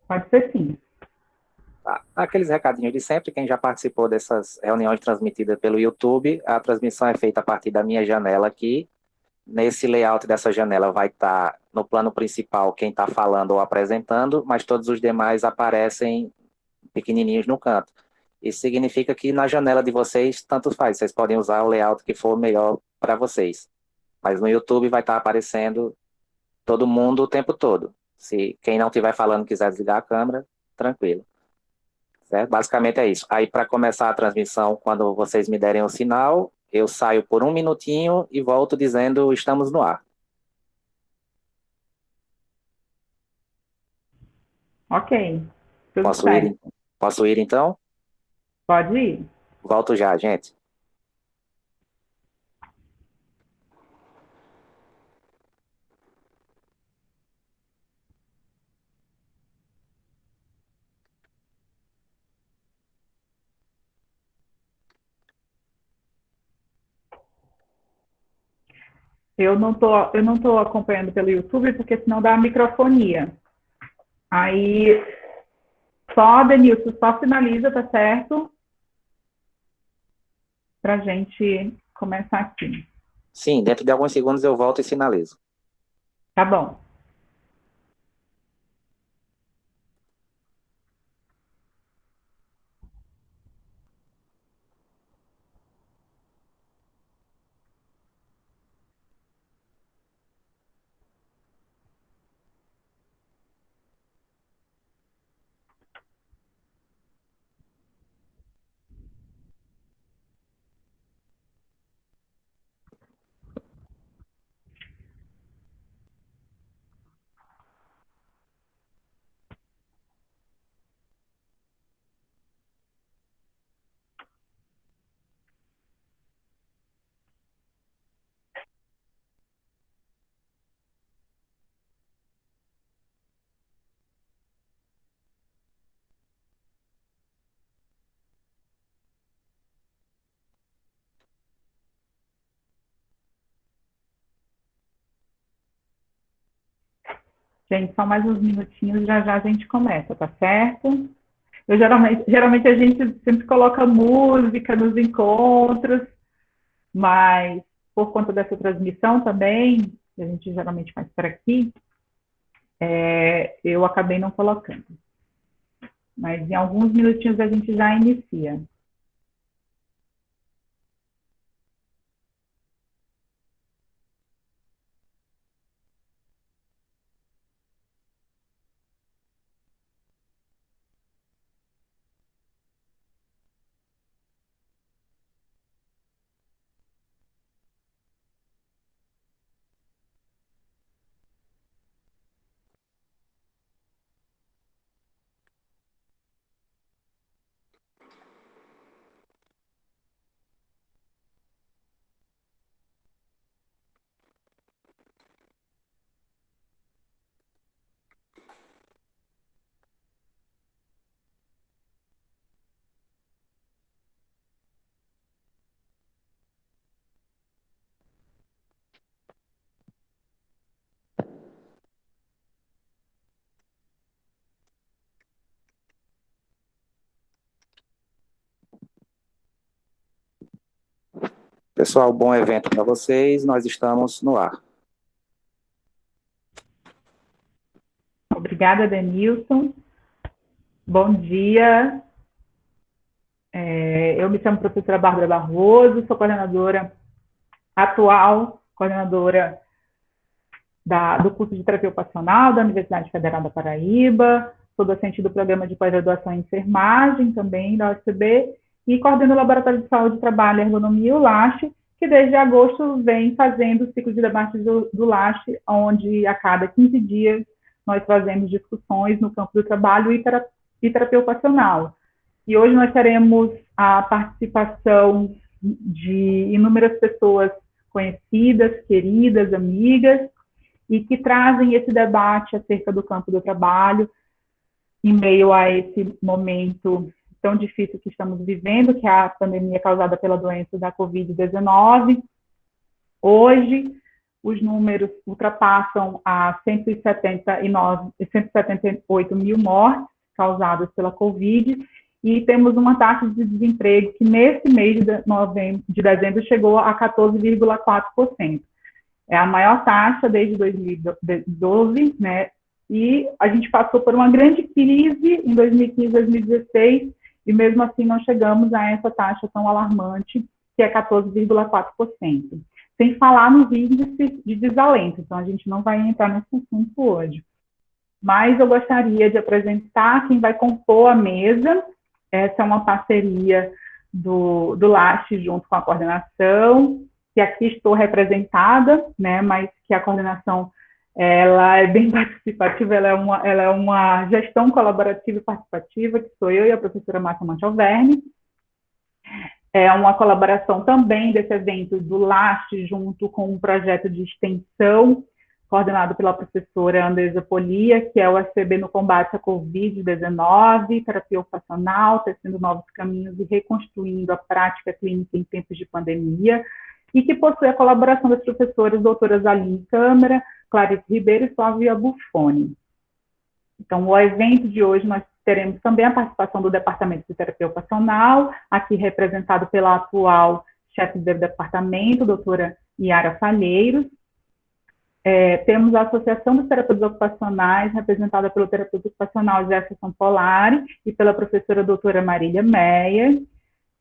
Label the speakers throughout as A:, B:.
A: Pode ser sim.
B: Tá. Aqueles recadinhos de sempre, quem já participou dessas reuniões transmitidas pelo YouTube, a transmissão é feita a partir da minha janela aqui. Nesse layout dessa janela vai estar no plano principal quem está falando ou apresentando, mas todos os demais aparecem pequenininhos no canto. Isso significa que na janela de vocês, tanto faz, vocês podem usar o layout que for melhor para vocês. Mas no YouTube vai estar aparecendo todo mundo o tempo todo. Se quem não estiver falando quiser desligar a câmera, tranquilo. Certo? Basicamente é isso. Aí, para começar a transmissão, quando vocês me derem o sinal, eu saio por um minutinho e volto dizendo estamos no ar.
A: Ok, tudo
B: Posso ir,
A: certo.
B: posso ir então?
A: Pode ir.
B: Volto já, gente.
A: Eu não tô acompanhando pelo YouTube, porque senão dá a microfonia. Aí, só, Denilson, só finaliza, tá certo? Pra gente começar aqui.
B: Sim, dentro de alguns segundos eu volto e sinalizo.
A: Tá bom. Gente, só mais uns minutinhos, já já a gente começa, tá certo? Geralmente a gente sempre coloca música nos encontros, mas por conta dessa transmissão também, que a gente geralmente faz por aqui, eu acabei não colocando. Mas em alguns minutinhos a gente já inicia.
B: Pessoal, bom evento para vocês. Nós estamos no ar.
A: Obrigada, Denilson. Bom dia. Eu me chamo professora Bárbara Barroso, sou coordenadora do curso de terapia ocupacional da Universidade Federal da Paraíba, sou docente do programa de pós-graduação em enfermagem também da UFCB e coordeno o Laboratório de Saúde, Trabalho e Ergonomia, o LASH, que desde agosto vem fazendo o ciclo de debates do LASH, onde a cada 15 dias nós trazemos discussões no campo do trabalho e terapia ocupacional. E hoje nós teremos a participação de inúmeras pessoas conhecidas, queridas, amigas, e que trazem esse debate acerca do campo do trabalho em meio a esse momento tão difícil que estamos vivendo, que é a pandemia causada pela doença da Covid-19. Hoje, os números ultrapassam a 178 mil mortes causadas pela Covid, e temos uma taxa de desemprego que, nesse mês de dezembro, chegou a 14,4%. É a maior taxa desde 2012, né? E a gente passou por uma grande crise em 2015, 2016, e mesmo assim não chegamos a essa taxa tão alarmante, que é 14,4%. Sem falar nos índices de desalento, então a gente não vai entrar nesse assunto hoje. Mas eu gostaria de apresentar quem vai compor a mesa. Essa é uma parceria do LAST junto com a coordenação, que aqui estou representada, né, mas que a coordenação ela é bem participativa, ela é uma gestão colaborativa e participativa, que sou eu e a professora Márcia Manchoverni. É uma colaboração também desse evento do LAST junto com um projeto de extensão coordenado pela professora Andresa Polia, que é o UFPB no combate à Covid-19, terapia ocupacional, tecendo novos caminhos e reconstruindo a prática clínica em tempos de pandemia, e que possui a colaboração das professoras doutoras Aline Câmara, Clarice Ribeiro e Flávia Buffoni. Então, o evento de hoje nós teremos também a participação do Departamento de Terapia Ocupacional, aqui representado pela atual chefe do departamento, doutora Yara Falheiros. Temos a Associação dos Terapeutas Ocupacionais, representada pelo terapeuta ocupacional Jefferson Polari e pela professora doutora Marília Meyer.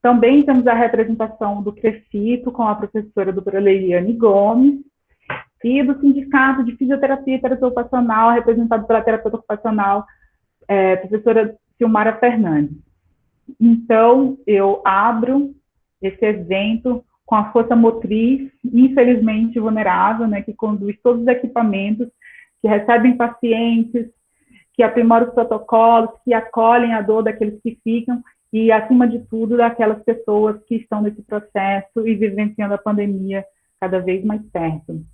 A: Também temos a representação do CREFITO, com a professora doutora Leiliane Gomes, e do Sindicato de Fisioterapia e Terapia Ocupacional, representado pela terapeuta ocupacional, professora Silmara Fernandes. Então, eu abro esse evento com a força motriz, infelizmente vulnerável, né, que conduz todos os equipamentos, que recebem pacientes, que aprimoram os protocolos, que acolhem a dor daqueles que ficam, e, acima de tudo, daquelas pessoas que estão nesse processo e vivenciando a pandemia cada vez mais perto.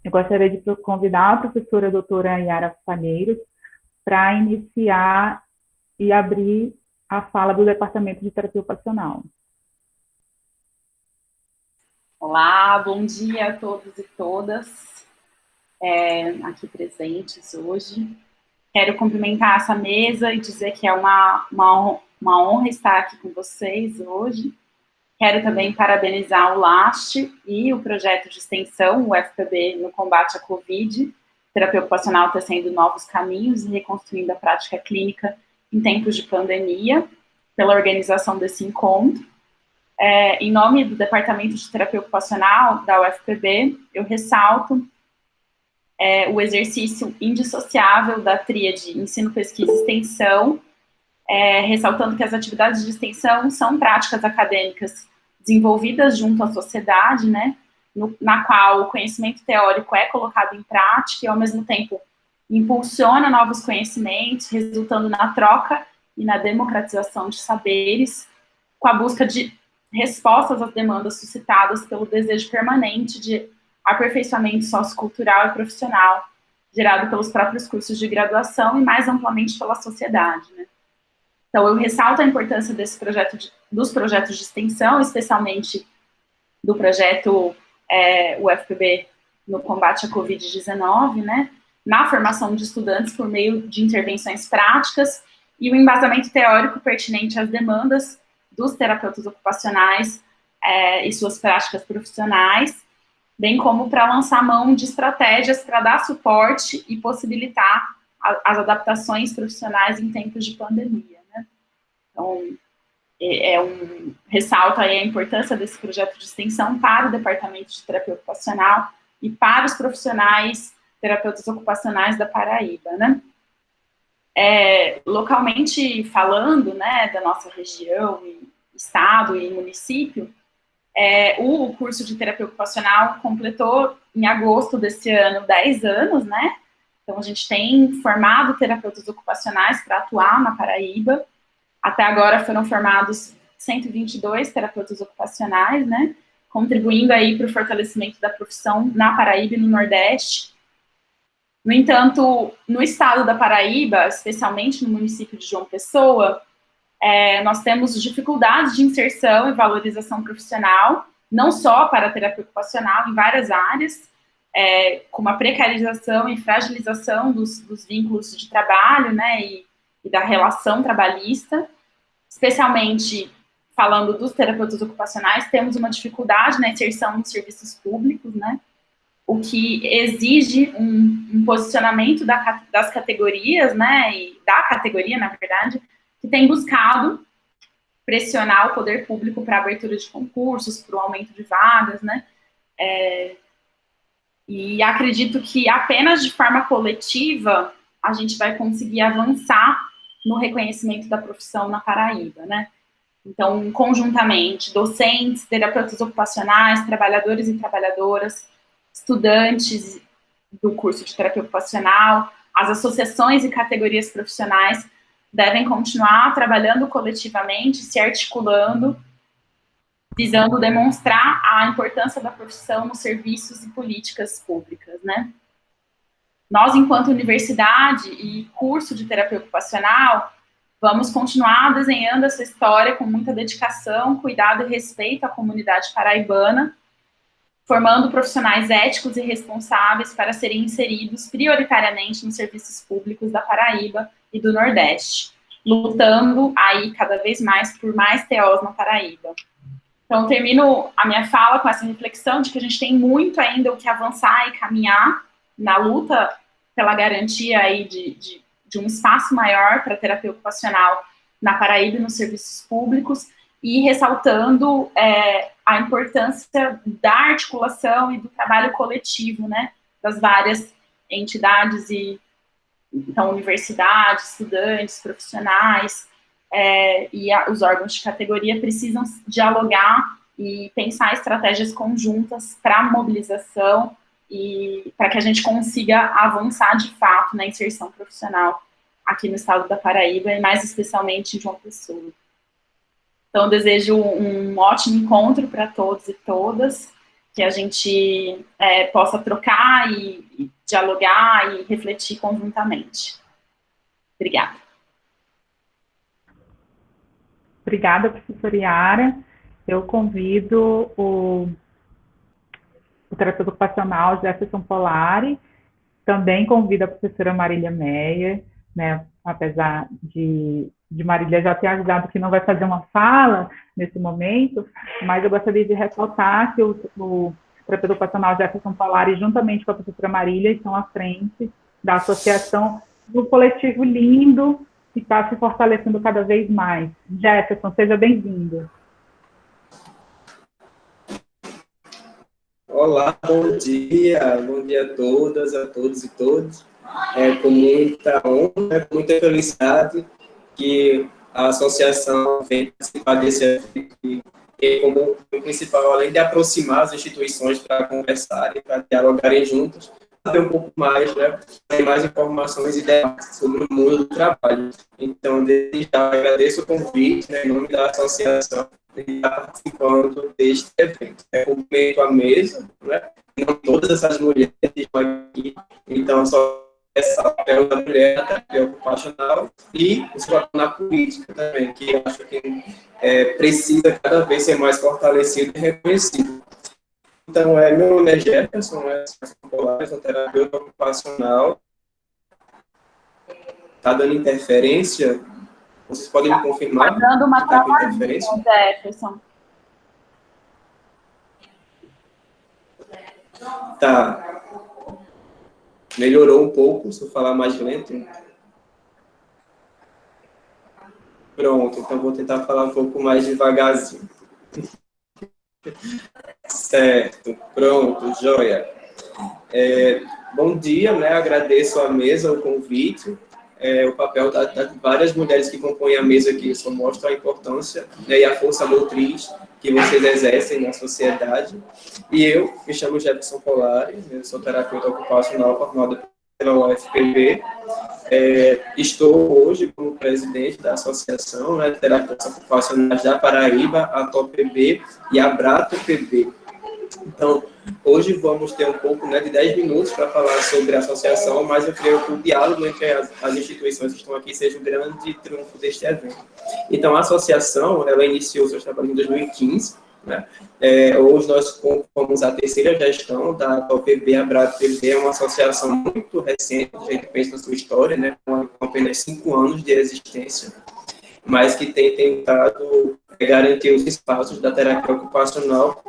A: Eu gostaria de convidar a professora doutora Yara Falheiros para iniciar e abrir a fala do Departamento de Terapia Ocupacional.
C: Olá, bom dia a todos e todas aqui presentes hoje. Quero cumprimentar essa mesa e dizer que é uma honra estar aqui com vocês hoje. Quero também parabenizar o LAST e o projeto de extensão, o UFPB, no combate à Covid, terapia ocupacional tecendo novos caminhos e reconstruindo a prática clínica em tempos de pandemia, pela organização desse encontro. Em nome do Departamento de Terapia Ocupacional da UFPB, eu ressalto o exercício indissociável da tríade ensino, pesquisa e extensão, ressaltando que as atividades de extensão são práticas acadêmicas desenvolvidas junto à sociedade, né, na qual o conhecimento teórico é colocado em prática e, ao mesmo tempo, impulsiona novos conhecimentos, resultando na troca e na democratização de saberes, com a busca de respostas às demandas suscitadas pelo desejo permanente de aperfeiçoamento sociocultural e profissional, gerado pelos próprios cursos de graduação e mais amplamente pela sociedade, né? Então, eu ressalto a importância dos projetos de extensão, especialmente do projeto UFPB no combate à Covid-19, né, na formação de estudantes por meio de intervenções práticas e o embasamento teórico pertinente às demandas dos terapeutas ocupacionais e suas práticas profissionais, bem como para lançar mão de estratégias para dar suporte e possibilitar as adaptações profissionais em tempos de pandemia, né? Então, ressalto aí a importância desse projeto de extensão para o Departamento de Terapia Ocupacional e para os profissionais terapeutas ocupacionais da Paraíba, né? Localmente falando, né, da nossa região, estado e município, o curso de terapia ocupacional completou em agosto desse ano 10 anos, né? Então, a gente tem formado terapeutas ocupacionais para atuar na Paraíba. Até agora foram formados 122 terapeutas ocupacionais, né? Contribuindo aí para o fortalecimento da profissão na Paraíba e no Nordeste. No entanto, no estado da Paraíba, especialmente no município de João Pessoa, nós temos dificuldades de inserção e valorização profissional, não só para a terapia ocupacional, em várias áreas, com uma precarização e fragilização dos vínculos de trabalho, né, e da relação trabalhista, especialmente falando dos terapeutas ocupacionais, temos uma dificuldade na inserção nos serviços públicos, né, o que exige um posicionamento das categorias, né, e da categoria, na verdade, que tem buscado pressionar o poder público para a abertura de concursos, para o aumento de vagas, né, e acredito que apenas de forma coletiva a gente vai conseguir avançar no reconhecimento da profissão na Paraíba, né. Então, conjuntamente, docentes, terapeutas ocupacionais, trabalhadores e trabalhadoras, estudantes do curso de terapia ocupacional, as associações e categorias profissionais devem continuar trabalhando coletivamente, se articulando, visando demonstrar a importância da profissão nos serviços e políticas públicas, né? Nós, enquanto universidade e curso de terapia ocupacional, vamos continuar desenhando essa história com muita dedicação, cuidado e respeito à comunidade paraibana, formando profissionais éticos e responsáveis para serem inseridos prioritariamente nos serviços públicos da Paraíba e do Nordeste, lutando aí cada vez mais por mais TOs na Paraíba. Então, termino a minha fala com essa reflexão de que a gente tem muito ainda o que avançar e caminhar na luta pela garantia aí de um espaço maior para a terapia ocupacional na Paraíba e nos serviços públicos, e ressaltando a importância da articulação e do trabalho coletivo, né, das várias entidades, então, universidades, estudantes, profissionais, os órgãos de categoria precisam dialogar e pensar estratégias conjuntas para mobilização e para que a gente consiga avançar de fato na inserção profissional aqui no estado da Paraíba, e mais especialmente em João Pessoa. Então, eu desejo um ótimo encontro para todos e todas, que a gente possa trocar e dialogar e refletir conjuntamente. Obrigada.
A: Obrigada, professora Yara. Eu convido o terapeuta ocupacional Jefferson Polari, também convido a professora Marília Meyer, né, apesar de Marília já ter avisado que não vai fazer uma fala nesse momento, mas eu gostaria de ressaltar que o terapeuta ocupacional Jefferson Polari, juntamente com a professora Marília, estão à frente da associação do coletivo lindo que está se fortalecendo cada vez mais. Jefferson, seja bem-vindo.
D: Olá, bom dia a todas, a todos e todos. Com muita honra, com muita felicidade que a associação vem participar desse evento e como o principal, além de aproximar as instituições para conversarem, para dialogarem juntos, saber um pouco mais, né, ter mais informações e debates sobre o mundo do trabalho. Então, desde já agradeço o convite, né, em nome da associação, de estar participando deste evento. Cumprimento a mesa, né, não todas essas mulheres estão aqui, então só essa papel da mulher na terapia ocupacional e o seu papel na política também, que eu acho que precisa cada vez ser mais fortalecido e reconhecido. Então, meu nome é Jefferson, sou terapeuta ocupacional. Está dando interferência? Vocês podem me confirmar?
C: Está dando uma travadinha, Jefferson.
D: Tá. Melhorou um pouco, se eu falar mais lento. Pronto, então vou tentar falar um pouco mais devagarzinho. Certo, pronto, joia. Bom dia, né? Agradeço à mesa o convite. O papel das várias mulheres que compõem a mesa aqui só mostra a importância, né, e a força motriz que vocês exercem na sociedade. E eu me chamo Jefferson Polari, eu sou terapeuta ocupacional formado pela UFPB. Estou hoje como presidente da Associação, né, de Terapeutas Ocupacionais da Paraíba, a TOPB e a BRATO-PB. Então, hoje vamos ter um pouco, né, de 10 minutos para falar sobre a associação, mas eu creio que o diálogo entre as instituições que estão aqui seja o grande triunfo deste evento. Então, a associação, ela iniciou seus trabalhos em 2015, né? Hoje nós fomos a terceira gestão da OPB. A BRAPB é uma associação muito recente, a gente pensa na sua história, né? Com apenas 5 anos de existência, mas que tem tentado garantir os espaços da terapia ocupacional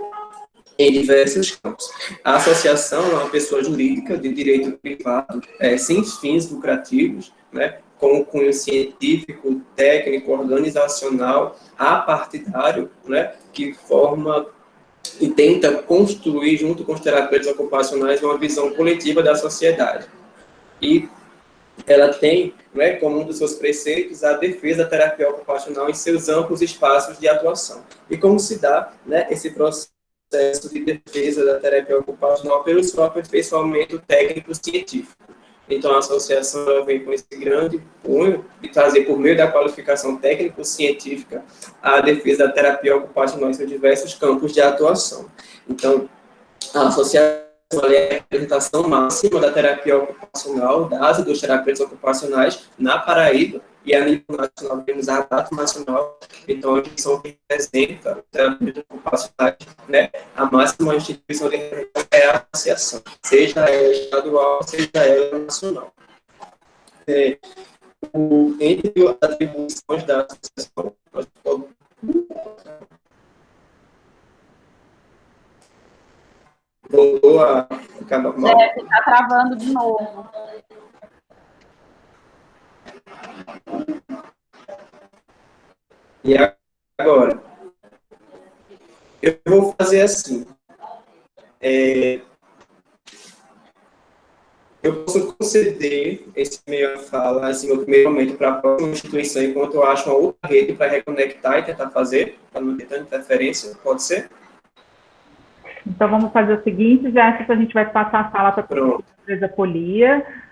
D: em diversos campos. A associação é uma pessoa jurídica de direito privado, sem fins lucrativos, né, com cunho científico, técnico, organizacional, apartidário, né, que forma e tenta construir, junto com os terapeutas ocupacionais, uma visão coletiva da sociedade. E ela tem, né, como um dos seus preceitos a defesa da terapia ocupacional em seus amplos espaços de atuação. E como se dá, né, esse processo de defesa da terapia ocupacional pelo seu aperfeiçoamento técnico-científico. Então, a associação vem com esse grande cunho de trazer, por meio da qualificação técnico-científica, a defesa da terapia ocupacional em seus diversos campos de atuação. Então, a associação é a representação máxima da terapia ocupacional, das e dos terapeutas ocupacionais na Paraíba, e a nível nacional temos a data nacional, então a instituição que representa terapeutas ocupacionais, né, a máxima instituição de representação é a associação, seja ela estadual, seja ela nacional. Entre as atribuições da associação, voltou a ficar normal?
C: Está travando de novo.
D: E agora? Eu vou fazer assim. Eu posso conceder esse meio fala, assim, meu primeiro momento para a próxima instituição, enquanto eu acho uma outra rede para reconectar e tentar fazer, para não ter tanta interferência, pode ser?
A: Então, vamos fazer o seguinte, Jéssica, a gente vai passar a sala para a professora Polia,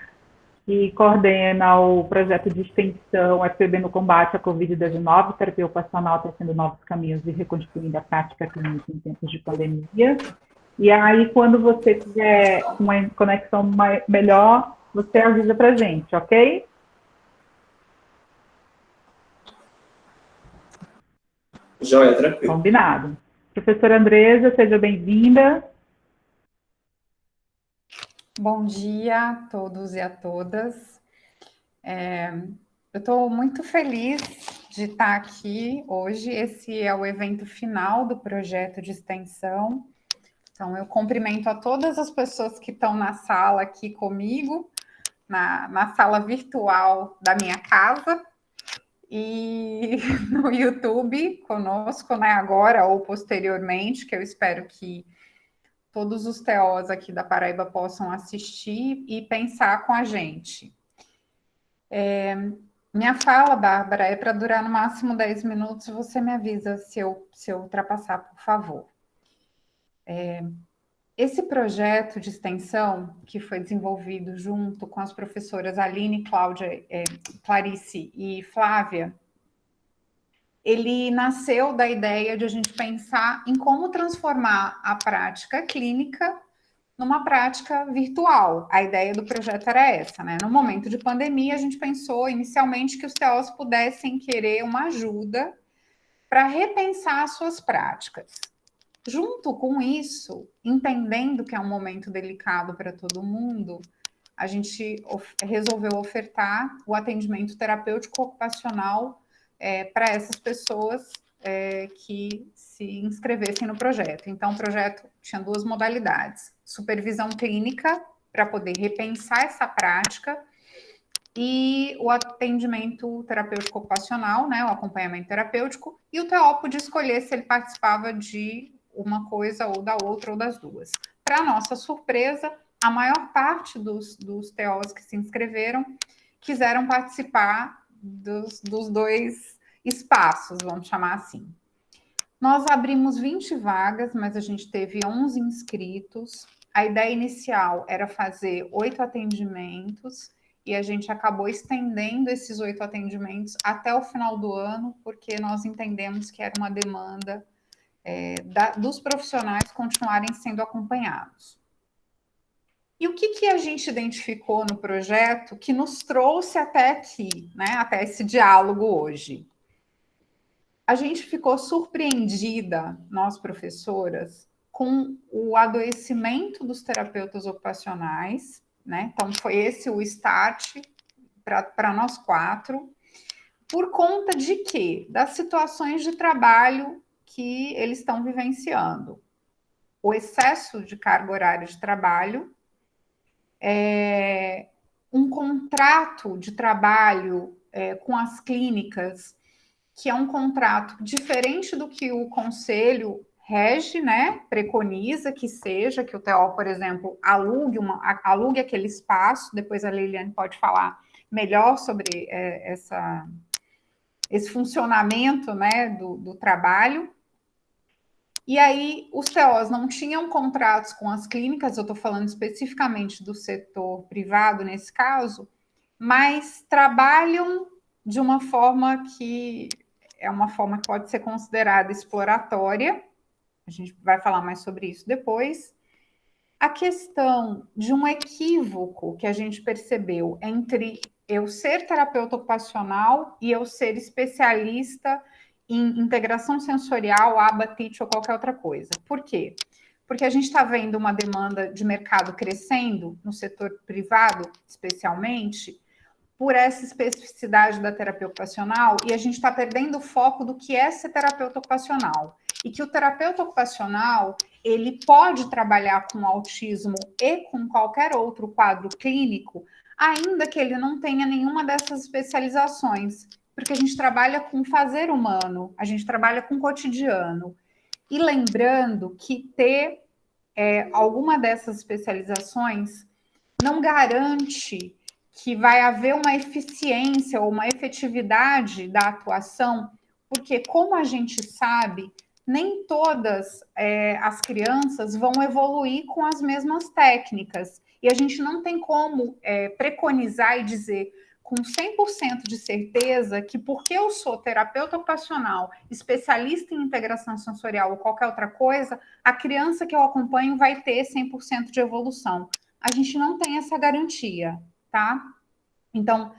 A: que coordena o projeto de extensão FPB no combate à Covid-19, terapia ocupacional trazendo novos caminhos e reconstituindo a prática clínica em tempos de pandemia. E aí, quando você tiver uma conexão melhor, você avisa para a gente, ok?
D: Joia, tranquilo.
A: Combinado. Professora Andresa, seja bem-vinda.
E: Bom dia a todos e a todas. Eu estou muito feliz de estar aqui hoje. Esse é o evento final do projeto de extensão. Então, eu cumprimento a todas as pessoas que estão na sala aqui comigo, na sala virtual da minha casa, e no YouTube conosco, né, agora ou posteriormente, que eu espero que todos os TOs aqui da Paraíba possam assistir e pensar com a gente. Minha fala, Bárbara, é para durar no máximo 10 minutos, você me avisa se eu ultrapassar, por favor. Esse projeto de extensão, que foi desenvolvido junto com as professoras Aline, Cláudia, Clarice e Flávia, ele nasceu da ideia de a gente pensar em como transformar a prática clínica numa prática virtual. A ideia do projeto era essa, né? No momento de pandemia, a gente pensou inicialmente que os TOs pudessem querer uma ajuda para repensar as suas práticas. Junto com isso, entendendo que é um momento delicado para todo mundo, a gente resolveu ofertar o atendimento terapêutico ocupacional para essas pessoas que se inscrevessem no projeto. Então, o projeto tinha 2 modalidades: supervisão clínica, para poder repensar essa prática, e o atendimento terapêutico ocupacional, né, o acompanhamento terapêutico, e o TO podia escolher se ele participava de uma coisa ou da outra ou das duas. Para nossa surpresa, a maior parte dos TOs que se inscreveram quiseram participar dos 2 espaços, vamos chamar assim. Nós abrimos 20 vagas, mas a gente teve 11 inscritos. A ideia inicial era fazer 8 atendimentos e a gente acabou estendendo esses 8 atendimentos até o final do ano, porque nós entendemos que era uma demanda dos profissionais continuarem sendo acompanhados. E o que a gente identificou no projeto que nos trouxe até aqui, né, até esse diálogo hoje? a gente ficou surpreendida, nós professoras, com o adoecimento dos terapeutas ocupacionais, né? Então, foi esse o start para nós 4, por conta de quê? Das situações de trabalho que eles estão vivenciando. O excesso de carga horária de trabalho, um contrato de trabalho com as clínicas, que é um contrato diferente do que o conselho rege, né, preconiza que seja, que o TO, por exemplo, alugue aquele espaço, depois a Liliane pode falar melhor sobre esse funcionamento, né, do trabalho. E aí, os TOs não tinham contratos com as clínicas, eu estou falando especificamente do setor privado nesse caso, mas trabalham de uma forma que é uma forma que pode ser considerada exploratória, a gente vai falar mais sobre isso depois. A questão de um equívoco que a gente percebeu entre eu ser terapeuta ocupacional e eu ser especialista em integração sensorial, aba, TIT ou qualquer outra coisa. Por quê? Porque a gente está vendo uma demanda de mercado crescendo, no setor privado especialmente, por essa especificidade da terapia ocupacional, e a gente está perdendo o foco do que é ser terapeuta ocupacional. E que o terapeuta ocupacional, ele pode trabalhar com autismo e com qualquer outro quadro clínico, ainda que ele não tenha nenhuma dessas especializações, porque a gente trabalha com fazer humano, a gente trabalha com cotidiano. E lembrando que ter alguma dessas especializações não garante que vai haver uma eficiência ou uma efetividade da atuação, porque, como a gente sabe, nem todas as crianças vão evoluir com as mesmas técnicas. E a gente não tem como preconizar e dizer com 100% de certeza que, porque eu sou terapeuta ocupacional, especialista em integração sensorial ou qualquer outra coisa, a criança que eu acompanho vai ter 100% de evolução. A gente não tem essa garantia, tá? Então,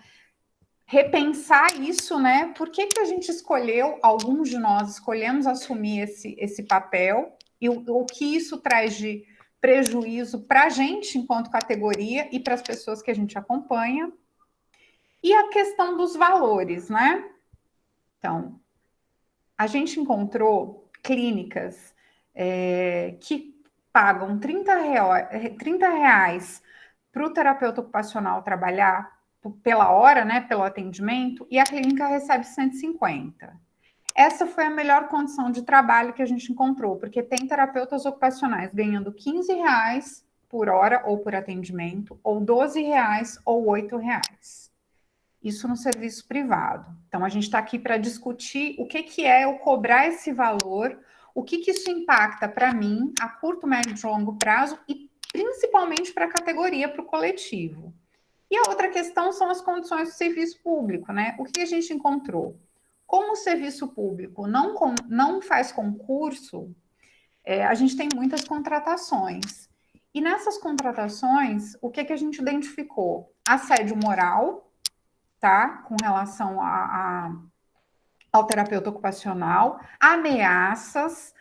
E: repensar isso, né? Por que a gente escolheu, alguns de nós escolhemos assumir esse papel e o que isso traz de prejuízo para a gente enquanto categoria e para as pessoas que a gente acompanha. E a questão dos valores, né? Então, a gente encontrou clínicas que pagam R$30 para o terapeuta ocupacional trabalhar pela hora, né, pelo atendimento, e a clínica recebe 150. Essa foi a melhor condição de trabalho que a gente encontrou, porque tem terapeutas ocupacionais ganhando R$15 por hora ou por atendimento, ou R$12 ou R$8. Isso no serviço privado. Então, a gente está aqui para discutir o que é eu cobrar esse valor, o que isso impacta para mim a curto, médio e longo prazo e principalmente para a categoria, para o coletivo. E a outra questão são as condições do serviço público, né? O que a gente encontrou? Como o serviço público não faz concurso, a gente tem muitas contratações. E nessas contratações, o que a gente identificou? Assédio moral, tá? Com relação ao terapeuta ocupacional, ameaças,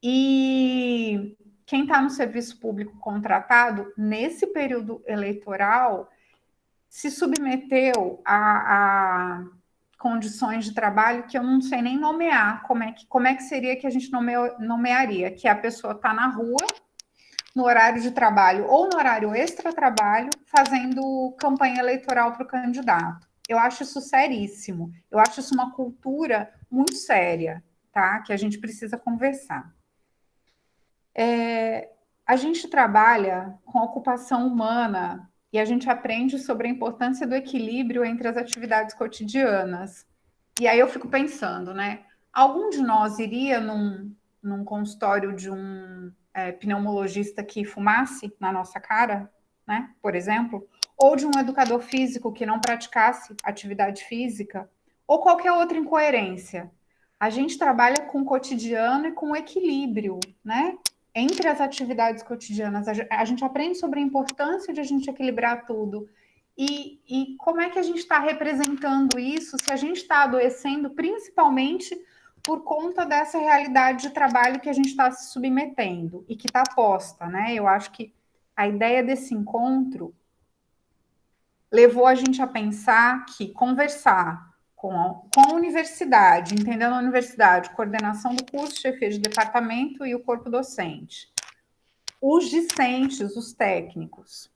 E: e quem está no serviço público contratado, nesse período eleitoral, se submeteu a condições de trabalho que eu não sei nem nomear, como é que seria que a gente nomearia, que a pessoa está na rua, no horário de trabalho ou no horário extra-trabalho, fazendo campanha eleitoral para o candidato. Eu acho isso seríssimo, eu acho isso uma cultura muito séria, tá? Que a gente precisa conversar. A gente trabalha com ocupação humana e a gente aprende sobre a importância do equilíbrio entre as atividades cotidianas. E aí eu fico pensando, né? Algum de nós iria num consultório de um pneumologista que fumasse na nossa cara, né? Por exemplo, ou de um educador físico que não praticasse atividade física, ou qualquer outra incoerência. A gente trabalha com o cotidiano e com o equilíbrio, né? Entre as atividades cotidianas. A gente aprende sobre a importância de a gente equilibrar tudo. E como é que a gente está representando isso se a gente está adoecendo principalmente por conta dessa realidade de trabalho que a gente está se submetendo e que está posta, né? Eu acho que a ideia desse encontro levou a gente a pensar que conversar com a universidade, entendendo a universidade, coordenação do curso, chefia de departamento e o corpo docente, os discentes, os técnicos,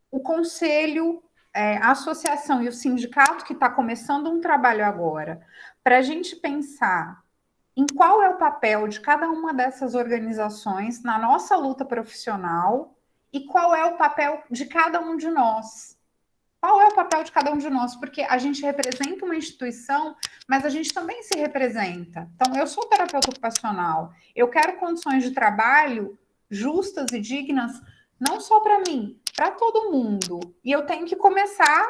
E: o conselho, a associação e o sindicato que está começando um trabalho agora, para a gente pensar em qual é o papel de cada uma dessas organizações na nossa luta profissional e qual é o papel de cada um de nós. Qual é o papel de cada um de nós? Porque a gente representa uma instituição, mas a gente também se representa. Então, eu sou terapeuta ocupacional, eu quero condições de trabalho justas e dignas, não só para mim, para todo mundo. E eu tenho que começar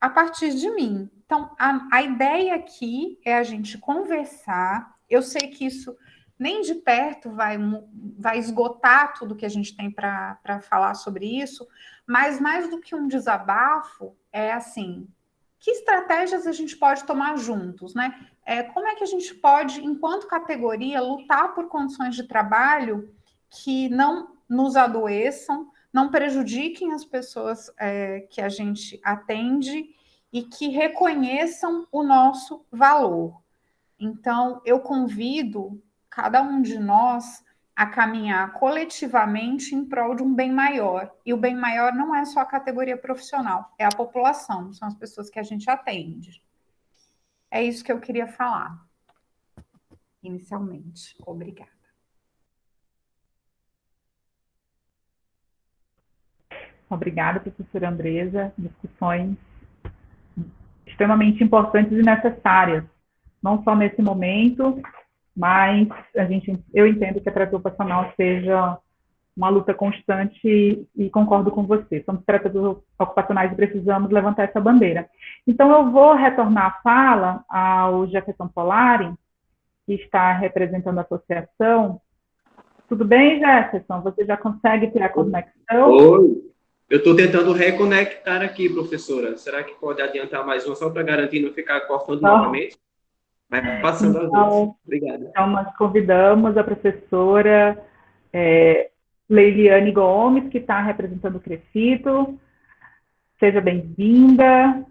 E: a partir de mim. Então, a ideia aqui é a gente conversar. Eu sei que isso nem de perto vai esgotar tudo que a gente tem para falar sobre isso, mas mais do que um desabafo, é assim, que estratégias a gente pode tomar juntos, né? Como é que a gente pode, enquanto categoria, lutar por condições de trabalho que não nos adoeçam, não prejudiquem as pessoas que a gente atende e que reconheçam o nosso valor. Então, eu convido cada um de nós a caminhar coletivamente em prol de um bem maior. E o bem maior não é só a categoria profissional, é a população, são as pessoas que a gente atende. É isso que eu queria falar, inicialmente. Obrigada.
A: Obrigada, professora Andresa. Discussões extremamente importantes e necessárias, não só nesse momento, mas eu entendo que a terapia ocupacional seja uma luta constante e concordo com você. Somos terapeutas ocupacionais e precisamos levantar essa bandeira. Então, eu vou retornar a fala ao Jefferson Polari, que está representando a associação. Tudo bem, Jefferson? Você já consegue ter a conexão?
D: Oi. Eu estou tentando reconectar aqui, professora. Será que pode adiantar mais uma só para garantir não ficar cortando novamente? Vai passando as vezes. Obrigada.
A: Então, nós convidamos a professora Leiliane Gomes, que está representando o Crefito. Seja bem-vinda.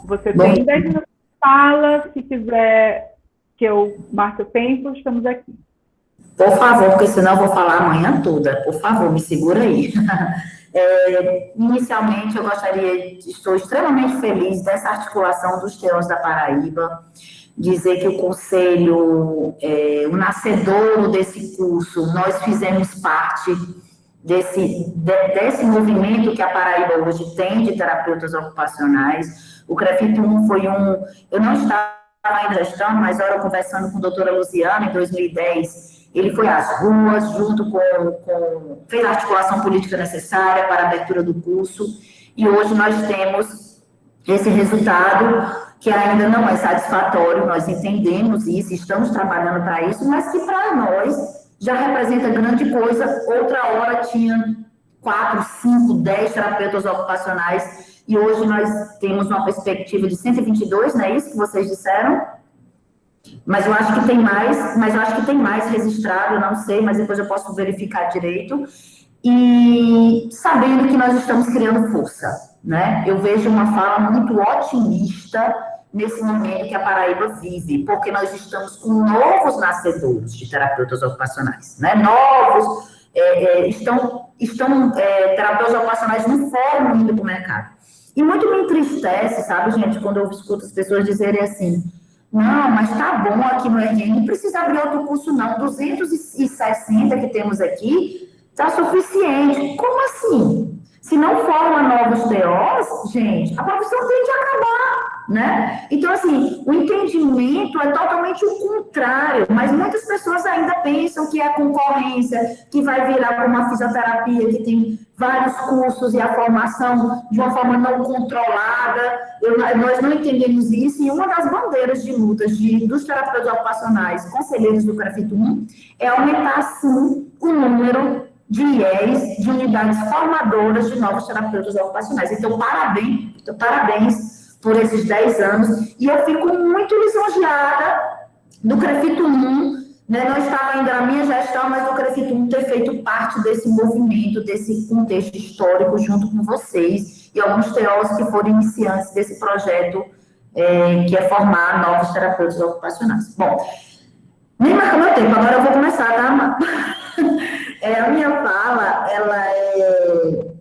A: Você tem 10 minutos de fala. Se quiser que eu marque o tempo, estamos aqui.
F: Por favor, porque senão eu vou falar a manhã toda. Por favor, me segura aí. Inicialmente, eu estou extremamente feliz dessa articulação dos TEOs da Paraíba, dizer que o Conselho, o nascedouro desse curso, nós fizemos parte desse movimento que a Paraíba hoje tem de terapeutas ocupacionais. O Crefito 1 foi eu não estava ainda gestando, mas eu conversando com a doutora Luciana em 2010, ele foi às ruas, junto fez a articulação política necessária para a abertura do curso, e hoje nós temos esse resultado, que ainda não é satisfatório, nós entendemos isso, estamos trabalhando para isso, mas que para nós já representa grande coisa. Outra hora tinha 4, 5, 10 terapeutas ocupacionais, e hoje nós temos uma perspectiva de 122, não é isso que vocês disseram? Mas eu acho que tem mais registrado, eu não sei, mas depois eu posso verificar direito. E sabendo que nós estamos criando força, né? Eu vejo uma fala muito otimista nesse momento que a Paraíba vive, porque nós estamos com novos nascedores de terapeutas ocupacionais, né? Novos, estão terapeutas ocupacionais no fórum indo para o mercado. E muito me entristece, sabe, gente, quando eu escuto as pessoas dizerem assim: não, mas tá bom aqui no RN, não precisa abrir outro curso não, 260 que temos aqui, tá suficiente. Como assim? Se não forma novos TOs, gente, a profissão tem de acabar, né? Então, assim, o entendimento é totalmente o contrário, mas muitas pessoas ainda pensam que é a concorrência, que vai virar como a fisioterapia, que tem vários cursos e a formação de uma forma não controlada. Nós não entendemos isso, e uma das bandeiras de lutas dos terapeutas ocupacionais, conselheiros do Crefito 1, é aumentar, sim, o número de IEs, de unidades formadoras de novos terapeutas ocupacionais. Então, parabéns por esses 10 anos, e eu fico muito lisonjeada do CREFIT 1, né, não estava ainda na minha gestão, mas do CREFIT 1 ter feito parte desse movimento, desse contexto histórico junto com vocês e alguns teólogos que foram iniciantes desse projeto que é formar novos terapeutas ocupacionais. Bom, nem marca meu tempo, agora eu vou começar, tá? A minha fala, ela é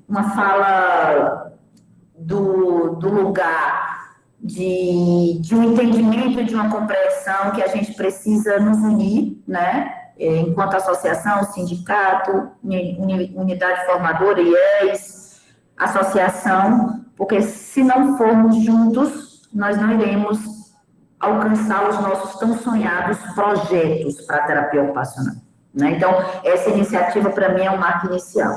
F: uma fala do lugar de um entendimento, de uma compreensão que a gente precisa nos unir, né? Enquanto associação, sindicato, unidade formadora, IES, associação, porque se não formos juntos, nós não iremos alcançar os nossos tão sonhados projetos para a terapia ocupacional, né? Então, essa iniciativa, para mim, é um marco inicial.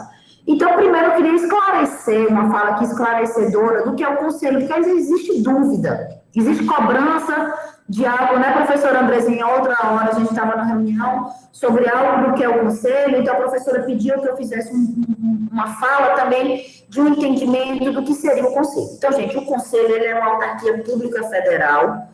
F: Então, primeiro, eu queria esclarecer, uma fala aqui esclarecedora do que é o conselho, porque existe dúvida, existe cobrança de algo, né, professora Andrezinha? Outra hora a gente estava na reunião sobre algo do que é o conselho, então a professora pediu que eu fizesse uma fala também de um entendimento do que seria o conselho. Então, gente, o conselho ele é uma autarquia pública federal.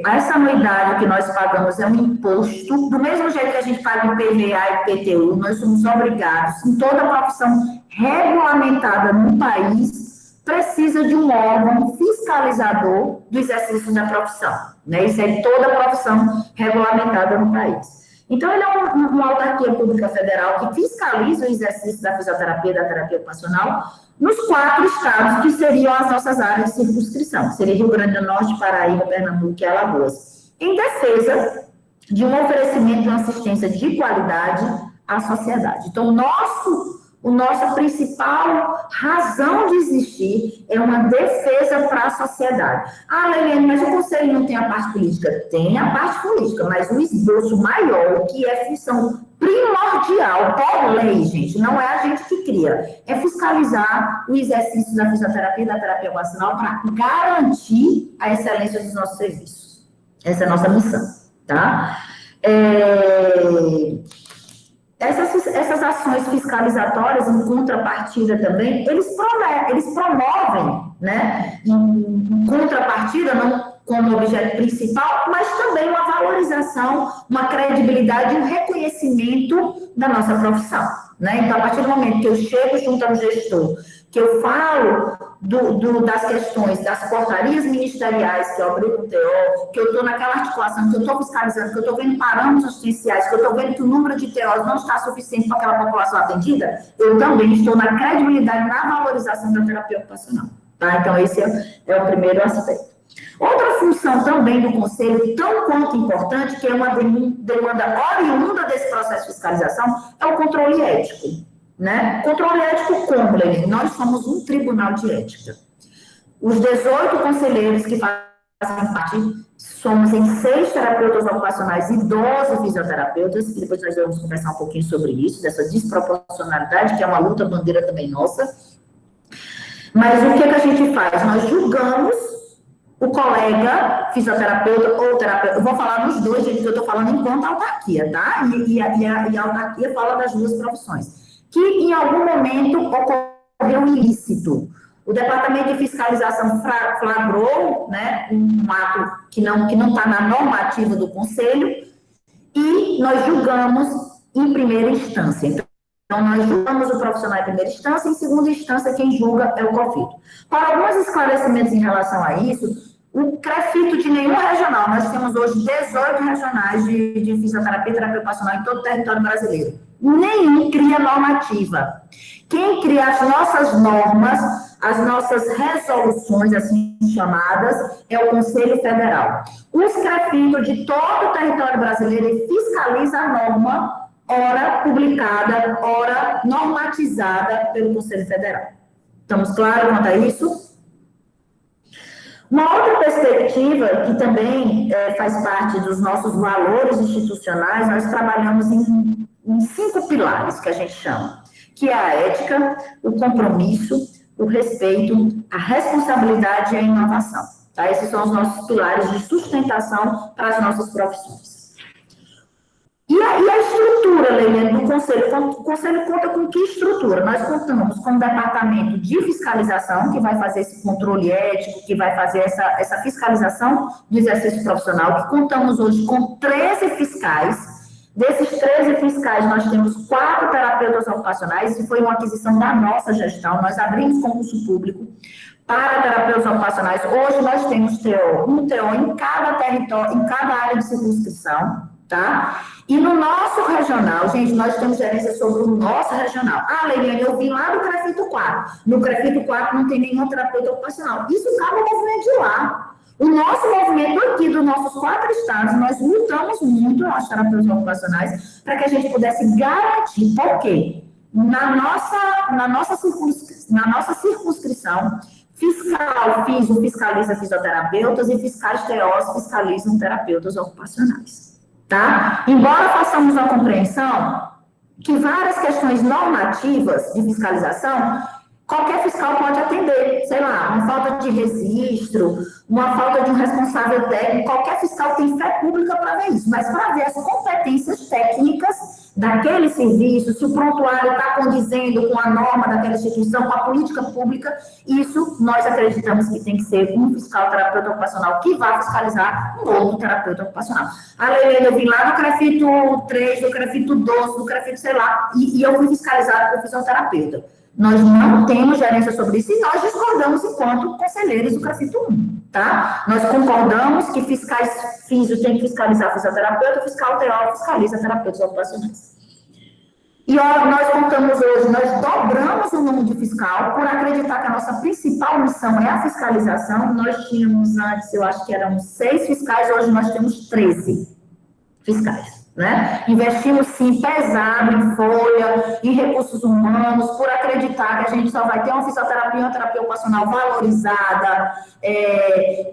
F: Essa anuidade que nós pagamos é um imposto, do mesmo jeito que a gente paga IPVA e IPTU, nós somos obrigados, em toda profissão regulamentada no país, precisa de um órgão fiscalizador do exercício da profissão, né? Isso é toda profissão regulamentada no país. Então, ele é uma autarquia pública federal que fiscaliza o exercício da fisioterapia e da terapia ocupacional nos 4 estados que seriam as nossas áreas de circunscrição, que seria Rio Grande do Norte, Paraíba, Pernambuco e Alagoas, em defesa de um oferecimento de uma assistência de qualidade à sociedade. Então, o nosso principal razão de existir é uma defesa para a sociedade. Ah, Leliane, mas o conselho não tem a parte política? Tem a parte política, mas o esboço maior, que é função primordial, por lei, gente, não é a gente que cria, é fiscalizar o exercício da fisioterapia e da terapia ocupacional para garantir a excelência dos nossos serviços. Essa é a nossa missão, tá? Essas ações fiscalizatórias, em contrapartida também, eles promovem, né, em contrapartida, não como objeto principal, mas também uma valorização, uma credibilidade, um reconhecimento da nossa profissão, né? Então, a partir do momento que eu chego junto ao gestor, que eu falo das questões das portarias ministeriais que eu abri com o TO, que eu estou naquela articulação, que eu estou fiscalizando, que eu estou vendo parâmetros assistenciais, que eu estou vendo que o número de TOs não está suficiente para aquela população atendida, eu também estou na credibilidade, na valorização da terapia ocupacional, tá? Então, esse é o primeiro aspecto. Outra função também do conselho, tão quanto importante, que é uma demanda oriunda desse processo de fiscalização, é o controle ético, né? Controle ético como, Lene? Nós somos um tribunal de ética. Os 18 conselheiros que fazem parte, somos em 6 terapeutas ocupacionais e 12 fisioterapeutas, e depois nós vamos conversar um pouquinho sobre isso, dessa desproporcionalidade, que é uma luta bandeira também nossa. Mas o que a gente faz? Nós julgamos o colega fisioterapeuta ou terapeuta, eu vou falar nos dois, gente, que eu estou falando enquanto autarquia, tá? E a autarquia fala das duas profissões. Que em algum momento ocorreu um ilícito. O Departamento de Fiscalização flagrou, né, um ato que não está na normativa do Conselho e nós julgamos em primeira instância. Então, nós julgamos o profissional em primeira instância, em segunda instância, quem julga é o COFITO. Para alguns esclarecimentos em relação a isso, o CREFITO de nenhum regional, nós temos hoje 18 regionais de fisioterapia e terapia ocupacional em todo o território brasileiro. Nenhum cria normativa. Quem cria as nossas normas, as nossas resoluções, assim chamadas, é o Conselho Federal. Os CREFITO de todo o território brasileiro fiscaliza a norma, ora publicada, ora normatizada pelo Conselho Federal. Estamos claros quanto a isso? Uma outra perspectiva, que também faz parte dos nossos valores institucionais, nós trabalhamos em 5 pilares, que a gente chama, que é a ética, o compromisso, o respeito, a responsabilidade e a inovação. Tá? Esses são os nossos pilares de sustentação para as nossas profissões. E a estrutura, Leilene, do Conselho? O Conselho conta com que estrutura? Nós contamos com o Departamento de Fiscalização, que vai fazer esse controle ético, que vai fazer essa fiscalização do exercício profissional, que contamos hoje com 13 fiscais. Desses 13 fiscais, nós temos 4 terapeutas ocupacionais, isso foi uma aquisição da nossa gestão, nós abrimos concurso público para terapeutas ocupacionais. Hoje nós temos um TO em cada território, em cada área de circunscrição, tá? E no nosso regional, gente, nós temos gerência sobre o nosso regional. Ah, Leiliane, eu vim lá do CREFITO 4. No CREFITO 4 não tem nenhum terapeuta ocupacional. Isso cabe ao movimento de lá. O nosso movimento aqui, dos nossos 4 estados, nós lutamos muito, nós terapeutas ocupacionais, para que a gente pudesse garantir. Por quê? Na nossa circunscrição, fiscal físico fiscaliza fisioterapeutas e fiscais TOs fiscalizam terapeutas ocupacionais. Tá? Embora façamos uma compreensão que várias questões normativas de fiscalização, qualquer fiscal pode atender, sei lá, uma falta de registro, uma falta de um responsável técnico, qualquer fiscal tem fé pública para ver isso, mas para ver as competências técnicas daquele serviço, se o prontuário está condizendo com a norma daquela instituição, com a política pública, isso nós acreditamos que tem que ser um fiscal terapeuta ocupacional que vai fiscalizar um outro terapeuta ocupacional. A Leilene, eu vim lá do CREFITO 3, do CREFITO 12, do CREFITO, sei lá, e eu fui fiscalizada por fisioterapeuta. Nós não temos gerência sobre isso e nós discordamos enquanto conselheiros do CREFITO 1, tá? Nós concordamos que fiscais físicos têm que fiscalizar fisioterapeuta, fiscal TO fiscaliza terapeutas ocupacionais. E ó, nós contamos hoje, nós dobramos o número de fiscal por acreditar que a nossa principal missão é a fiscalização. Nós tínhamos antes, eu acho que eram 6 fiscais, hoje nós temos 13 fiscais. Né? Investimos, sim, pesado em folha, em recursos humanos, por acreditar que a gente só vai ter uma fisioterapia e uma terapia ocupacional valorizada,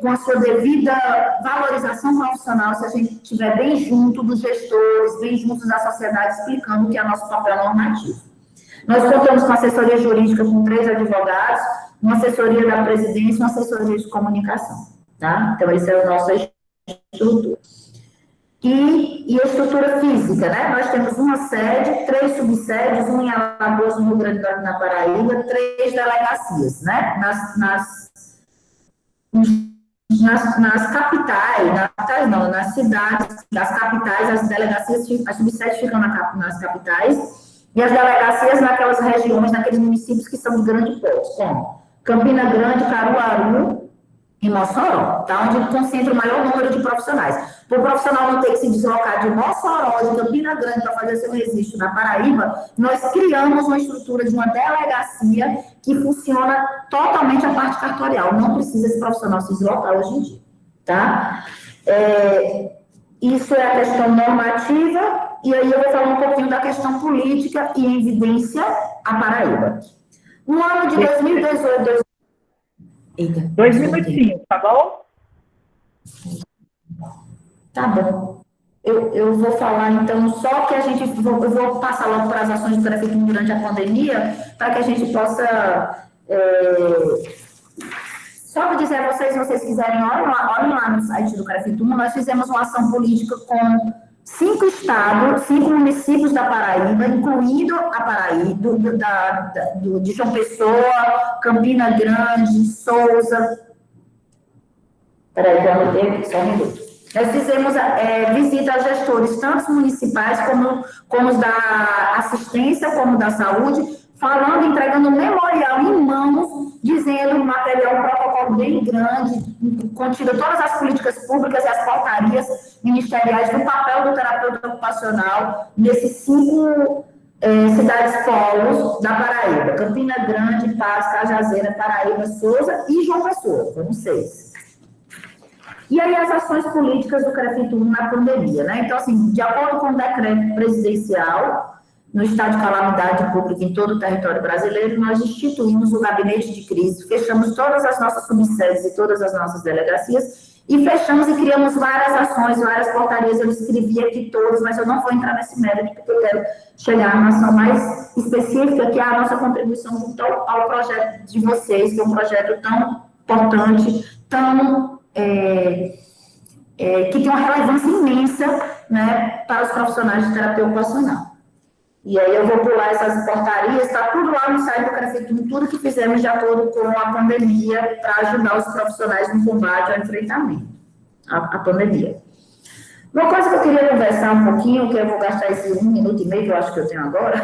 F: com a sua devida valorização profissional, se a gente estiver bem junto dos gestores, bem junto da sociedade, explicando o que é nosso papel normativo. Nós contamos com assessoria jurídica com 3 advogados, uma assessoria da presidência e uma assessoria de comunicação. Tá? Então, esse é o nosso estrutura. E a estrutura física, né? Nós temos uma sede, 3 subsedes, uma em Alagoas, no Rio Grande do Norte, na Paraíba, 3 delegacias, né? Nas capitais, nas cidades das capitais, as delegacias, as subsedes ficam nas capitais, e as delegacias naquelas regiões, naqueles municípios que são de grande porte, como Campina Grande, Caruaru e Mossoró, tá? Onde concentra o maior número de profissionais. Para o profissional não ter que se deslocar de Mossoró, de Campina Grande, para fazer seu registro na Paraíba, nós criamos uma estrutura de uma delegacia que funciona totalmente a parte cartorial. Não precisa esse profissional se deslocar hoje em dia, tá? Isso é a questão normativa, e aí eu vou falar um pouquinho da questão política e em evidência a Paraíba. No ano de 2018... Eita,
A: 2 minutinhos, tá bom?
F: Tá bom. Eu vou falar, então, só que eu vou passar logo para as ações do CREFITO durante a pandemia, para que a gente possa... Só para dizer a vocês, se vocês quiserem, olhem lá no site do CREFITO, nós fizemos uma ação política com 5 estados, 5 municípios da Paraíba, incluindo a Paraíba, de João Pessoa, Campina Grande, Souza. Peraí, eu anotei aqui, só um minuto. Nós fizemos visita a gestores, tanto municipais como os da assistência, como da saúde, falando, entregando um memorial em mãos, dizendo um material, um protocolo bem grande, contido todas as políticas públicas e as portarias ministeriais do papel do terapeuta ocupacional nesses 5 cidades polos da Paraíba: Campina Grande, Paz, Cajazeira, Paraíba, Souza e João Pessoa, foram 6. E aí as ações políticas do CREFITO 1 na pandemia, né? Então, assim, de acordo com o decreto presidencial, no estado de calamidade pública em todo o território brasileiro, nós instituímos o gabinete de crise, fechamos todas as nossas subsedes e todas as nossas delegacias, e fechamos e criamos várias ações, várias portarias. Eu escrevi aqui todas, mas eu não vou entrar nesse mérito, porque eu quero chegar a uma ação mais específica, que é a nossa contribuição junto ao projeto de vocês, que é um projeto tão importante, tão que tem uma relevância imensa, né, para os profissionais de terapia ocupacional. E aí eu vou pular essas portarias, está tudo lá no site do CREFITUM, tudo que fizemos de acordo com a pandemia para ajudar os profissionais no combate ao enfrentamento à pandemia. Uma coisa que eu queria conversar um pouquinho, que eu vou gastar esse 1 minuto e meio que eu acho que eu tenho agora,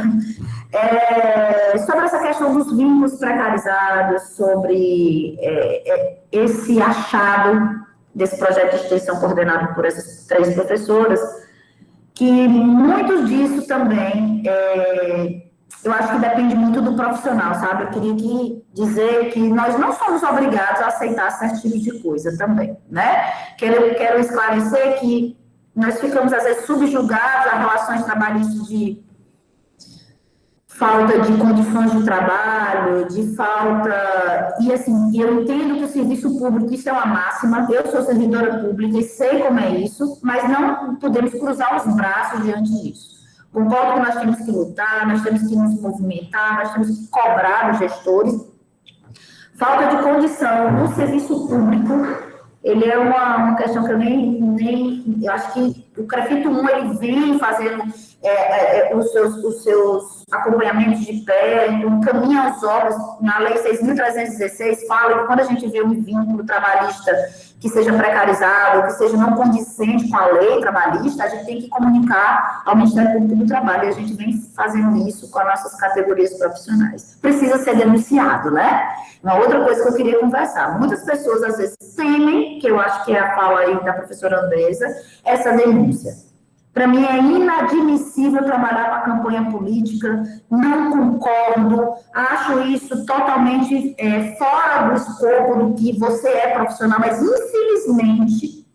F: é sobre essa questão dos vínculos precarizados, sobre esse achado desse projeto de extensão coordenado por essas 3 professoras, que muito disso também, eu acho que depende muito do profissional, sabe? Eu queria dizer que nós não somos obrigados a aceitar certo tipo de coisa também, né? Quero esclarecer que nós ficamos, às vezes, subjugados a relações trabalhistas de falta de condições de trabalho, de falta... E, assim, eu entendo que o serviço público, isso é uma máxima, eu sou servidora pública e sei como é isso, mas não podemos cruzar os braços diante disso. Concordo que nós temos que lutar, nós temos que nos movimentar, nós temos que cobrar os gestores. Falta de condição no serviço público, ele é uma questão que eu acho que o CREFITUM, ele vem fazendo os seus acompanhamentos de perto, encaminha as obras. Na Lei 6.316 fala que quando a gente vê um vínculo trabalhista que seja precarizado, que seja não condizente com a lei trabalhista, a gente tem que comunicar ao Ministério Público do Trabalho, e a gente vem fazendo isso com as nossas categorias profissionais. Precisa ser denunciado, né? Uma outra coisa que eu queria conversar, muitas pessoas às vezes temem, que eu acho que é a fala aí da professora Andresa, essa denúncia. Para mim é inadmissível trabalhar com a campanha política, não concordo, acho isso totalmente fora do escopo do que você é profissional, mas infelizmente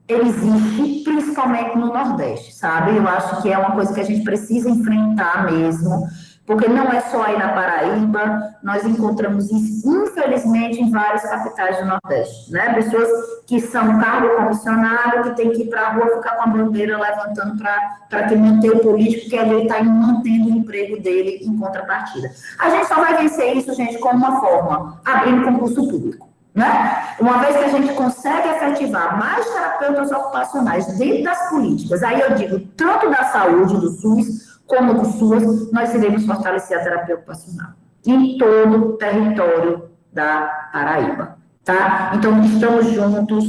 F: ele existe, principalmente no Nordeste, sabe? Eu acho que é uma coisa que a gente precisa enfrentar mesmo, porque não é só aí na Paraíba, nós encontramos isso, infelizmente, em várias capitais do Nordeste, né? Pessoas que são cargo comissionado, que tem que ir para a rua ficar com a bandeira levantando para manter o político, que ele está mantendo o emprego dele em contrapartida. A gente só vai vencer isso, gente, como uma forma, abrindo concurso público, né? Uma vez que a gente consegue efetivar mais terapeutas ocupacionais dentro das políticas, aí eu digo, tanto da saúde, do SUS, como do SUAS, nós iremos fortalecer a terapia ocupacional em todo o território da Paraíba, tá? Então, estamos juntos.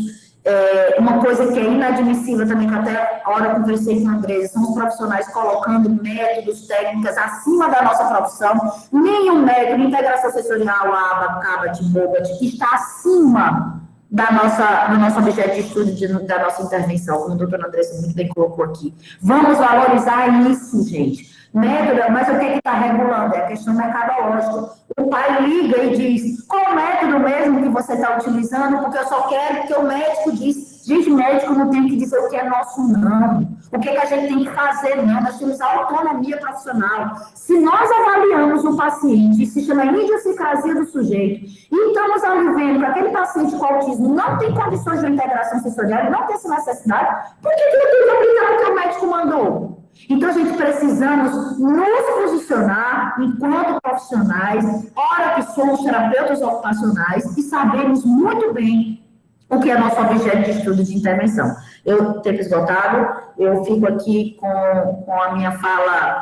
F: Uma coisa que é inadmissível também, que até a hora eu conversei com a Andresa, são os profissionais colocando métodos, técnicas acima da nossa profissão. Nenhum método, integração sensorial, ABA, CABA, MOBA, que está acima do nosso objeto de estudo, da nossa intervenção, como a doutora Andressa muito bem colocou aqui. Vamos valorizar isso, gente. Método, mas o que está regulando? É a questão mercadológica. O pai liga e diz, qual método mesmo que você está utilizando? Porque eu só quero que o médico diz. Gente, médico não tem que dizer o que é nosso, não. O que a gente tem que fazer, não. Nós temos autonomia profissional. Se nós avaliamos o paciente, se chama idiosincrasia do sujeito, e estamos ali vendo que aquele paciente com autismo não tem condições de integração sensorial, não tem essa necessidade, por que eu tenho que aplicar o que o médico mandou? Então, a gente precisamos nos posicionar enquanto profissionais, ora que somos terapeutas ocupacionais, e sabemos muito bem o que é nosso objeto de estudo de intervenção. Eu, tempo esgotado, eu fico aqui com a minha fala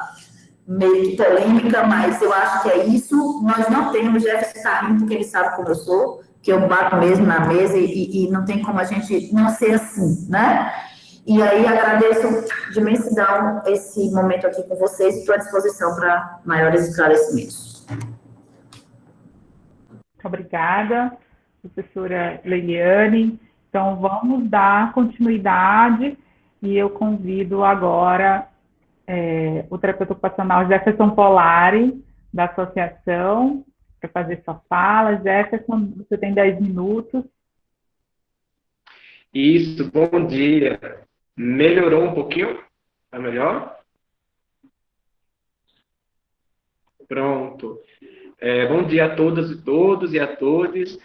F: meio que polêmica, mas eu acho que é isso. Nós não temos Jefferson Carrinho, porque ele sabe como eu sou, que eu bato mesmo na mesa e não tem como a gente não ser assim, né? E aí agradeço de imensidão esse momento aqui com vocês e estou à disposição para maiores esclarecimentos.
A: Obrigada, professora Leiliane. Então, vamos dar continuidade e eu convido agora o terapeuta ocupacional Jefferson Polari, da associação, para fazer sua fala. Jefferson, você tem 10 minutos.
G: Isso, bom dia. Melhorou um pouquinho? Tá melhor? Pronto. Bom dia a todas e todos e a todos.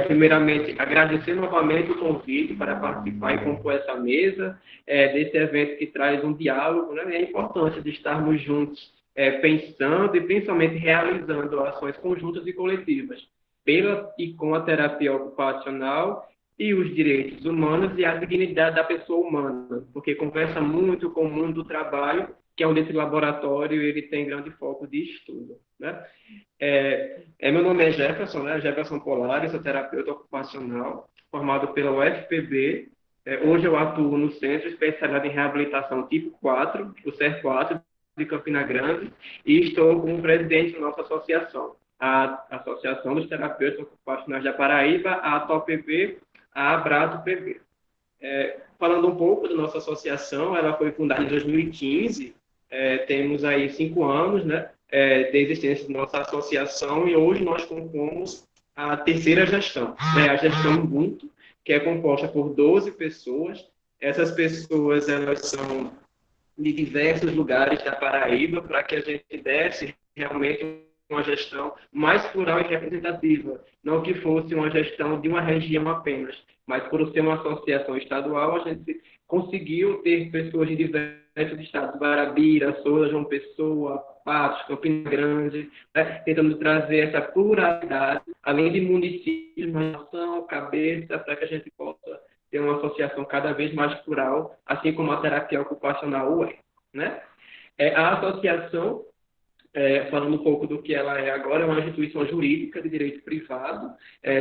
G: Primeiramente, agradecer novamente o convite para participar e compor essa mesa desse evento que traz um diálogo, né? E a importância de estarmos juntos, pensando e principalmente realizando ações conjuntas e coletivas pela e com a terapia ocupacional e os direitos humanos e a dignidade da pessoa humana, porque conversa muito com o mundo do trabalho, que é onde esse laboratório ele tem grande foco de estudo, né? Meu nome é Jefferson, né? Jefferson Polares, sou terapeuta ocupacional, formado pela UFPB. Hoje eu atuo no Centro Especializado em Reabilitação Tipo 4, o CER4, de Campina Grande, e estou como presidente da nossa associação, a Associação dos Terapeutas Ocupacionais da Paraíba, a ATOPB, a Abrato PB. Falando um pouco da nossa associação, ela foi fundada em 2015, temos aí 5 anos, né, de existência da nossa associação, e hoje nós compomos a terceira gestão, né, a gestão Ubuntu, que é composta por 12 pessoas. Essas pessoas, elas são de diversos lugares da Paraíba, para que a gente desse realmente uma gestão mais plural e representativa, não que fosse uma gestão de uma região apenas, mas por ser uma associação estadual, a gente conseguiu ter pessoas de diversos estados, Barabira, Souza, João Pessoa, Patos, Campina Grande, né, tentando trazer essa pluralidade, além de municípios, nação, cabeça, para que a gente possa ter uma associação cada vez mais plural, assim como a terapia ocupacional né? A associação, falando um pouco do que ela é agora, é uma instituição jurídica de direito privado,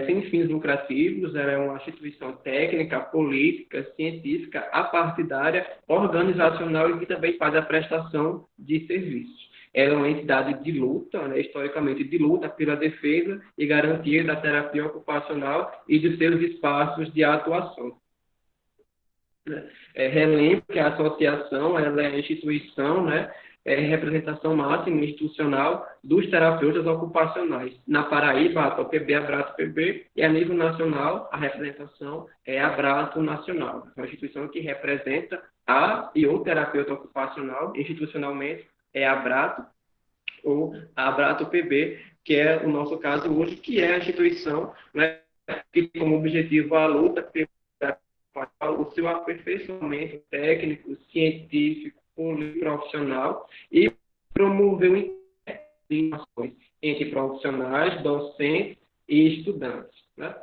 G: sem fins lucrativos, ela é uma instituição técnica, política, científica, apartidária, organizacional e que também faz a prestação de serviços. Ela é uma entidade de luta, né, historicamente de luta pela defesa e garantia da terapia ocupacional e de seus espaços de atuação. Relembro que a associação ela é a instituição, né, representação máxima institucional dos terapeutas ocupacionais. Na Paraíba, a ATOPB, a Abrato PB, e a nível nacional, a representação é a Abrato Nacional, uma instituição que representa a e o terapeuta ocupacional, institucionalmente, é a Abrato ou a Abrato PB, que é o nosso caso hoje, que é a instituição, né, que tem como objetivo a luta pelo o seu aperfeiçoamento técnico, científico, profissional e promover o interações entre profissionais, docentes e estudantes. Né?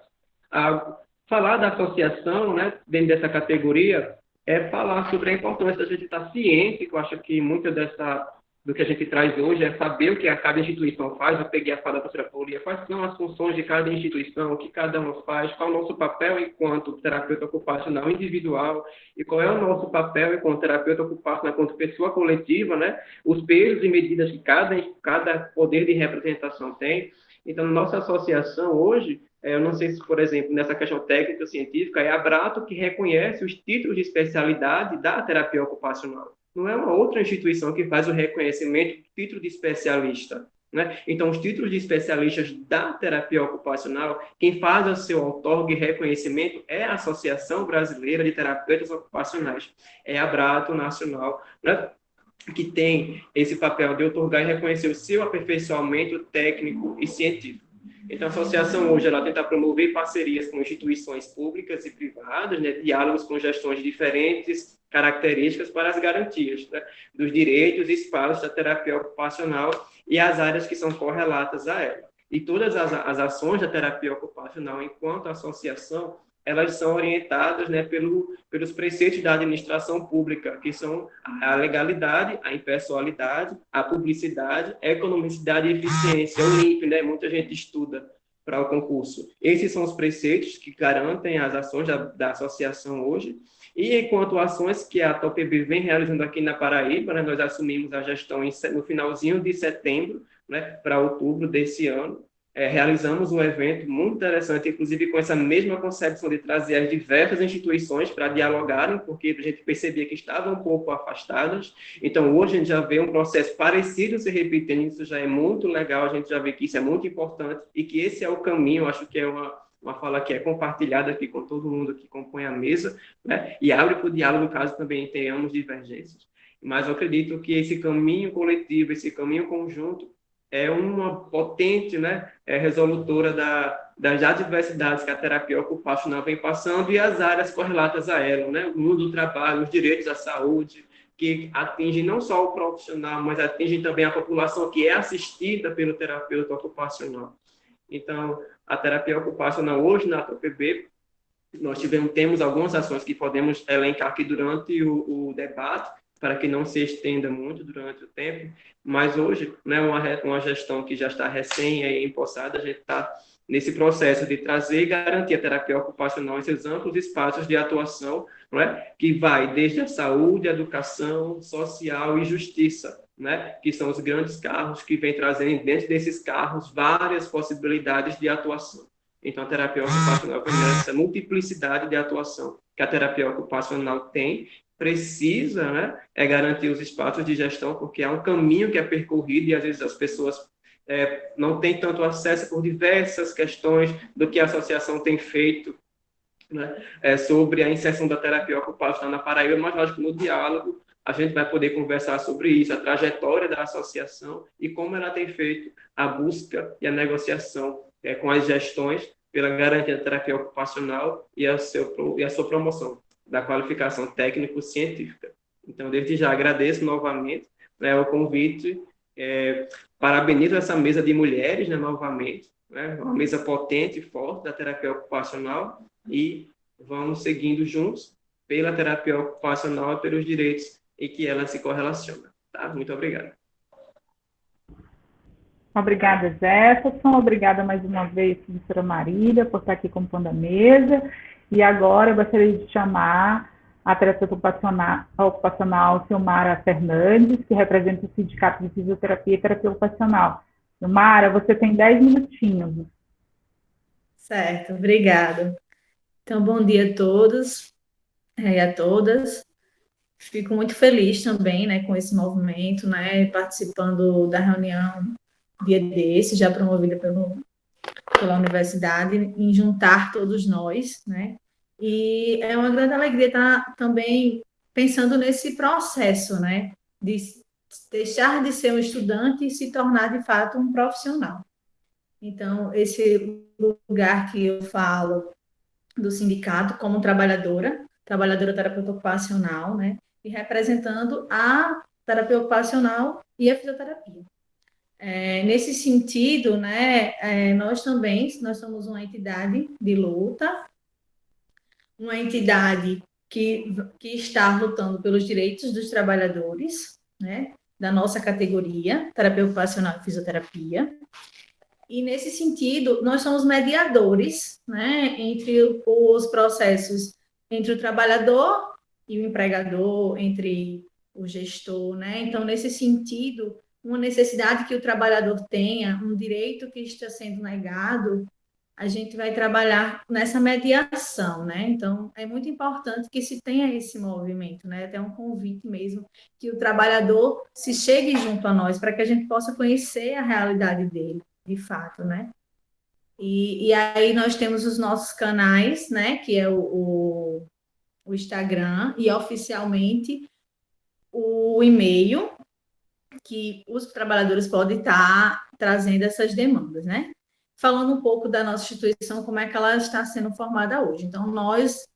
G: Falar da associação, né, dentro dessa categoria, é falar sobre a importância da gente estar ciente, que eu acho que muito do que a gente traz hoje é saber o que cada instituição faz. Eu peguei a fala da professora Paulinha, quais são as funções de cada instituição, o que cada uma faz, qual é o nosso papel enquanto terapeuta ocupacional individual e qual é o nosso papel enquanto terapeuta ocupacional, enquanto pessoa coletiva, né? Os pesos e medidas que cada poder de representação tem. Então, nossa associação hoje, eu não sei se, por exemplo, nessa questão técnica científica, é a Abrato que reconhece os títulos de especialidade da terapia ocupacional. Não é uma outra instituição que faz o reconhecimento do título de especialista. Né? Então, os títulos de especialistas da terapia ocupacional, quem faz o seu outorga e reconhecimento é a Associação Brasileira de Terapeutas Ocupacionais, é a Abrato Nacional, né? Que tem esse papel de outorgar e reconhecer o seu aperfeiçoamento técnico e científico. Então, a associação hoje ela tenta promover parcerias com instituições públicas e privadas, né, diálogos com gestões de diferentes características para as garantias, né, dos direitos e espaços da terapia ocupacional e as áreas que são correlatas a ela. E todas as ações da terapia ocupacional, enquanto associação, elas são orientadas, né, pelos preceitos da administração pública, que são a legalidade, a impessoalidade, a publicidade, a economicidade e eficiência, o LIMP, né, muita gente estuda para o concurso. Esses são os preceitos que garantem as ações da associação hoje, e enquanto ações que a ATOPB vem realizando aqui na Paraíba, né, nós assumimos a gestão no finalzinho de setembro, né, para outubro desse ano. Realizamos um evento muito interessante, inclusive com essa mesma concepção de trazer as diversas instituições para dialogarem, porque a gente percebia que estavam um pouco afastadas. Então, hoje a gente já vê um processo parecido se repetindo, isso já é muito legal, a gente já vê que isso é muito importante e que esse é o caminho, acho que é uma fala que é compartilhada aqui com todo mundo que compõe a mesa, né? E abre para o diálogo caso também tenhamos divergências. Mas eu acredito que esse caminho coletivo, esse caminho conjunto, é uma potente, né, resolutora das adversidades que a terapia ocupacional vem passando e as áreas correlatas a ela, né, o mundo do trabalho, os direitos à saúde, que atingem não só o profissional, mas atingem também a população que é assistida pelo terapeuta ocupacional. Então, a terapia ocupacional hoje na ATOPB, temos algumas ações que podemos elencar aqui durante o debate, para que não se estenda muito durante o tempo, mas hoje, né, uma gestão que já está recém-empossada, a gente está nesse processo de trazer e garantir a terapia ocupacional em seus amplos espaços de atuação, não é? Que vai desde a saúde, educação, social e justiça, né? Que são os grandes carros que vêm trazendo dentro desses carros várias possibilidades de atuação. Então, a terapia ocupacional tem essa multiplicidade de atuação que a terapia ocupacional tem, precisa, né, garantir os espaços de gestão, porque há um caminho que é percorrido e, às vezes, as pessoas não têm tanto acesso por diversas questões do que a associação tem feito, né, sobre a inserção da terapia ocupacional na Paraíba, mas, lógico, no diálogo, a gente vai poder conversar sobre isso, a trajetória da associação e como ela tem feito a busca e a negociação com as gestões pela garantia da terapia ocupacional e a sua promoção da qualificação técnico-científica. Então, desde já, agradeço novamente, né, o convite, parabenizo essa mesa de mulheres, né, novamente, né, uma mesa potente e forte da terapia ocupacional, e vamos seguindo juntos pela terapia ocupacional e pelos direitos em que ela se correlaciona. Tá? Muito obrigado.
A: Obrigada, Jefferson. Obrigada mais uma vez, professora Marília, por estar aqui compondo a mesa. E agora eu gostaria de chamar a terapeuta ocupacional Silmara Fernandes, que representa o Sindicato de Fisioterapia e Terapia Ocupacional. Silmara, você tem 10 minutinhos.
H: Certo, obrigada. Então, bom dia a todos e a todas. Fico muito feliz também, né, com esse movimento, né, participando da reunião dia desse, já promovida pela universidade, em juntar todos nós, né, e é uma grande alegria estar também pensando nesse processo, né, de deixar de ser um estudante e se tornar, de fato, um profissional. Então, esse lugar que eu falo do sindicato como trabalhadora terapeuta ocupacional, né, e representando a terapia ocupacional e a fisioterapia. Nesse sentido, né, nós somos uma entidade de luta, uma entidade que está lutando pelos direitos dos trabalhadores, né, da nossa categoria, terapia ocupacional e fisioterapia. E, nesse sentido, nós somos mediadores, né, entre os processos, entre o trabalhador e o empregador, entre o gestor, né? Então, nesse sentido, uma necessidade que o trabalhador tenha, um direito que está sendo negado, a gente vai trabalhar nessa mediação, né? Então, é muito importante que se tenha esse movimento, né? Até um convite mesmo, que o trabalhador se chegue junto a nós, para que a gente possa conhecer a realidade dele, de fato, né? E aí nós temos os nossos canais, né? Que é o Instagram e, oficialmente, o e-mail, que os trabalhadores podem estar trazendo essas demandas, né? Falando um pouco da nossa instituição, como é que ela está sendo formada hoje. Então, nós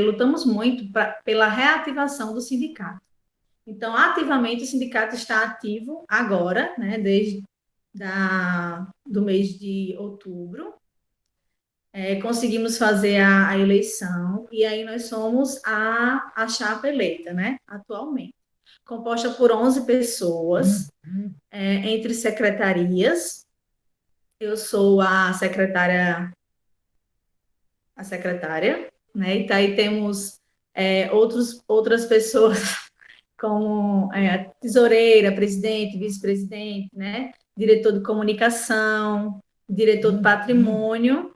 H: lutamos muito pela reativação do sindicato. Então, ativamente, o sindicato está ativo agora, né, desde do mês de outubro. Conseguimos fazer a eleição, e aí nós somos a chapa eleita, né, atualmente, composta por 11 pessoas, entre secretarias. Eu sou a secretária, né, e aí temos outras pessoas, como a tesoureira, presidente, vice-presidente, né, diretor de comunicação, diretor de patrimônio,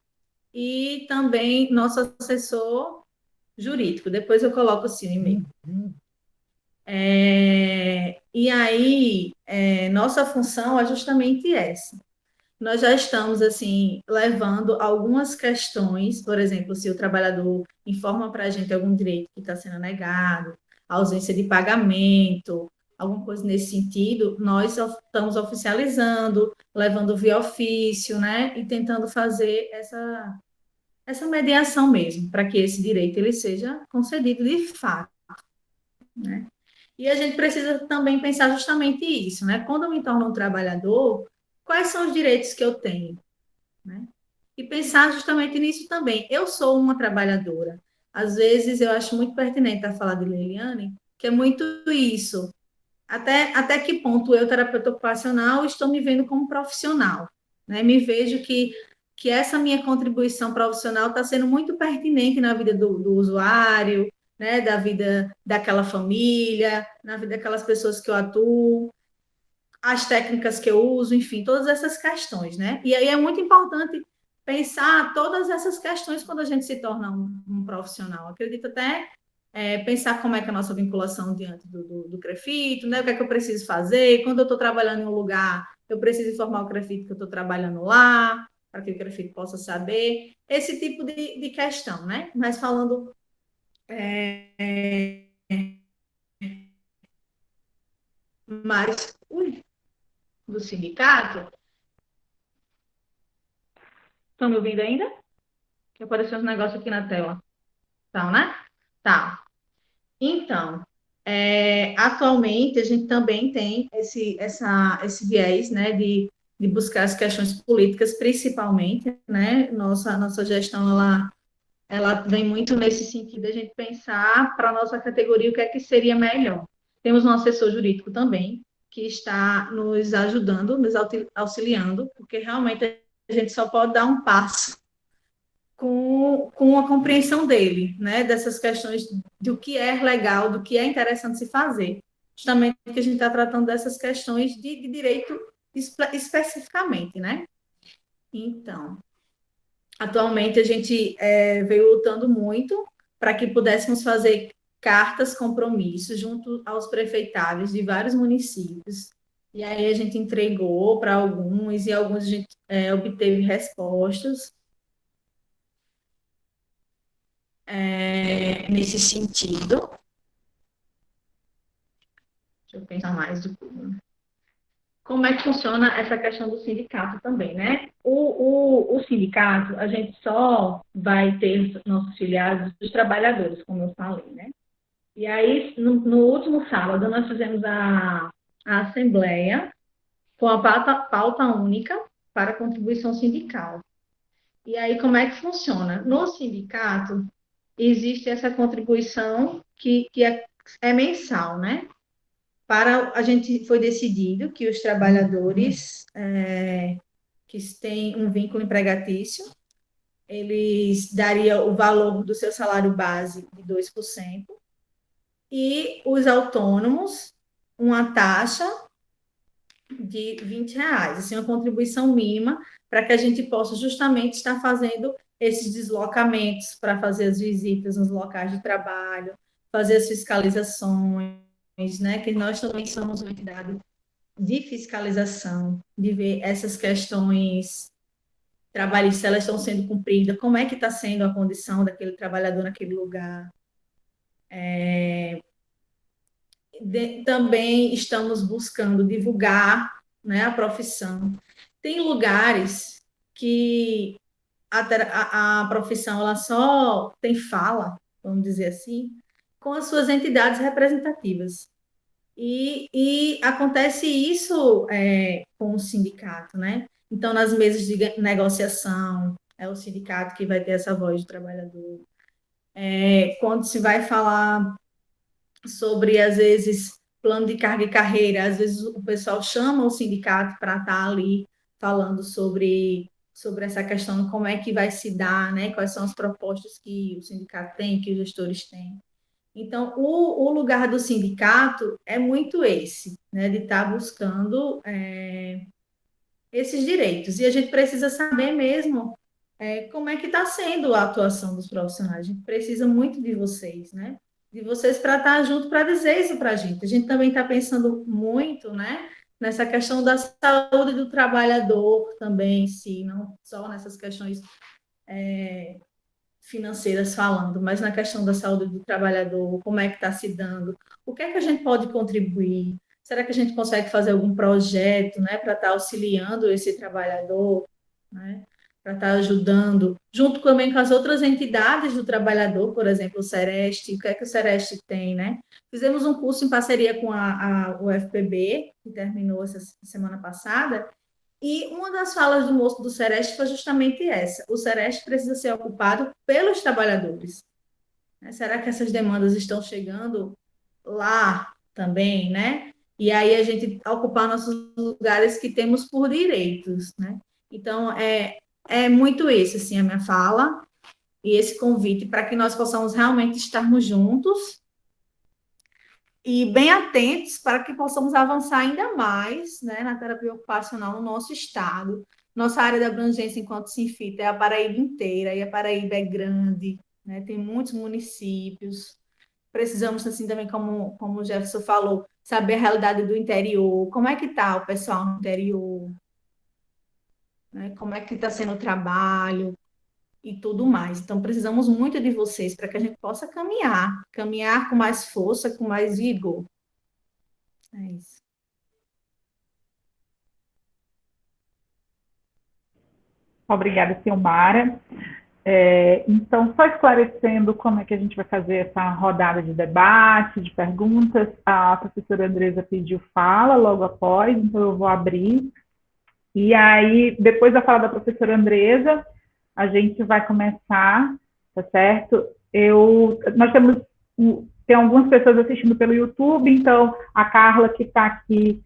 H: e também nosso assessor jurídico. Depois eu coloco assim o e-mail. E aí, nossa função é justamente essa. Nós já estamos, assim, levando algumas questões, por exemplo, se o trabalhador informa para a gente algum direito que está sendo negado, ausência de pagamento, alguma coisa nesse sentido, nós estamos oficializando, levando via ofício, né, e tentando fazer essa mediação mesmo, para que esse direito ele seja concedido de fato, né? E a gente precisa também pensar justamente isso, né? Quando eu me torno um trabalhador, quais são os direitos que eu tenho, né? e pensar justamente nisso também. Eu sou uma trabalhadora. Às vezes, eu acho muito pertinente a fala de Liliane, que é muito isso. Até que ponto eu, terapeuta ocupacional, estou me vendo como profissional, né? Me vejo que essa minha contribuição profissional está sendo muito pertinente na vida do usuário, né? Da vida daquela família, na vida daquelas pessoas que eu atuo, as técnicas que eu uso, enfim, todas essas questões, né? E aí é muito importante pensar todas essas questões quando a gente se torna um profissional. Acredito até pensar como é que é a nossa vinculação diante do CREFIT, né? O que é que eu preciso fazer, quando eu estou trabalhando em um lugar, eu preciso informar o CREFIT que eu estou trabalhando lá, para que o CREFIT possa saber, esse tipo de questão, né? Mas falando mais do sindicato, estão me ouvindo ainda? Que apareceu um negócio aqui na tela. Tá, né? Tá. Então, atualmente a gente também tem esse viés, né, de buscar as questões políticas, principalmente, né? Nossa gestão, ela vem muito nesse sentido, a gente pensar para a nossa categoria o que é que seria melhor. Temos um assessor jurídico também, que está nos ajudando, nos auxiliando, porque realmente a gente só pode dar um passo com a compreensão dele, né, dessas questões do que é legal, do que é interessante se fazer. Justamente porque a gente está tratando dessas questões de direito especificamente, né? Então, atualmente a gente veio lutando muito para que pudéssemos fazer cartas compromissos junto aos prefeitáveis de vários municípios. E aí a gente entregou para alguns e alguns a gente obteve respostas nesse sentido. Deixa eu pensar mais do como é que funciona essa questão do sindicato também, né? O sindicato, a gente só vai ter nossos filiados dos trabalhadores, como eu falei, né? E aí, no último sábado, nós fizemos a assembleia com a pauta única para a contribuição sindical. E aí, como é que funciona? No sindicato, existe essa contribuição que é mensal, né? A gente foi decidido que os trabalhadores que têm um vínculo empregatício, eles dariam o valor do seu salário base de 2%, e os autônomos, uma taxa de R$ 20, assim, uma contribuição mínima, para que a gente possa justamente estar fazendo esses deslocamentos para fazer as visitas nos locais de trabalho, fazer as fiscalizações, né, que nós também somos uma entidade de fiscalização, de ver essas questões trabalhistas, elas estão sendo cumpridas, como é que está sendo a condição daquele trabalhador naquele lugar. Também estamos buscando divulgar, né, a profissão. Tem lugares que a profissão ela só tem fala, vamos dizer assim, com as suas entidades representativas. E acontece isso com o sindicato, né? Então, nas mesas de negociação, é o sindicato que vai ter essa voz do trabalhador. Quando se vai falar sobre, às vezes, plano de carga e carreira, às vezes o pessoal chama o sindicato para estar ali falando sobre essa questão, como é que vai se dar, né? Quais são as propostas que o sindicato tem, que os gestores têm. Então, o lugar do sindicato é muito esse, né, de estar buscando esses direitos. E a gente precisa saber mesmo como é que está sendo a atuação dos profissionais. A gente precisa muito de vocês, né? De vocês para estar junto para dizer isso para a gente. A gente também está pensando muito, né, nessa questão da saúde do trabalhador também em si, não só nessas questões financeiras falando, mas na questão da saúde do trabalhador, como é que está se dando, o que é que a gente pode contribuir? Será que a gente consegue fazer algum projeto, né, para estar auxiliando esse trabalhador, né, para estar ajudando, junto também com as outras entidades do trabalhador, por exemplo, o Sereste, o que é que o Sereste tem, né? Fizemos um curso em parceria com a UFPB, que terminou essa semana passada, E uma das falas do moço do Sereste foi justamente essa: o Sereste precisa ser ocupado pelos trabalhadores. Né? Será que essas demandas estão chegando lá também, né? E aí a gente ocupar nossos lugares que temos por direitos, né? Então, é muito isso, assim, a minha fala e esse convite para que nós possamos realmente estarmos juntos e bem atentos para que possamos avançar ainda mais, né, na terapia ocupacional no nosso estado. Nossa área de abrangência enquanto Sinfita é a Paraíba inteira, e a Paraíba é grande, né, tem muitos municípios. Precisamos, assim, também, como o Jefferson falou, saber a realidade do interior, como é que está o pessoal no interior, né, como é que está sendo o trabalho, e tudo mais. Então, precisamos muito de vocês para que a gente possa caminhar com mais força, com mais vigor. É isso.
A: Obrigada, Silmara. Então, só esclarecendo como é que a gente vai fazer essa rodada de debate, de perguntas, a professora Andresa pediu fala logo após, então eu vou abrir. E aí, depois da fala da professora Andresa, a gente vai começar, tá certo? Nós tem algumas pessoas assistindo pelo YouTube, então a Carla, que está aqui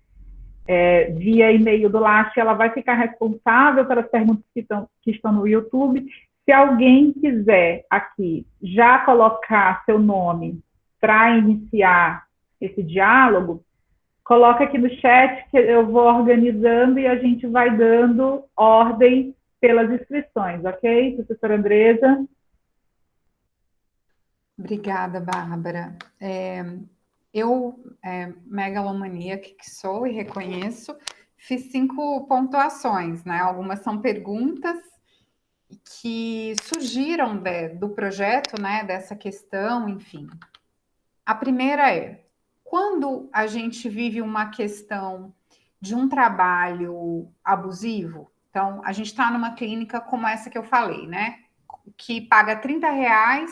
A: via e-mail do LAST, ela vai ficar responsável pelas perguntas que estão no YouTube. Se alguém quiser aqui já colocar seu nome para iniciar esse diálogo, coloca aqui no chat que eu vou organizando e a gente vai dando ordem pelas inscrições, ok? Professora Andresa.
E: Obrigada, Bárbara. Eu, megalomaníaca que sou e reconheço, fiz 5 pontuações, né? Algumas são perguntas que surgiram do projeto, né? Dessa questão, enfim. A primeira é: quando a gente vive uma questão de um trabalho abusivo, então a gente está numa clínica como essa que eu falei, né? Que paga R$30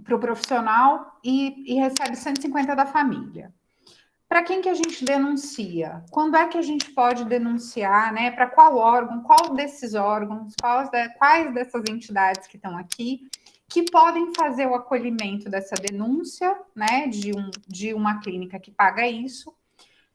E: para o profissional e recebe 150 da família. Para quem que a gente denuncia? Quando é que a gente pode denunciar, né? Para qual órgão? Qual desses órgãos? Quais dessas entidades que estão aqui que podem fazer o acolhimento dessa denúncia, né? De uma clínica que paga isso,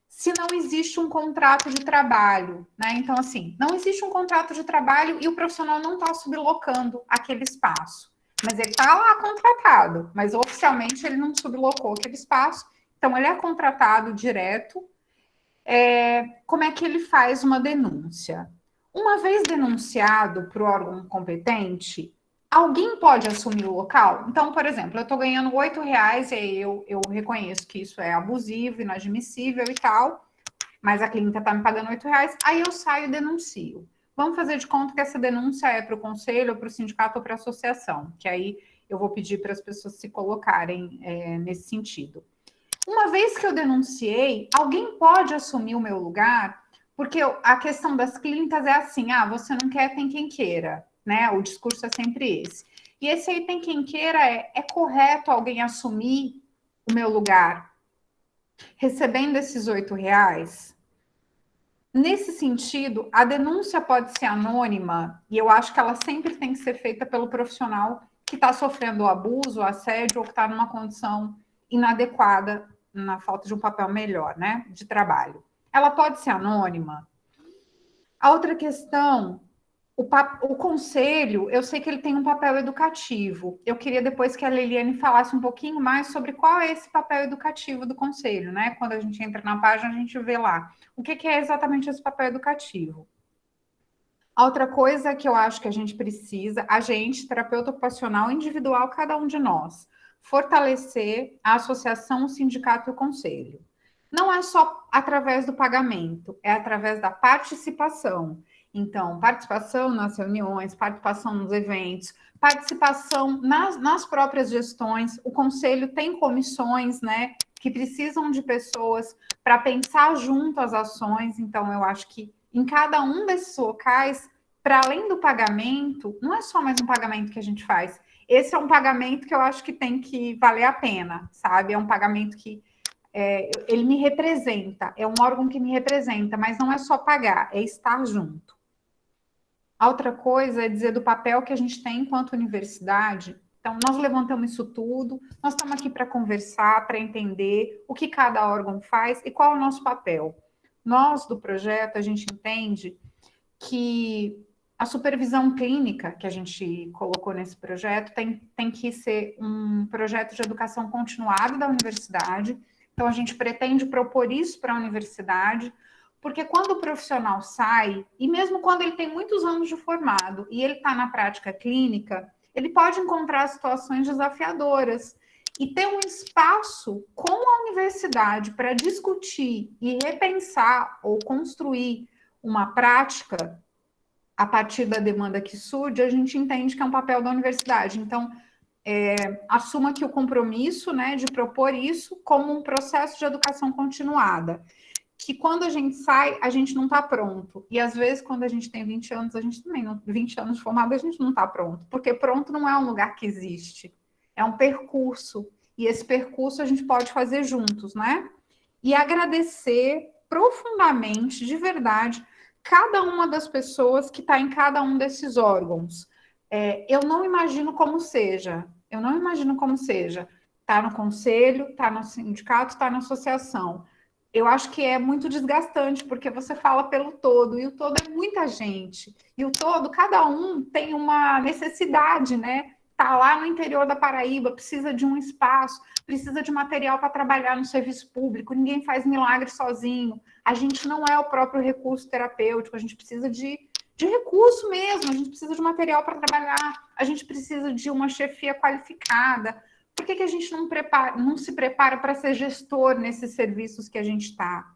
E: se não existe um contrato de trabalho, né? Então, assim, não existe um contrato de trabalho e o profissional não está sublocando aquele espaço. Mas ele está lá contratado, mas oficialmente ele não sublocou aquele espaço, então ele é contratado direto. Como é que ele faz uma denúncia? Uma vez denunciado para o órgão competente, alguém pode assumir o local? Então, por exemplo, eu estou ganhando R$8 e aí eu reconheço que isso é abusivo, inadmissível e tal, mas a clínica está me pagando R$8, aí eu saio e denuncio. Vamos fazer de conta que essa denúncia é para o conselho, para o sindicato ou para a associação, que aí eu vou pedir para as pessoas se colocarem nesse sentido. Uma vez que eu denunciei, alguém pode assumir o meu lugar? Porque a questão das clínicas é assim, você não quer, tem quem queira, né? O discurso é sempre esse. E esse aí tem quem queira é correto alguém assumir o meu lugar, recebendo esses R$8? Nesse sentido, a denúncia pode ser anônima, e eu acho que ela sempre tem que ser feita pelo profissional que está sofrendo o abuso, o assédio, ou que está numa condição inadequada, na falta de um papel melhor, né, de trabalho. Ela pode ser anônima. A outra questão, o conselho, eu sei que ele tem um papel educativo. Eu queria depois que a Liliane falasse um pouquinho mais sobre qual é esse papel educativo do conselho, né? Quando a gente entra na página, a gente vê lá o que é exatamente esse papel educativo. A outra coisa que eu acho que a gente precisa, terapeuta ocupacional individual, cada um de nós, fortalecer a associação, o sindicato e o conselho. Não é só através do pagamento, é através da participação. Então, participação nas reuniões, participação nos eventos, participação nas próprias gestões. O conselho tem comissões, né, que precisam de pessoas para pensar junto as ações. Então, eu acho que em cada um desses locais, para além do pagamento, não é só mais um pagamento que a gente faz. Esse é um pagamento que eu acho que tem que valer a pena, sabe? É um pagamento que ele me representa, é um órgão que me representa, mas não é só pagar, é estar junto. A outra coisa é dizer do papel que a gente tem enquanto universidade. Então, nós levantamos isso tudo, nós estamos aqui para conversar, para entender o que cada órgão faz e qual é o nosso papel. Nós, do projeto, a gente entende que a supervisão clínica que a gente colocou nesse projeto tem que ser um projeto de educação continuada da universidade. Então, a gente pretende propor isso para a universidade, porque quando o profissional sai, e mesmo quando ele tem muitos anos de formado e ele está na prática clínica, ele pode encontrar situações desafiadoras. E ter um espaço com a universidade para discutir e repensar ou construir uma prática a partir da demanda que surge, a gente entende que é um papel da universidade. Então, assuma que o compromisso, né, de propor isso como um processo de educação continuada, que quando a gente sai, a gente não está pronto. E às vezes, quando a gente tem 20 anos, a gente também não, 20 anos de formado, a gente não está pronto, porque pronto não é um lugar que existe, é um percurso, e esse percurso a gente pode fazer juntos, né? E agradecer profundamente, de verdade, cada uma das pessoas que está em cada um desses órgãos. Eu não imagino como seja, tá no conselho, tá no sindicato, tá na associação. Eu acho que é muito desgastante, porque você fala pelo todo, e o todo é muita gente. E o todo, cada um tem uma necessidade, né? Tá lá no interior da Paraíba, precisa de um espaço, precisa de material para trabalhar no serviço público, ninguém faz milagre sozinho. A gente não é o próprio recurso terapêutico, a gente precisa de recurso mesmo, a gente precisa de material para trabalhar, a gente precisa de uma chefia qualificada. Por que a gente não se prepara para ser gestor nesses serviços que a gente está?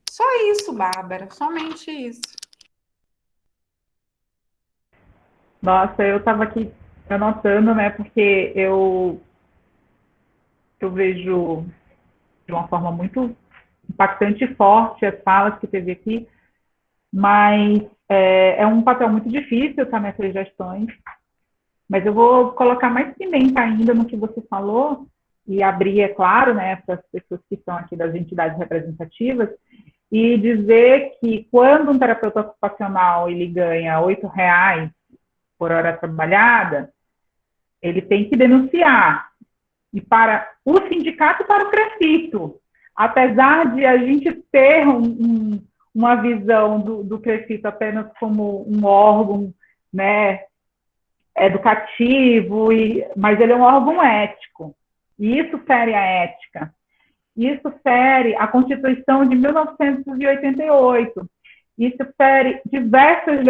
E: Só isso, Bárbara, somente isso.
A: Nossa, eu estava aqui anotando, né, porque eu vejo de uma forma muito impactante e forte as falas que teve aqui, mas é um papel muito difícil estar nessas gestões. Mas eu vou colocar mais pimenta ainda no que você falou e abrir, é claro, né, para as pessoas que estão aqui das entidades representativas e dizer que quando um terapeuta ocupacional ele ganha R$ 8 por hora trabalhada, ele tem que denunciar. E para o sindicato e para o CREFITO, apesar de a gente ter uma visão do CREFITO apenas como um órgão, né, educativo, mas ele é um órgão ético. E isso fere a ética. Isso fere a Constituição de 1988. Isso fere diversas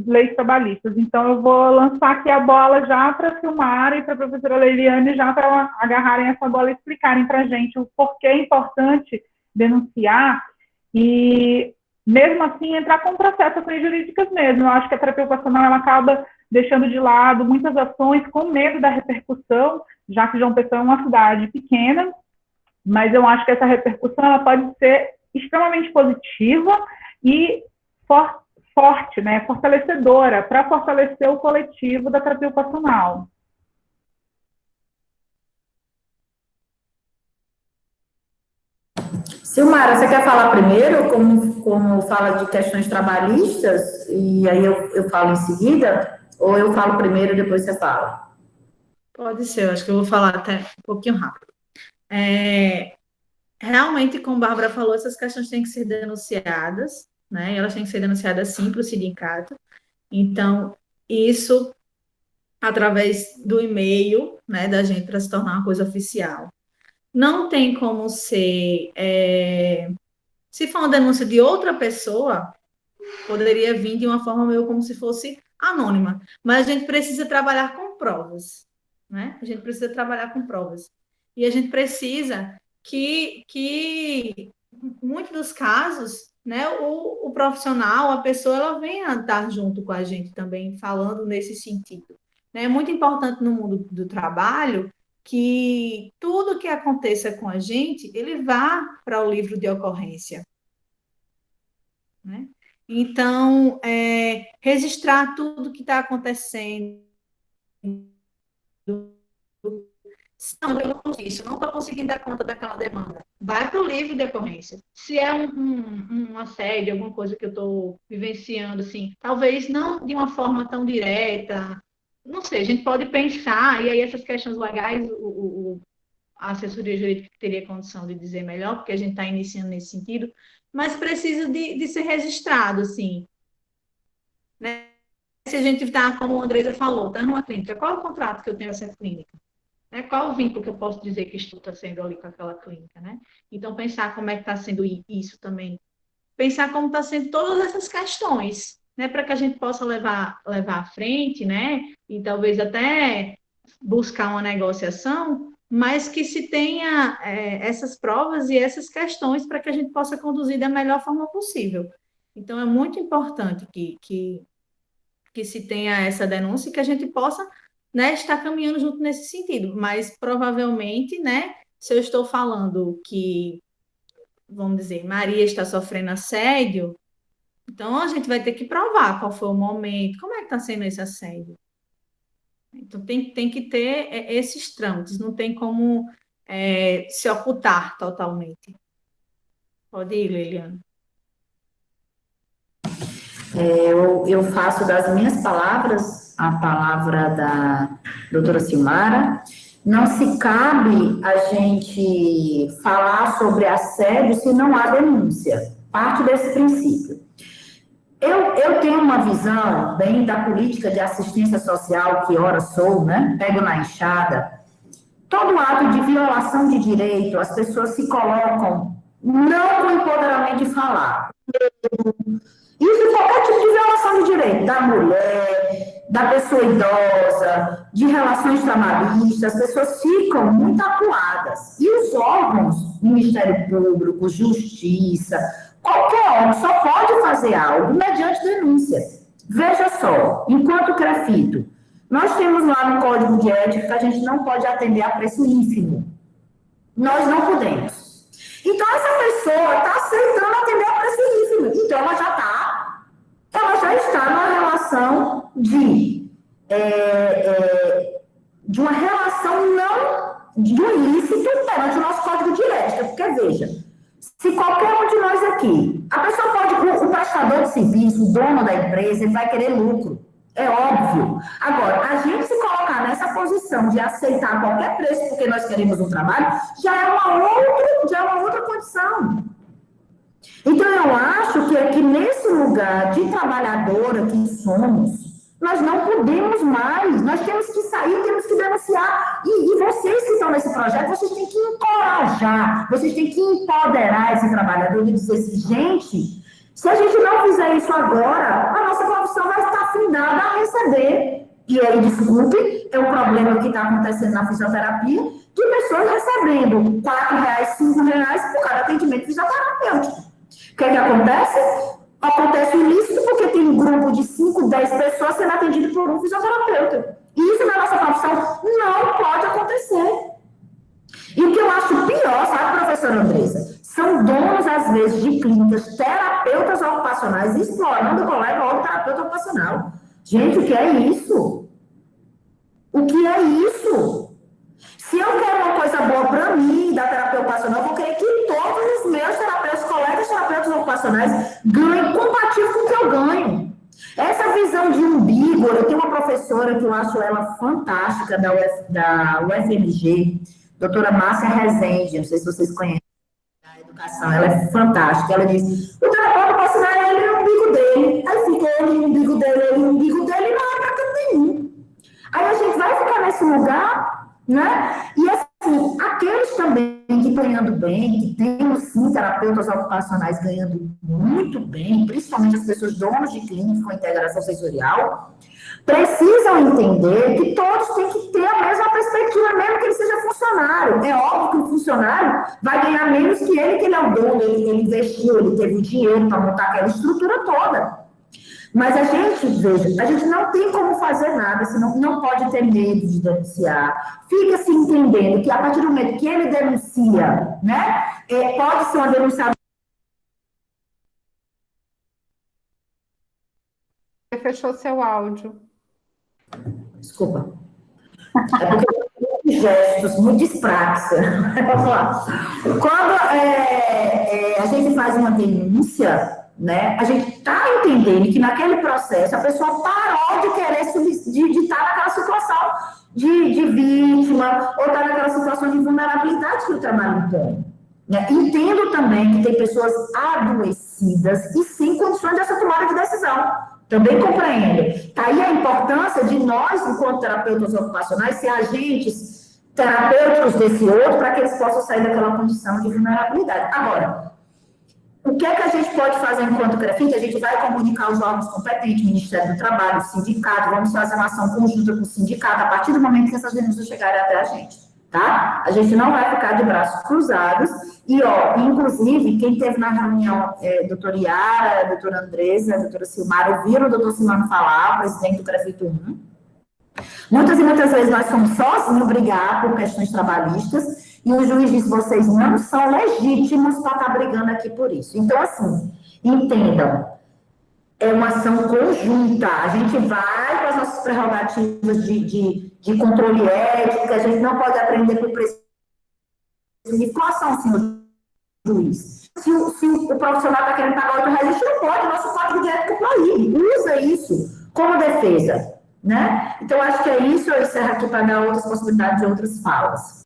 A: leis trabalhistas. Então, eu vou lançar aqui a bola já para a Silmara e para a professora Leiliane, já para agarrarem essa bola e explicarem para a gente o porquê é importante denunciar e, mesmo assim, entrar com processos jurídicas mesmo. Eu acho que a terapia ocupacional ela acaba deixando de lado muitas ações com medo da repercussão, já que João Pessoa é uma cidade pequena, mas eu acho que essa repercussão ela pode ser extremamente positiva e forte, né, fortalecedora, para fortalecer o coletivo da terapia ocupacional.
F: Silmara, você quer falar primeiro, como fala de questões trabalhistas, e aí eu falo em seguida, ou eu falo primeiro e depois você fala?
H: Pode ser, eu acho que eu vou falar até um pouquinho rápido. Realmente, como a Bárbara falou, essas questões têm que ser denunciadas, né? Elas têm que ser denunciadas sim para o sindicato. Então, isso através do e-mail, né, da gente para se tornar uma coisa oficial. Não tem como ser. Se for uma denúncia de outra pessoa, poderia vir de uma forma meio como se fosse anônima. Mas a gente precisa trabalhar com provas, né? A gente precisa trabalhar com provas. E a gente precisa que muitos dos casos, né, o profissional, a pessoa, ela venha estar junto com a gente também, falando nesse sentido. É muito importante no mundo do trabalho que tudo que aconteça com a gente, ele vá para o livro de ocorrência, né? Então, registrar tudo que está acontecendo, Não, eu não consigo isso, não estou conseguindo dar conta daquela demanda. Vai para o livro de ocorrência. Se é um assédio, alguma coisa que eu estou vivenciando, assim, talvez não de uma forma tão direta, não sei, a gente pode pensar, e aí essas questões legais, a assessoria jurídica teria condição de dizer melhor, porque a gente está iniciando nesse sentido, mas precisa de ser registrado, assim, né? Se a gente está, como a Andresa falou, está numa clínica, qual é o contrato que eu tenho com essa clínica? Né? Qual o vínculo que eu posso dizer que estou sendo ali com aquela clínica, né? Então, pensar como é que está sendo isso também. Pensar como está sendo todas essas questões, né? Para que a gente possa levar à frente, né? E talvez até buscar uma negociação, mas que se tenha essas provas e essas questões para que a gente possa conduzir da melhor forma possível. Então, é muito importante que se tenha essa denúncia e que a gente possa, né, estar caminhando junto nesse sentido. Mas provavelmente, né, se eu estou falando que, vamos dizer, Maria está sofrendo assédio, então a gente vai ter que provar qual foi o momento, como é que está sendo esse assédio. Então tem que ter esses trâmites, não tem como se ocultar totalmente. Pode ir, Liliana.
F: Eu faço das minhas palavras a palavra da doutora Silmara. Não se cabe a gente falar sobre assédio se não há denúncia. Parte desse princípio. Eu tenho uma visão bem da política de assistência social, que ora sou, né? Pego na enxada. Todo ato de violação de direito, as pessoas se colocam não com empoderamento de falar. Isso qualquer tipo de violação de direito, da mulher, da pessoa idosa, de relações trabalhistas, as pessoas ficam muito acuadas. E os órgãos, Ministério Público, Justiça, qualquer órgão só pode fazer algo mediante denúncia. Veja só, enquanto CREFITO, nós temos lá no Código de Ética que a gente não pode atender a preço ínfimo. Nós não podemos. Então, essa pessoa está aceitando atender a preço ínfimo. Então, ela já está numa relação de uma relação não de um ilícito perante o nosso Código de Ética. Porque, veja, se qualquer um de nós aqui, a pessoa pode, o prestador de serviço, o dono da empresa, ele vai querer lucro. É óbvio. Agora, a gente se colocar nessa posição de aceitar qualquer preço porque nós queremos um trabalho, já é uma outra condição. Então, eu acho que aqui nesse lugar de trabalhadora que somos, nós não podemos mais, nós temos que sair, temos que denunciar. E vocês que estão nesse projeto, vocês têm que encorajar, vocês têm que empoderar esse trabalhador e dizer assim, gente, se a gente não fizer isso agora, a nossa profissão vai estar findada a receber. E aí, desculpe, é um problema que está acontecendo na fisioterapia, de pessoas recebendo R$ 4, R$ 5 por cada atendimento fisioterapêutico. O que é que acontece? Acontece o ilícito porque tem um grupo de 5, 10 pessoas sendo atendido por um fisioterapeuta. E isso na nossa profissão não pode acontecer. E o que eu acho pior, sabe, professora Andressa? São donos, às vezes, de clínicas, terapeutas ocupacionais, explorando o colega ou terapeuta ocupacional. Gente, o que é isso? O que é isso? Se eu quero uma coisa boa para mim, da terapia ocupacional, eu vou querer que todos os meus terapeutas, colegas terapeutas ocupacionais, ganhem compatível com o que eu ganho. Essa visão de umbigo, eu tenho uma professora que eu acho ela fantástica, da UFMG, doutora Márcia Rezende, não sei se vocês conhecem, da educação, ela é fantástica. Ela diz, o terapeuta ocupacional, ele é o umbigo dele. Aí fica ele, o umbigo dele, e não é para canto nenhum. Aí a gente vai ficar nesse lugar, né? E assim, aqueles também que estão ganhando bem, que temos sim terapeutas ocupacionais ganhando muito bem, principalmente as pessoas donas de clínica com integração sensorial, precisam entender que todos têm que ter a mesma perspectiva, mesmo que ele seja funcionário. É óbvio que o funcionário vai ganhar menos que ele é o dono, ele investiu, ele teve o dinheiro para montar aquela estrutura toda. Mas a gente, veja, a gente não tem como fazer nada, senão não pode ter medo de denunciar. Fica se entendendo que a partir do momento que ele denuncia, né, pode ser uma denúncia.
E: Você fechou seu áudio.
F: Desculpa. É porque gestos, muito disprática. Vamos lá. Quando a gente faz uma denúncia, né, a gente está entendendo que naquele processo a pessoa parou de querer de estar naquela situação de vítima ou estar naquela situação de vulnerabilidade que o trabalho impõe. Né? Entendo também que tem pessoas adoecidas e sem condições dessa tomada de decisão. Também compreendo. Está aí a importância de nós, enquanto terapeutas ocupacionais, ser agentes terapêuticos desse outro para que eles possam sair daquela condição de vulnerabilidade. Agora, o que é que a gente pode fazer enquanto CREFIT? A gente vai comunicar os órgãos competentes, Ministério do Trabalho, Sindicato, vamos fazer uma ação conjunta com o sindicato a partir do momento que essas denúncias chegarem até a gente, tá? A gente não vai ficar de braços cruzados e, inclusive, quem esteve na reunião, doutora Yara, doutora Andresa, doutora Silmara, ouviram o doutor Silmano falar, o presidente do CREFIT 1. Muitas e muitas vezes nós fomos sozinhos brigar por questões trabalhistas e o juiz diz, vocês não são legítimos para estar brigando aqui por isso. Então, assim, entendam, é uma ação conjunta, a gente vai com as nossas prerrogativas de controle ético, a gente não pode aprender por precipitação, senhor juiz. Se o profissional está querendo pagar R$8, a gente não pode, o nosso código de ética proíbe, usa isso como defesa, né? Então, acho que é isso, eu encerro aqui para dar outras possibilidades de outras falas.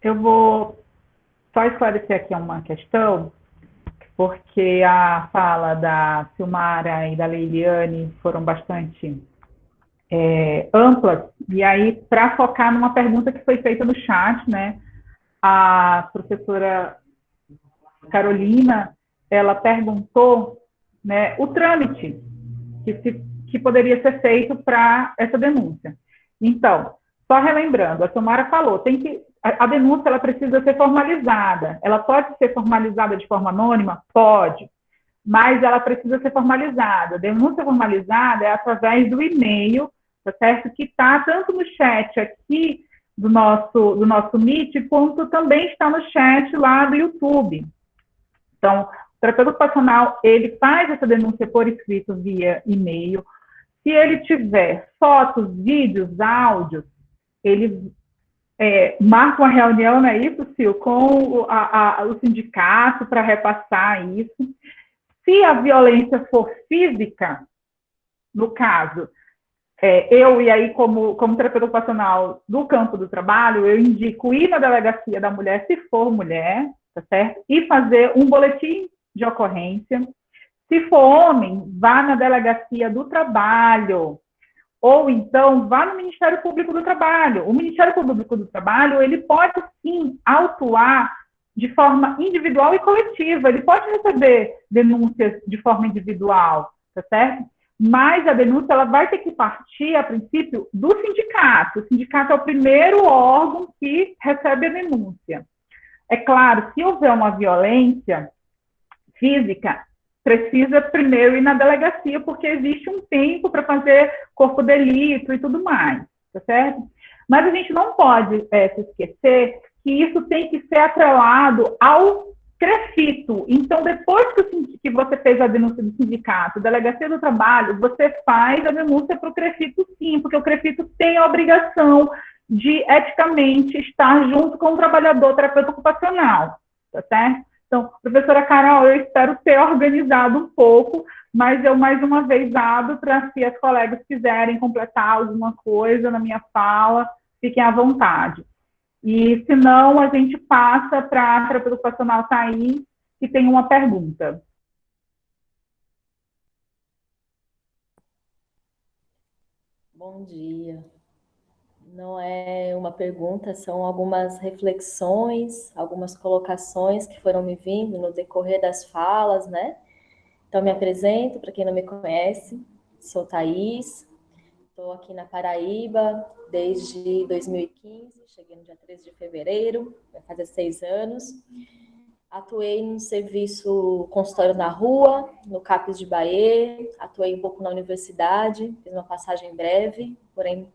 A: Eu vou só esclarecer aqui uma questão, porque a fala da Silmara e da Leiliane foram bastante amplas, e aí, para focar numa pergunta que foi feita no chat, né, a professora Carolina, ela perguntou, né, o trâmite que poderia ser feito para essa denúncia. Então, só relembrando, a Silmara falou, a denúncia ela precisa ser formalizada. Ela pode ser formalizada de forma anônima? Pode, mas ela precisa ser formalizada. A denúncia formalizada é através do e-mail, tá certo? Que está tanto no chat aqui do nosso Meet, quanto também está no chat lá do YouTube. Então, o terapeuta ocupacional, ele faz essa denúncia por escrito via e-mail. Se ele tiver fotos, vídeos, áudios, ele marca uma reunião, não é isso, Sil, com o sindicato para repassar isso. Se a violência for física, no caso, eu, e aí, como terapeuta ocupacional do campo do trabalho, eu indico ir na delegacia da mulher, se for mulher, tá certo? E fazer um boletim de ocorrência. Se for homem, vá na delegacia do trabalho, ou então vá no Ministério Público do Trabalho. O Ministério Público do Trabalho, ele pode, sim, autuar de forma individual e coletiva. Ele pode receber denúncias de forma individual, tá certo? Mas a denúncia, ela vai ter que partir, a princípio, do sindicato. O sindicato é o primeiro órgão que recebe a denúncia. É claro, se houver uma violência física, precisa primeiro ir na delegacia, porque existe um tempo para fazer corpo de delito e tudo mais, tá certo? Mas a gente não pode se esquecer que isso tem que ser atrelado ao CREFITO. Então, depois que você fez a denúncia do sindicato, delegacia do trabalho, você faz a denúncia para o CREFITO, sim, porque o CREFITO tem a obrigação de, eticamente, estar junto com o trabalhador terapeuta ocupacional, tá certo? Então, professora Carol, eu espero ter organizado um pouco, mas eu, mais uma vez, abro para, se as colegas quiserem completar alguma coisa na minha fala, fiquem à vontade. E, se não, a gente passa para a terapeuta ocupacional Thaís, que tem uma pergunta.
I: Bom dia. Não é uma pergunta, são algumas reflexões, algumas colocações que foram me vindo no decorrer das falas, né? Então, me apresento, para quem não me conhece, sou Thaís, estou aqui na Paraíba desde 2015, cheguei no dia 13 de fevereiro, vai fazer 6 anos. Atuei no serviço consultório na rua, no CAPES de Bahia, atuei um pouco na universidade, fiz uma passagem breve, porém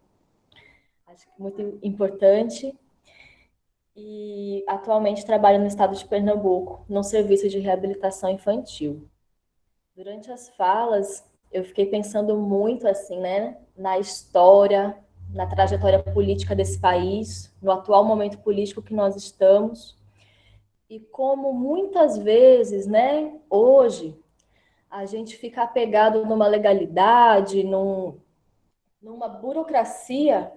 I: acho que muito importante, e atualmente trabalho no estado de Pernambuco, no serviço de reabilitação infantil. Durante as falas, eu fiquei pensando muito, assim, né, na história na trajetória política desse país, no atual momento político que nós estamos. E como muitas vezes, né, hoje, a gente fica apegado numa legalidade, numa burocracia,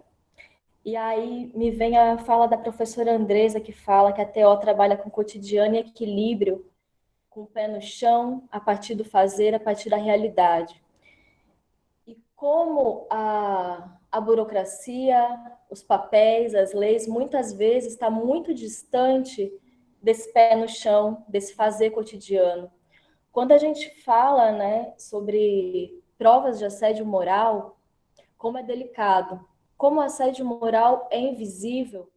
I: e aí me vem a fala da professora Andresa, que fala que a TO trabalha com cotidiano e equilíbrio, com o pé no chão, a partir do fazer, a partir da realidade. E como a burocracia, os papéis, as leis, muitas vezes está muito distante desse pé no chão, desse fazer cotidiano. Quando a gente fala, né, sobre provas de assédio moral, como é delicado, como o assédio moral é invisível,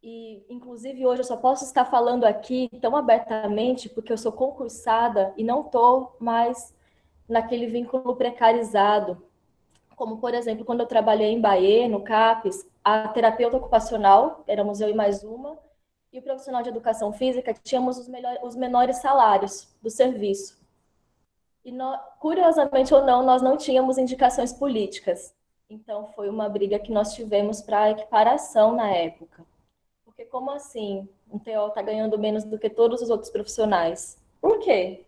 I: e inclusive hoje eu só posso estar falando aqui tão abertamente porque eu sou concursada e não estou mais naquele vínculo precarizado. Como, por exemplo, quando eu trabalhei em Bahia, no CAPES, a terapeuta ocupacional, éramos eu e mais uma, e o profissional de educação física, tínhamos os menores salários do serviço. E, curiosamente ou não, nós não tínhamos indicações políticas. Então, foi uma briga que nós tivemos para a equiparação na época. Porque como assim um TO está ganhando menos do que todos os outros profissionais? Por quê?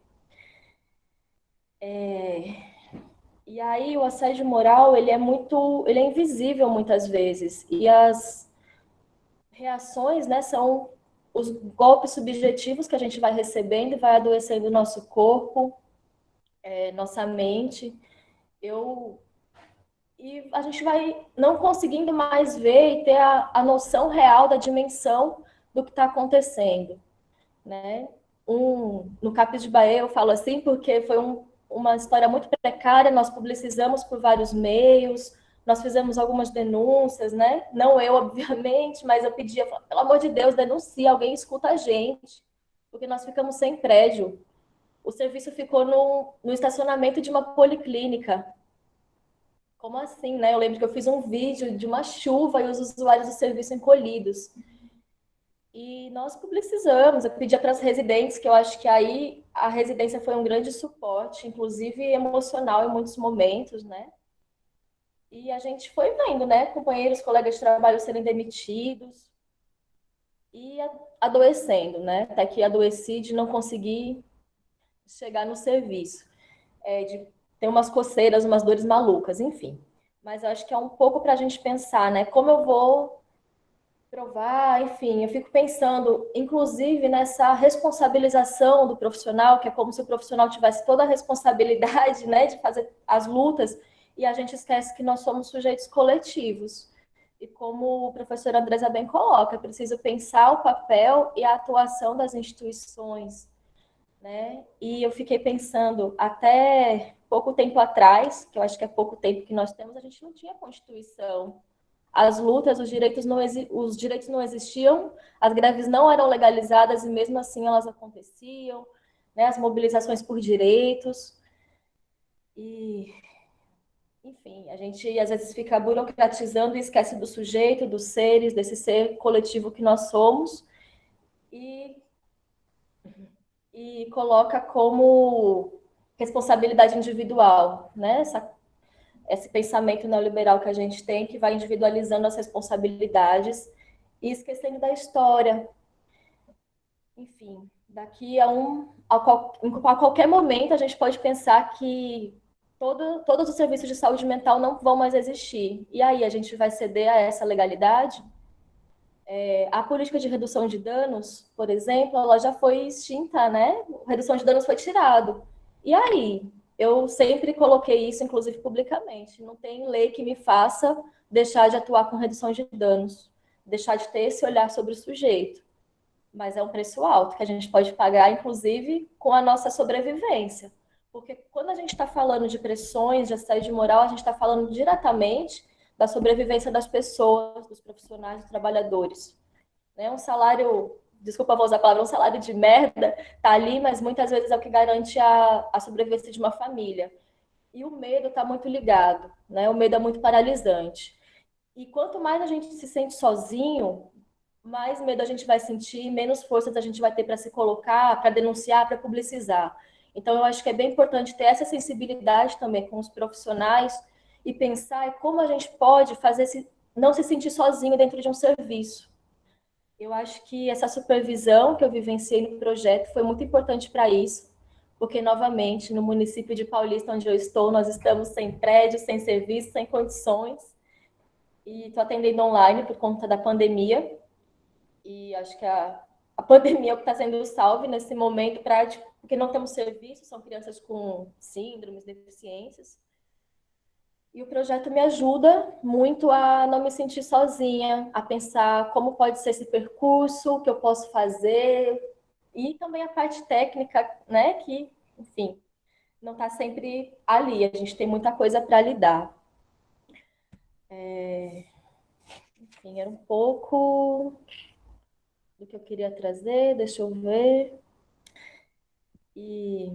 I: E aí o assédio moral, ele é invisível muitas vezes. E as reações, né, são os golpes subjetivos que a gente vai recebendo e vai adoecendo o nosso corpo, nossa mente. E a gente vai não conseguindo mais ver e ter a noção real da dimensão do que está acontecendo, né? No CAPES de Bahia eu falo assim porque foi uma história muito precária, nós publicizamos por vários meios, nós fizemos algumas denúncias, né? Não eu, obviamente, mas eu pedia, pelo amor de Deus, denuncia, alguém escuta a gente, porque nós ficamos sem prédio. O serviço ficou no estacionamento de uma policlínica. Como assim, né? Eu lembro que eu fiz um vídeo de uma chuva e os usuários do serviço encolhidos. E nós publicizamos, eu pedia para as residentes, que eu acho que aí a residência foi um grande suporte, inclusive emocional em muitos momentos, né? E a gente foi vendo, né? Companheiros, colegas de trabalho serem demitidos e adoecendo, né? Até que adoeci de não conseguir chegar no serviço, de ter umas coceiras, umas dores malucas, enfim. Mas eu acho que é um pouco para a gente pensar, né? Como eu vou provar, enfim, eu fico pensando, inclusive, nessa responsabilização do profissional, que é como se o profissional tivesse toda a responsabilidade, né, de fazer as lutas, e a gente esquece que nós somos sujeitos coletivos. E como o professor Andresa bem coloca, é preciso pensar o papel e a atuação das instituições, né? E eu fiquei pensando, até pouco tempo atrás, que eu acho que é pouco tempo que nós temos, a gente não tinha Constituição. As lutas, os direitos não existiam, as greves não eram legalizadas e mesmo assim elas aconteciam, né? As mobilizações por direitos. E, enfim, a gente às vezes fica burocratizando e esquece do sujeito, dos seres, desse ser coletivo que nós somos e coloca como responsabilidade individual, né? Esse pensamento neoliberal que a gente tem, que vai individualizando as responsabilidades e esquecendo da história. Enfim, daqui a qualquer momento a gente pode pensar que todos os serviços de saúde mental não vão mais existir. E aí, a gente vai ceder a essa legalidade? A política de redução de danos, por exemplo, ela já foi extinta, né? A redução de danos foi tirado. E aí? Eu sempre coloquei isso, inclusive publicamente. Não tem lei que me faça deixar de atuar com redução de danos, deixar de ter esse olhar sobre o sujeito. Mas é um preço alto que a gente pode pagar, inclusive, com a nossa sobrevivência. Porque quando a gente está falando de pressões, de assédio moral, a gente está falando diretamente da sobrevivência das pessoas, dos profissionais, dos trabalhadores. Um salário, desculpa, vou usar a palavra, um salário de merda, tá ali, mas muitas vezes é o que garante a sobrevivência de uma família. E o medo está muito ligado, né? O medo é muito paralisante. E quanto mais a gente se sente sozinho, mais medo a gente vai sentir, menos forças a gente vai ter para se colocar, para denunciar, para publicizar. Então, eu acho que é bem importante ter essa sensibilidade também com os profissionais e pensar como a gente pode fazer não se sentir sozinho dentro de um serviço. Eu acho que essa supervisão que eu vivenciei no projeto foi muito importante para isso, porque, novamente, no município de Paulista, onde eu estou, nós estamos sem prédio, sem serviço, sem condições, e estou atendendo online por conta da pandemia, e acho que a pandemia é o que está sendo o salve nesse momento, porque não temos serviço, são crianças com síndromes, deficiências. E o projeto me ajuda muito a não me sentir sozinha, a pensar como pode ser esse percurso, o que eu posso fazer, e também a parte técnica, né, que, enfim, não está sempre ali, a gente tem muita coisa para lidar. Enfim, era um pouco do que eu queria trazer, deixa eu ver. E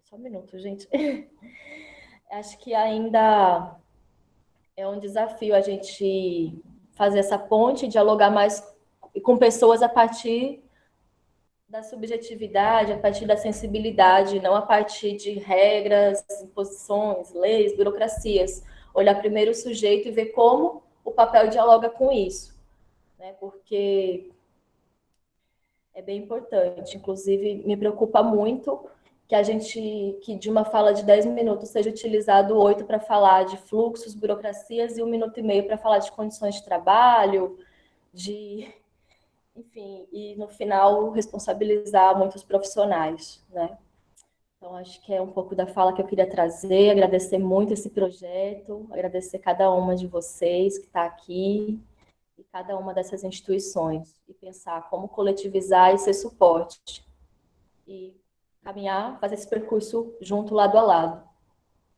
I: só um minuto, gente. Acho que ainda é um desafio a gente fazer essa ponte, dialogar mais com pessoas a partir da subjetividade, a partir da sensibilidade, não a partir de regras, imposições, leis, burocracias. Olhar primeiro o sujeito e ver como o papel dialoga com isso, né? Porque é bem importante. Inclusive, me preocupa muito que de uma fala de 10 minutos seja utilizado 8 para falar de fluxos, burocracias e 1 minuto e meio para falar de condições de trabalho, enfim, e no final responsabilizar muitos profissionais, né? Então, acho que é um pouco da fala que eu queria trazer, agradecer muito esse projeto, agradecer cada uma de vocês que está aqui, e cada uma dessas instituições, e pensar como coletivizar e ser suporte, e caminhar, fazer esse percurso junto, lado a lado,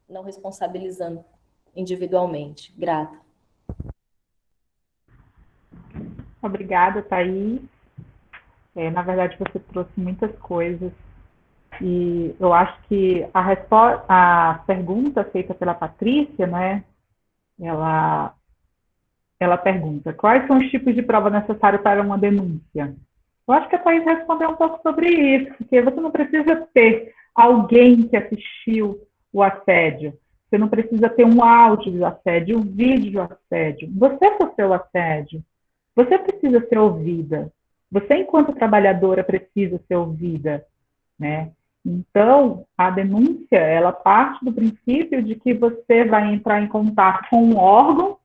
I: não responsabilizando individualmente. Grata.
A: Obrigada, Thaís. Na verdade, você trouxe muitas coisas, e eu acho que a pergunta feita pela Patrícia, né, ela pergunta: quais são os tipos de prova necessários para uma denúncia? Eu acho que a Thaís respondeu um pouco sobre isso, porque você não precisa ter alguém que assistiu o assédio, você não precisa ter um áudio do assédio, um vídeo do assédio. Você sofreu o assédio, você precisa ser ouvida. Você, enquanto trabalhadora, precisa ser ouvida, né? Então, a denúncia, ela parte do princípio de que você vai entrar em contato com um órgão,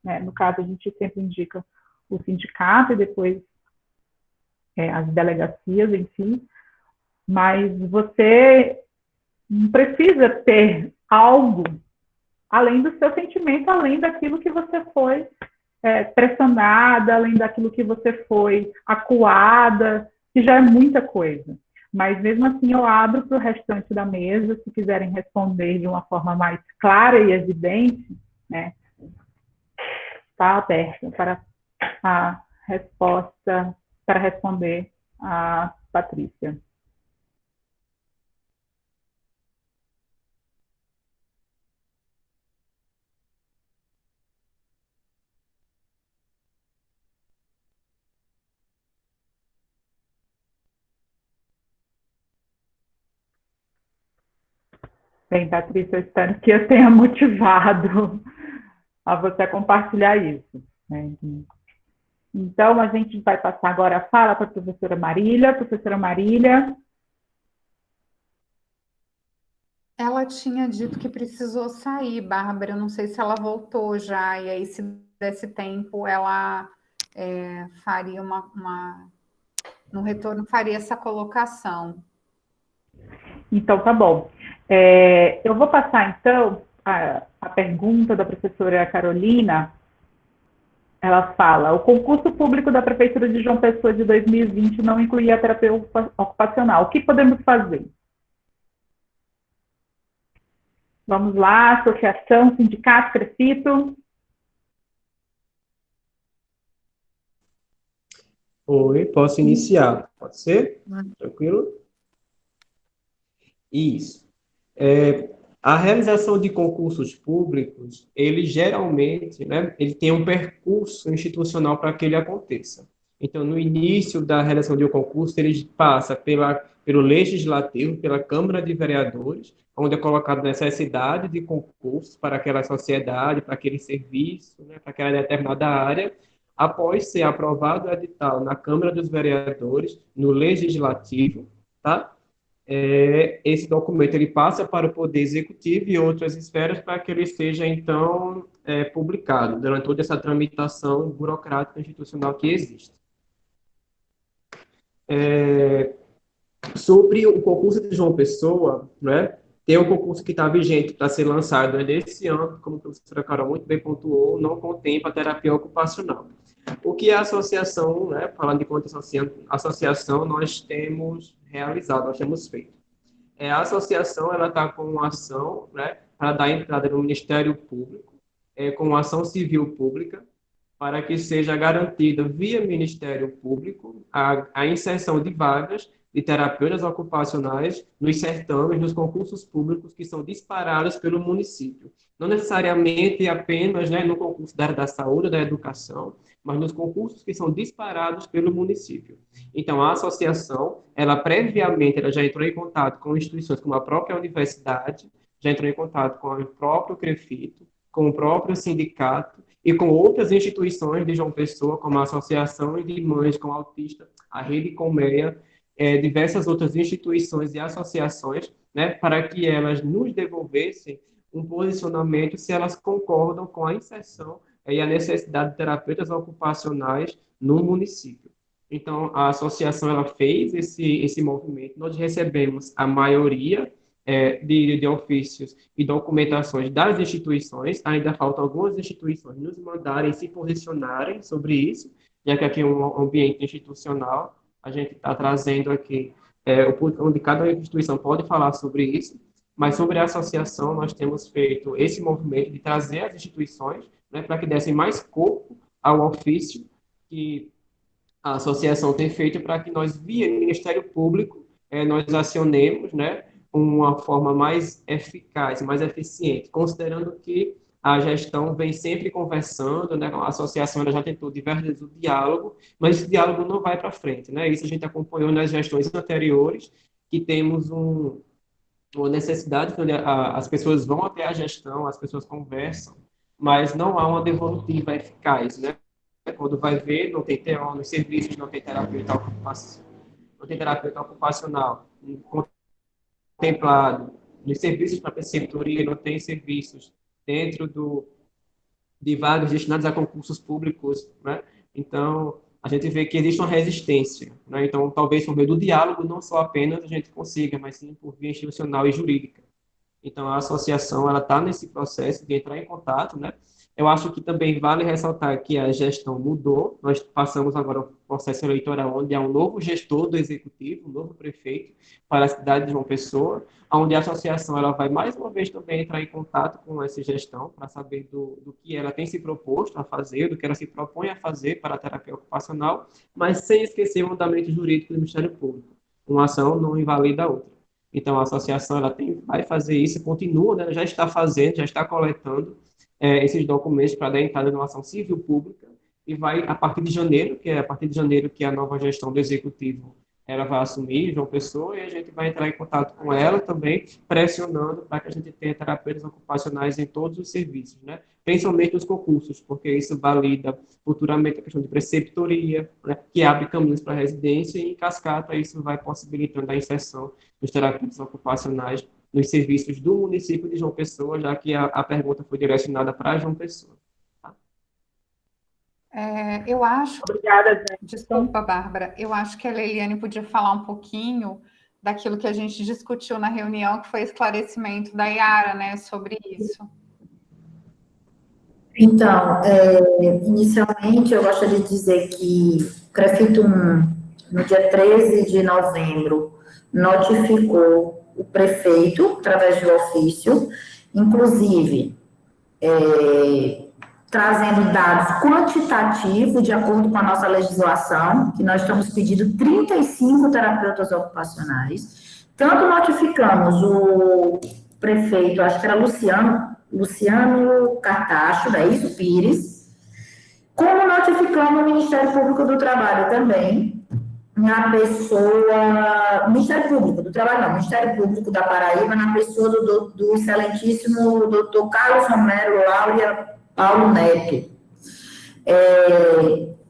A: né? No caso, a gente sempre indica o sindicato e depois as delegacias em si, mas você não precisa ter algo além do seu sentimento, além daquilo que você foi pressionada, além daquilo que você foi acuada, que já é muita coisa. Mas, mesmo assim, eu abro para o restante da mesa, se quiserem responder de uma forma mais clara e evidente, né, está aberta para a resposta, para responder a Patrícia. Bem, Patrícia, eu espero que eu tenha motivado a você a compartilhar isso, né? Então, a gente vai passar agora a fala para a professora Marília. Professora Marília.
E: Ela tinha dito que precisou sair, Bárbara. Eu não sei se ela voltou já. E aí, se desse tempo, ela faria no retorno, faria essa colocação.
A: Então, tá bom. Eu vou passar, então, a pergunta da professora Carolina. Ela fala: o concurso público da Prefeitura de João Pessoa de 2020 não incluía a terapia ocupacional. O que podemos fazer? Vamos lá, associação, sindicato, Crefito.
J: Oi, posso iniciar? Pode ser? Tranquilo? Isso. A realização de concursos públicos, ele geralmente, né, ele tem um percurso institucional para que ele aconteça. Então, no início da realização de um concurso, ele passa pelo Legislativo, pela Câmara de Vereadores, onde é colocada a necessidade de concursos para aquela sociedade, para aquele serviço, né, para aquela determinada área. Após ser aprovado o edital na Câmara dos Vereadores, no Legislativo, tá? Esse documento ele passa para o Poder Executivo e outras esferas para que ele seja, então, publicado, durante toda essa tramitação burocrática institucional que existe. Sobre o concurso de João Pessoa, né, tem um concurso que está vigente para ser lançado nesse ano, como a professora Carol muito bem pontuou, não contempla a terapia ocupacional. O que a associação, né, falando de conta associação, nós temos realizado, nós temos feito. A associação ela está com uma ação, né, para dar entrada no Ministério Público, com uma ação civil pública, para que seja garantida via Ministério Público a inserção de vagas de terapeutas ocupacionais nos certames, nos concursos públicos que são disparados pelo município. Não necessariamente apenas, né, no concurso da área da saúde ou da educação, mas nos concursos que são disparados pelo município. Então, a associação, ela previamente ela já entrou em contato com instituições como a própria universidade, já entrou em contato com o próprio CREFITO, com o próprio sindicato e com outras instituições de João Pessoa, como a Associação de Mães com Autista, a Rede Colmeia, diversas outras instituições e associações, né, para que elas nos devolvessem um posicionamento se elas concordam com a inserção e a necessidade de terapeutas ocupacionais no município. Então, a associação ela fez esse movimento, nós recebemos a maioria de ofícios e documentações das instituições, ainda faltam algumas instituições nos mandarem se posicionarem sobre isso, já que aqui é um ambiente institucional, a gente está trazendo aqui onde cada instituição pode falar sobre isso, mas sobre a associação nós temos feito esse movimento de trazer as instituições, né, para que dessem mais corpo ao ofício que a associação tem feito para que nós, via Ministério Público, nós acionemos, né, uma forma mais eficaz, mais eficiente, considerando que a gestão vem sempre conversando, né, a associação ela já tentou diversas vezes o diálogo, mas esse diálogo não vai para frente, né, isso a gente acompanhou nas gestões anteriores, que temos uma necessidade, onde as pessoas vão até a gestão, as pessoas conversam, mas não há uma devolutiva eficaz, né, quando vai ver, não tem TO nos serviços, não tem terapeuta ocupacional contemplado, nos serviços para preceptoria, não tem serviços dentro de vagas destinadas a concursos públicos, né? Então, a gente vê que existe uma resistência, né? Então, talvez por meio do diálogo, não só apenas a gente consiga, mas sim por via institucional e jurídica. Então, a associação, ela está nesse processo de entrar em contato, né? Eu acho que também vale ressaltar que a gestão mudou, nós passamos agora ao processo eleitoral, onde há um novo gestor do executivo, um novo prefeito para a cidade de João Pessoa, onde a associação ela vai mais uma vez também entrar em contato com essa gestão para saber do que ela tem se proposto a fazer, do que ela se propõe a fazer para a terapia ocupacional, mas sem esquecer o mandamento jurídico do Ministério Público. Uma ação não invalida a outra. Então, a associação ela vai fazer isso, continua, né, já está fazendo, já está coletando esses documentos para dar entrada numa ação civil pública e vai, a partir de janeiro, que a nova gestão do Executivo ela vai assumir João Pessoa, e a gente vai entrar em contato com ela também, pressionando para que a gente tenha terapeutas ocupacionais em todos os serviços, né? Principalmente nos concursos, porque isso valida futuramente a questão de preceptoria, né? Que abre caminhos para a residência, e em cascata isso vai possibilitando a inserção dos terapeutas ocupacionais nos serviços do município de João Pessoa, já que a pergunta foi direcionada para João Pessoa.
E: Eu acho...
A: Obrigada, gente.
E: Desculpa, Bárbara. Eu acho que a Leiliane podia falar um pouquinho daquilo que a gente discutiu na reunião, que foi esclarecimento da Yara, né, sobre isso.
F: Então, inicialmente, eu gostaria de dizer que o CREFITO 1, no dia 13 de novembro, notificou o prefeito, através de ofício, inclusive trazendo dados quantitativos, de acordo com a nossa legislação, que nós estamos pedindo 35 terapeutas ocupacionais. Tanto notificamos o prefeito, acho que era Luciano Cartacho, da Iso Pires, como notificamos o Ministério Público do Trabalho também, na pessoa, Ministério Público do Trabalho, não, Ministério Público da Paraíba, na pessoa do excelentíssimo doutor Carlos Romero Laura Paulo Neto.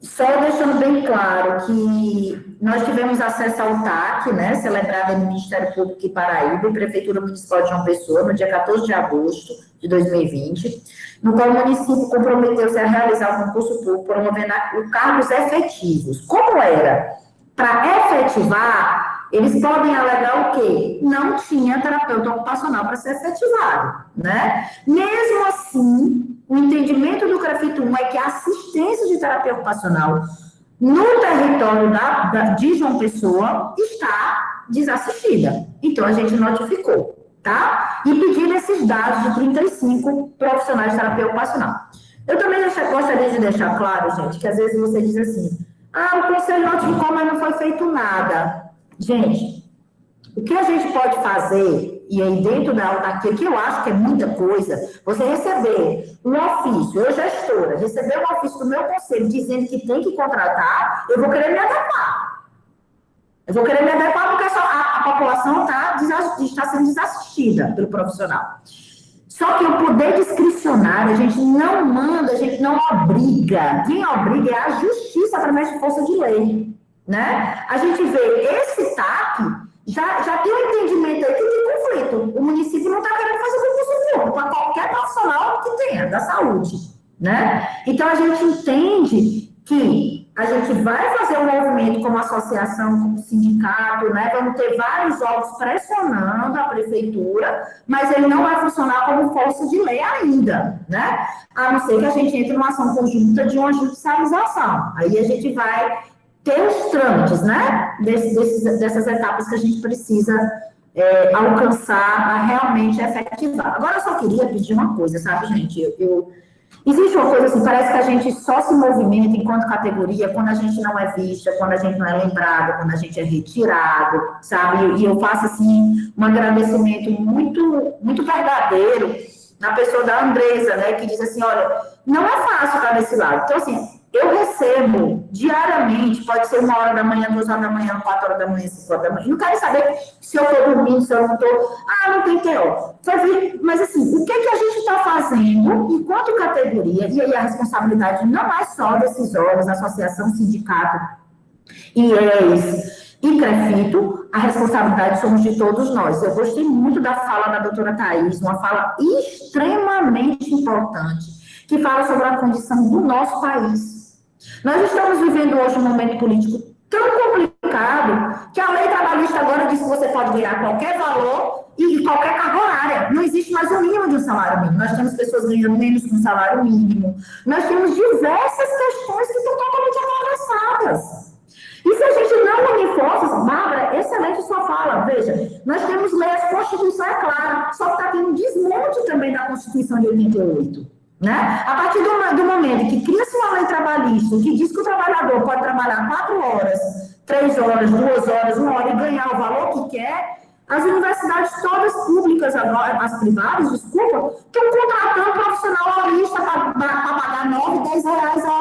F: Só deixando bem claro que nós tivemos acesso ao TAC, né, celebrado no Ministério Público de Paraíba e Prefeitura Municipal de João Pessoa, no dia 14 de agosto de 2020, no qual o município comprometeu-se a realizar o concurso público promovendo os cargos efetivos. Como era? Para efetivar, eles podem alegar o quê? Não tinha terapeuta ocupacional para ser efetivado, né? Mesmo assim, o entendimento do CREFIT 1 é que a assistência de terapia ocupacional no território de João Pessoa está desassistida. Então, a gente notificou, tá? E pedindo esses dados de 35 profissionais de terapia ocupacional. Eu também gostaria de deixar claro, gente, que às vezes você diz assim, o conselho notificou, mas não foi feito nada. Gente, o que a gente pode fazer, e aí dentro da autarquia, que eu acho que é muita coisa, você receber um ofício, eu gestora, receber um ofício do meu conselho dizendo que tem que contratar, eu vou querer me adequar. Eu vou querer me adequar porque a população está sendo desassistida pelo profissional. Só que o poder discricionário, a gente não manda, a gente não obriga. Quem obriga é a justiça através de força de lei, né? A gente vê esse TAC, já tem um entendimento aí que tem conflito. O município não está querendo fazer concurso público para qualquer profissional que tenha, da saúde, né? Então, a gente entende que a gente vai fazer um movimento como associação, como sindicato, né? Vamos ter vários órgãos pressionando a prefeitura, mas ele não vai funcionar como força de lei ainda, né? A não ser que a gente entre numa ação conjunta de uma judicialização. Aí a gente vai ter os trâmites, né? Dessas etapas que a gente precisa alcançar a realmente efetivar. Agora, eu só queria pedir uma coisa, sabe, gente? Existe uma coisa assim, parece que a gente só se movimenta enquanto categoria quando a gente não é vista, quando a gente não é lembrado, quando a gente é retirado, sabe? E eu faço, assim, um agradecimento muito, muito verdadeiro na pessoa da Andresa, né? Que diz assim, olha, não é fácil estar desse lado. Então, assim, eu recebo diariamente, pode ser 1 hora da manhã, 2 horas da manhã, 4 horas da manhã, 5 horas da manhã. Não quero saber se eu estou dormindo, se eu não estou. Não tem TO. Mas, assim, o que a gente está fazendo enquanto categoria, e aí a responsabilidade não é só desses órgãos, associação, sindicato, IES e CREFITO, a responsabilidade somos de todos nós. Eu gostei muito da fala da doutora Thaís, uma fala extremamente importante, que fala sobre a condição do nosso país. Nós estamos vivendo hoje um momento político tão complicado que a lei trabalhista agora diz que você pode ganhar qualquer valor e qualquer carga horária. Não existe mais o mínimo de um salário mínimo. Nós temos pessoas ganhando menos que um salário mínimo. Nós temos diversas questões que estão totalmente atravessadas. E se a gente não unir forças, Bárbara, excelente sua fala. Veja, nós temos leis, a Constituição é clara, só que está tendo um desmonte também da Constituição de 88. Né? A partir do momento que cria-se uma lei trabalhista que diz que o trabalhador pode trabalhar 4 horas, 3 horas, 2 horas, 1 hora e ganhar o valor que quer, as universidades todas públicas agora, as privadas, desculpa, estão contratando profissional horista para pagar 9, 10 reais a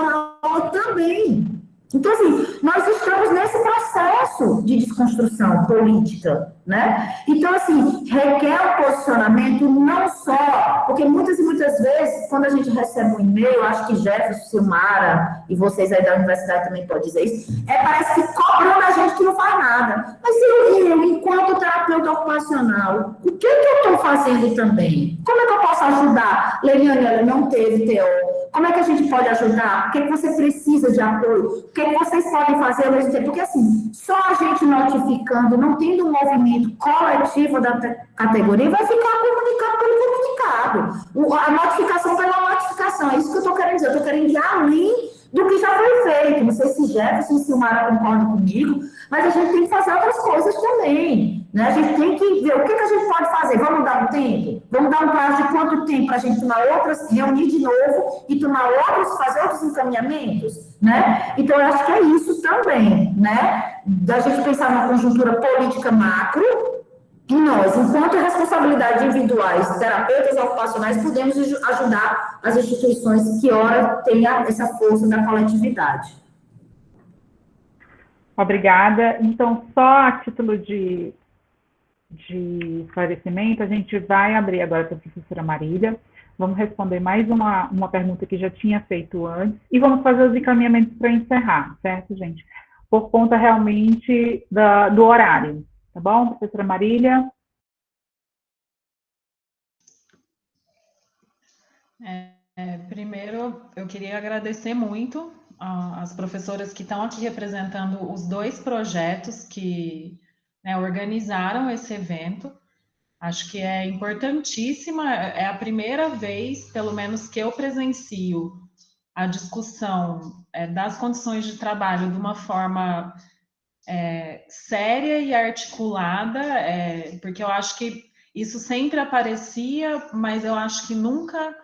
F: hora também. Então, assim, nós estamos nesse processo de desconstrução política, né? Então, assim, requer um posicionamento não só, porque muitas e muitas vezes, quando a gente recebe um e-mail, acho que Jefferson, Silmara, e vocês aí da universidade também podem dizer isso, parece que cobrando a gente que não faz nada. Mas eu, enquanto terapeuta ocupacional, o que eu estou fazendo também? Como é que eu posso ajudar? Leiliane, ela não teve TO. Como é que a gente pode ajudar? O que você precisa de apoio? O que vocês podem fazer ao mesmo tempo? Porque, assim, só a gente notificando, não tendo um movimento coletivo da categoria, vai ficar comunicado pelo comunicado. A notificação pela notificação. É isso que eu estou querendo dizer. Eu estou querendo ir além do que já foi feito. Não sei se Jefferson e Silmara concordam comigo, mas a gente tem que fazer outras coisas também. Né? A gente tem que ver o que a gente pode fazer. Vamos dar um tempo? Vamos dar um prazo de quanto tempo para a gente tomar outras, reunir de novo e tomar outros, fazer outros encaminhamentos? Né? Então, eu acho que é isso também, né? Da gente pensar numa conjuntura política macro, e nós, enquanto responsabilidades individuais, terapeutas ocupacionais, podemos ajudar as instituições que, ora, tenham essa força da coletividade.
A: Obrigada. Então, só a título de esclarecimento, a gente vai abrir agora para a professora Marília. Vamos responder mais uma pergunta que já tinha feito antes e vamos fazer os encaminhamentos para encerrar, certo, gente? Por conta realmente do horário, tá bom, professora Marília?
K: Primeiro, eu queria agradecer muito às professoras que estão aqui representando os 2 projetos que, né, organizaram esse evento. Acho que é importantíssima, é a primeira vez, pelo menos, que eu presencio a discussão das condições de trabalho de uma forma séria e articulada, porque eu acho que isso sempre aparecia, mas eu acho que nunca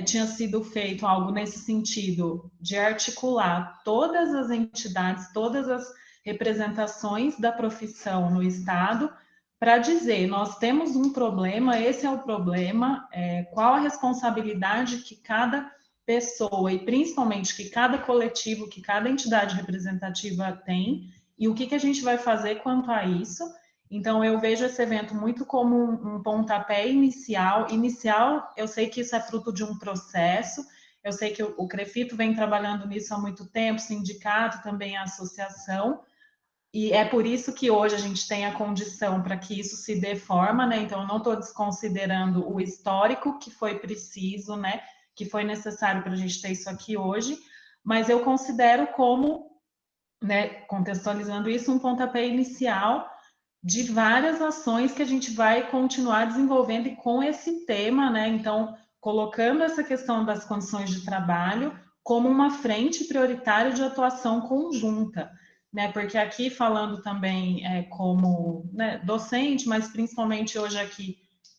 K: tinha sido feito algo nesse sentido, de articular todas as entidades, todas as representações da profissão no Estado, para dizer, nós temos um problema, esse é o problema, qual a responsabilidade que cada pessoa, e principalmente que cada coletivo, que cada entidade representativa tem, e o que a gente vai fazer quanto a isso. Então, eu vejo esse evento muito como um pontapé inicial. Inicial, eu sei que isso é fruto de um processo, eu sei que o CREFITO vem trabalhando nisso há muito tempo, o sindicato, também a associação, e é por isso que hoje a gente tem a condição para que isso se dê forma, né? Então, eu não estou desconsiderando o histórico que foi preciso, né? Que foi necessário para a gente ter isso aqui hoje, mas eu considero como, né, contextualizando isso, um pontapé inicial de várias ações que a gente vai continuar desenvolvendo e com esse tema, né? Então, colocando essa questão das condições de trabalho como uma frente prioritária de atuação conjunta, né? Porque aqui falando também como, né, docente, mas principalmente hoje aqui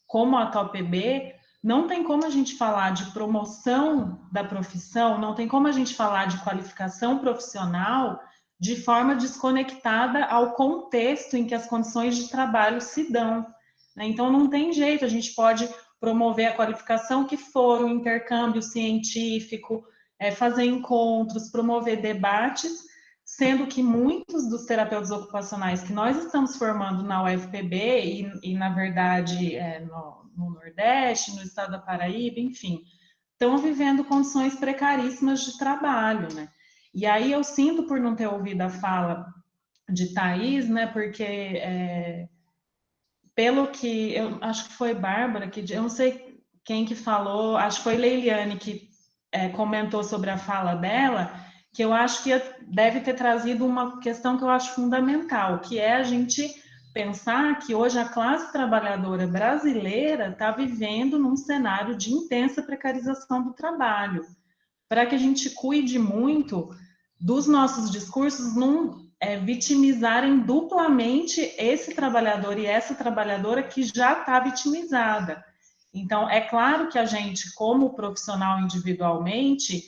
K: como a TOPB, não tem como a gente falar de promoção da profissão, não tem como a gente falar de qualificação profissional de forma desconectada ao contexto em que as condições de trabalho se dão, né? Então, não tem jeito, a gente pode promover a qualificação que for, o intercâmbio científico, fazer encontros, promover debates, sendo que muitos dos terapeutas ocupacionais que nós estamos formando na UFPB e na verdade, no Nordeste, no estado da Paraíba, enfim, estão vivendo condições precaríssimas de trabalho, né? E aí eu sinto por não ter ouvido a fala de Thaís, né? Porque pelo que eu acho que foi Bárbara que eu não sei quem que falou, acho que foi Leiliane que comentou sobre a fala dela, que eu acho que deve ter trazido uma questão que eu acho fundamental, que é a gente pensar que hoje a classe trabalhadora brasileira está vivendo num cenário de intensa precarização do trabalho, para que a gente cuide muito dos nossos discursos não vitimizarem duplamente esse trabalhador e essa trabalhadora que já está vitimizada. Então, é claro que a gente, como profissional individualmente,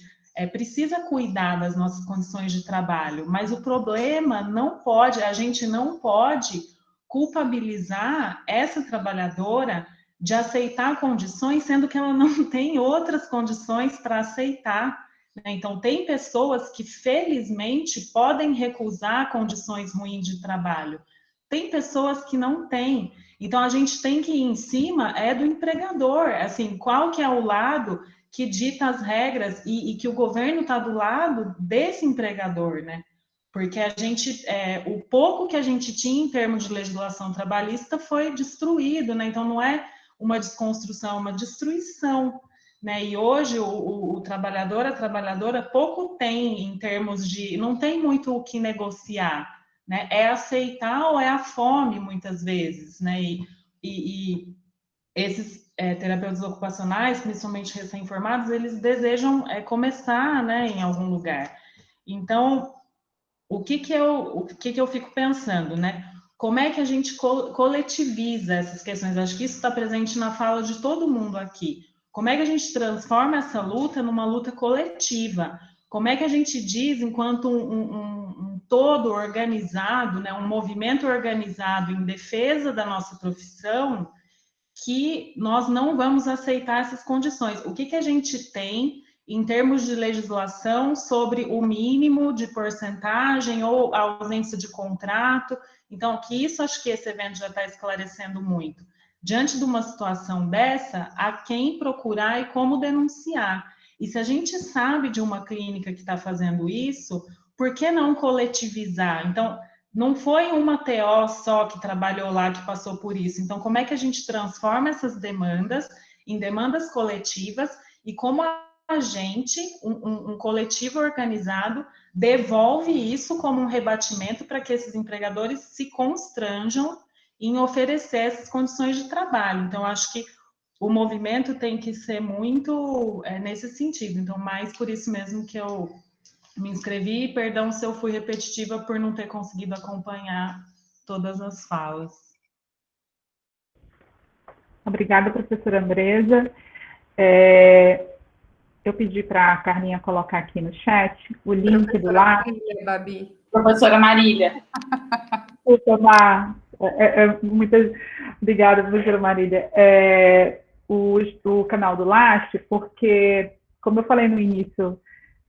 K: precisa cuidar das nossas condições de trabalho, mas o problema a gente não pode culpabilizar essa trabalhadora de aceitar condições, sendo que ela não tem outras condições para aceitar, né? Então, tem pessoas que, felizmente, podem recusar condições ruins de trabalho. Tem pessoas que não têm. Então, a gente tem que ir em cima do empregador, assim, qual que é o lado que dita as regras e que o governo está do lado desse empregador, né? Porque a gente, o pouco que a gente tinha em termos de legislação trabalhista foi destruído, né? Então, não é uma desconstrução, uma destruição, né? E hoje o trabalhador, a trabalhadora, pouco tem em termos de, não tem muito o que negociar, né? É aceitar ou é a fome, muitas vezes, né? E esses terapeutas ocupacionais, principalmente recém-formados, eles desejam começar, né, em algum lugar. Então, o que eu fico pensando, né? Como é que a gente coletiviza essas questões? Acho que isso está presente na fala de todo mundo aqui. Como é que a gente transforma essa luta numa luta coletiva? Como é que a gente diz, enquanto um todo organizado, né, um movimento organizado em defesa da nossa profissão, que nós não vamos aceitar essas condições? O que a gente tem em termos de legislação, sobre o mínimo de porcentagem ou a ausência de contrato. Então, que isso acho que esse evento já está esclarecendo muito. Diante de uma situação dessa, a quem procurar e como denunciar. E se a gente sabe de uma clínica que está fazendo isso, por que não coletivizar? Então, não foi uma TO só que trabalhou lá, que passou por isso. Então, como é que a gente transforma essas demandas em demandas coletivas e como a gente, um coletivo organizado, devolve isso como um rebatimento para que esses empregadores se constranjam em oferecer essas condições de trabalho. Então, acho que o movimento tem que ser muito nesse sentido. Então, mais por isso mesmo que eu me inscrevi. Perdão se eu fui repetitiva por não ter conseguido acompanhar todas as falas.
A: Obrigada, professora Andresa. Eu pedi para a Carlinha colocar aqui no chat o link do LAST.
E: Babi.
C: Professora Marília.
A: Muito obrigada, professora Marília. O canal do LAST, porque, como eu falei no início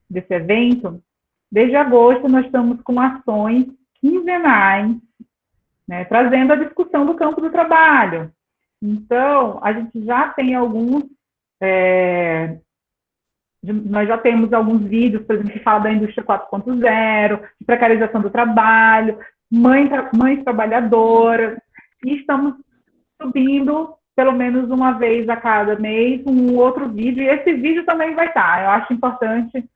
A: desse evento, desde agosto nós estamos com ações quinzenais, né, trazendo a discussão do campo do trabalho. Então, a gente já tem nós já temos alguns vídeos, por exemplo, que falam da indústria 4.0, de precarização do trabalho, mães trabalhadoras, e estamos subindo pelo menos uma vez a cada mês um outro vídeo, e esse vídeo também vai estar. Eu acho importante,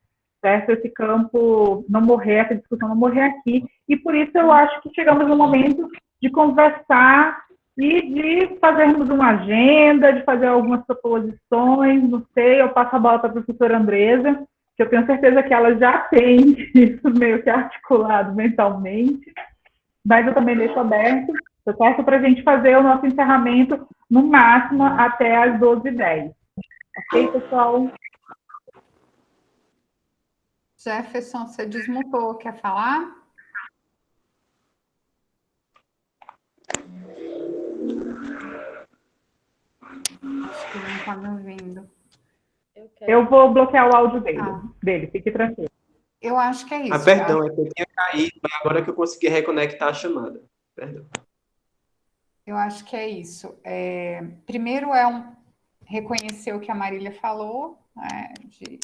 A: certo, esse campo não morrer, essa discussão não morrer aqui, e por isso eu acho que chegamos no momento de conversar e de fazermos uma agenda, de fazer algumas proposições, não sei, eu passo a bola para a professora Andresa, que eu tenho certeza que ela já tem isso meio que articulado mentalmente, mas eu também deixo aberto, certo, para a gente fazer o nosso encerramento no máximo até às 12h10. Ok, pessoal?
E: Jefferson, você desmutou, quer falar? Acho que não está me ouvindo.
A: Eu vou bloquear o áudio dele, fique tranquilo.
E: Eu acho que é isso.
J: Perdão, é que eu tinha caído, mas agora que eu consegui reconectar a chamada. Perdão.
E: Eu acho que é isso. Primeiro reconhecer o que a Marília falou, né,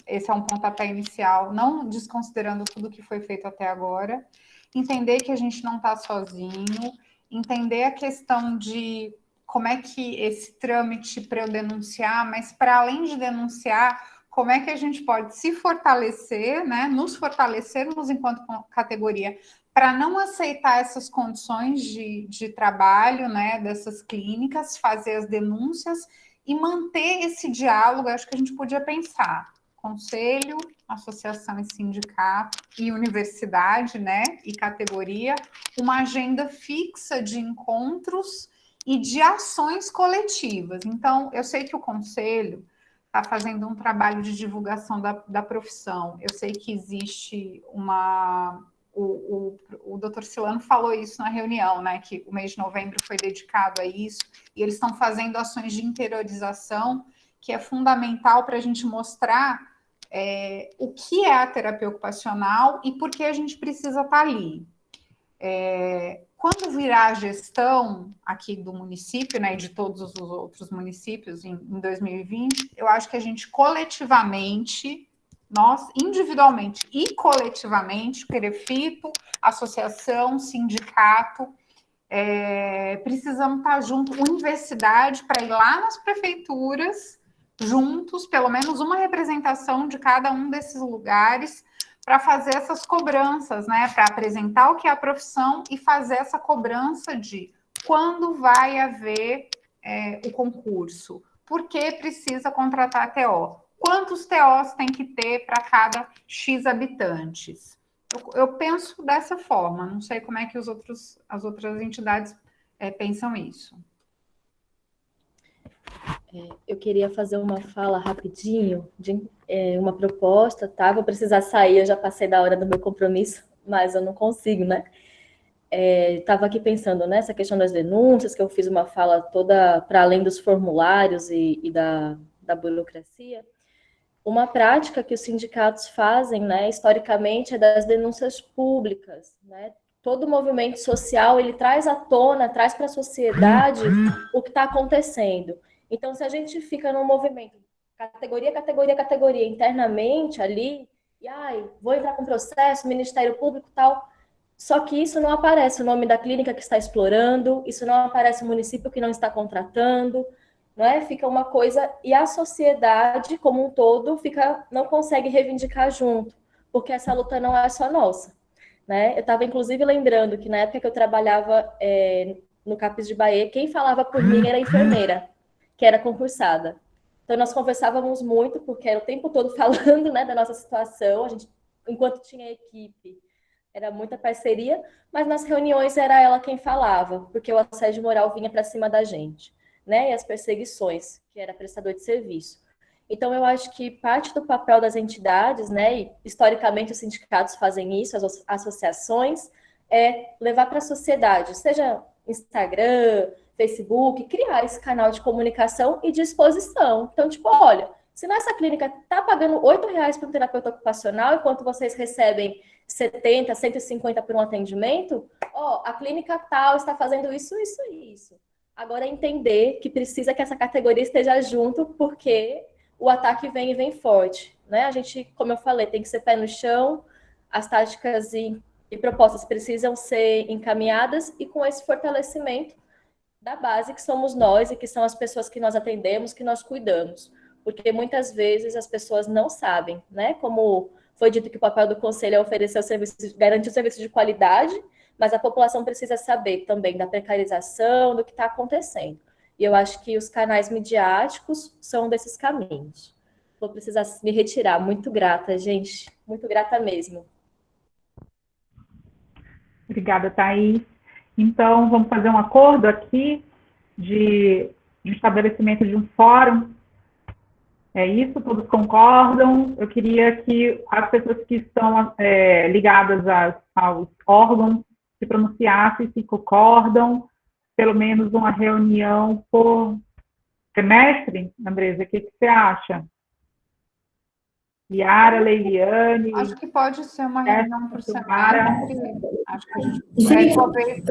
E: esse é um pontapé inicial, não desconsiderando tudo que foi feito até agora, entender que a gente não está sozinho, entender a questão de como é que esse trâmite para eu denunciar, mas para além de denunciar, como é que a gente pode se fortalecer, né, nos fortalecermos enquanto categoria, para não aceitar essas condições de trabalho, né, dessas clínicas, fazer as denúncias e manter esse diálogo. Acho que a gente podia pensar conselho, associação e sindicato e universidade, né, e categoria, uma agenda fixa de encontros e de ações coletivas. Então, eu sei que o conselho está fazendo um trabalho de divulgação da profissão. Eu sei que existe o doutor Silano falou isso na reunião, né, que o mês de novembro foi dedicado a isso, e eles estão fazendo ações de interiorização, que é fundamental para a gente mostrar o que é a terapia ocupacional e por que a gente precisa estar ali. Quando virar a gestão aqui do município, né, e de todos os outros municípios em 2020, eu acho que a gente coletivamente, nós individualmente e coletivamente, Querefito, associação, sindicato, precisamos estar junto, universidade, para ir lá nas prefeituras, juntos, pelo menos uma representação de cada um desses lugares, para fazer essas cobranças, né? Para apresentar o que é a profissão e fazer essa cobrança de quando vai haver o concurso, por que precisa contratar a TO, quantos TOs tem que ter para cada X habitantes. Eu penso dessa forma, não sei como é que as outras entidades pensam isso.
I: Eu queria fazer uma fala rapidinho, de uma proposta, tá? Vou precisar sair, eu já passei da hora do meu compromisso, mas eu não consigo, né? Estava aqui pensando nessa questão das denúncias, que eu fiz uma fala toda para além dos formulários e da burocracia. Uma prática que os sindicatos fazem, né, historicamente, é das denúncias públicas, né? Todo movimento social, ele traz à tona, traz para a sociedade o que está acontecendo. Então, se a gente fica num movimento, categoria, internamente ali, e, vou entrar com processo, Ministério Público e tal, só que isso não aparece o nome da clínica que está explorando, isso não aparece o município que não está contratando, não é? Fica uma coisa, e a sociedade como um todo não consegue reivindicar junto, porque essa luta não é só nossa, né? Eu estava, inclusive, lembrando que na época que eu trabalhava no CAPES de Bahia, quem falava por mim era a enfermeira, que era concursada. Então, nós conversávamos muito, porque era o tempo todo falando, né, da nossa situação, a gente, enquanto tinha equipe, era muita parceria, mas nas reuniões era ela quem falava, porque o assédio moral vinha para cima da gente, né, e as perseguições, que era prestador de serviço. Então, eu acho que parte do papel das entidades, né, e historicamente os sindicatos fazem isso, as associações, é levar para a sociedade, seja Instagram, Facebook, criar esse canal de comunicação e de exposição. Então, tipo, olha, se nessa clínica está pagando R$8 para um terapeuta ocupacional, enquanto vocês recebem 70, 150 por um atendimento, a clínica tal está fazendo isso, isso e isso. Agora, entender que precisa que essa categoria esteja junto, porque o ataque vem e vem forte, né? A gente, como eu falei, tem que ser pé no chão, as táticas e propostas precisam ser encaminhadas, e com esse fortalecimento da base, que somos nós e que são as pessoas que nós atendemos, que nós cuidamos. Porque muitas vezes as pessoas não sabem, né? Como foi dito que o papel do conselho é oferecer o serviço, garantir o serviço de qualidade, mas a população precisa saber também da precarização, do que está acontecendo. E eu acho que os canais midiáticos são um desses caminhos. Vou precisar me retirar. Muito grata, gente. Muito grata mesmo.
A: Obrigada, Thaís. Então, vamos fazer um acordo aqui de estabelecimento de um fórum. É isso? Todos concordam? Eu queria que as pessoas que estão ligadas aos órgãos se pronunciassem, se concordam, pelo menos uma reunião por semestre. Andresa, o que você acha? Yara, Leiliane...
E: Acho que pode ser uma reunião por semestre. Acho que a gente talvez...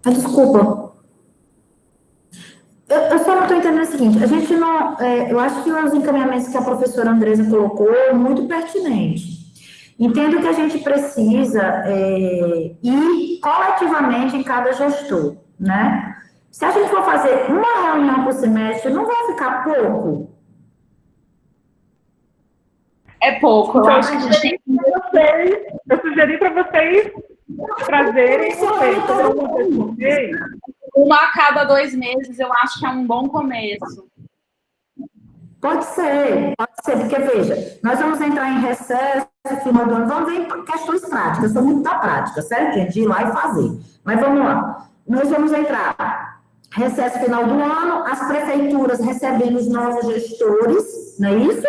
F: Desculpa. Eu só não estou entendendo o seguinte, a gente não... eu acho que os encaminhamentos que a professora Andresa colocou é muito pertinente. Entendo que a gente precisa ir coletivamente em cada gestor, né? Se a gente for fazer uma reunião por semestre, não vai ficar pouco?
C: É pouco.
A: Eu sugeri para vocês trazerem
C: uma a cada 2 meses, eu acho que é um bom começo.
F: Pode ser, porque, veja, nós vamos entrar em recesso no final do ano, vamos ver questões práticas, eu sou muito da prática, certo? De ir lá e fazer. Mas vamos lá, nós vamos entrar recesso final do ano, as prefeituras recebendo os novos gestores, não é isso?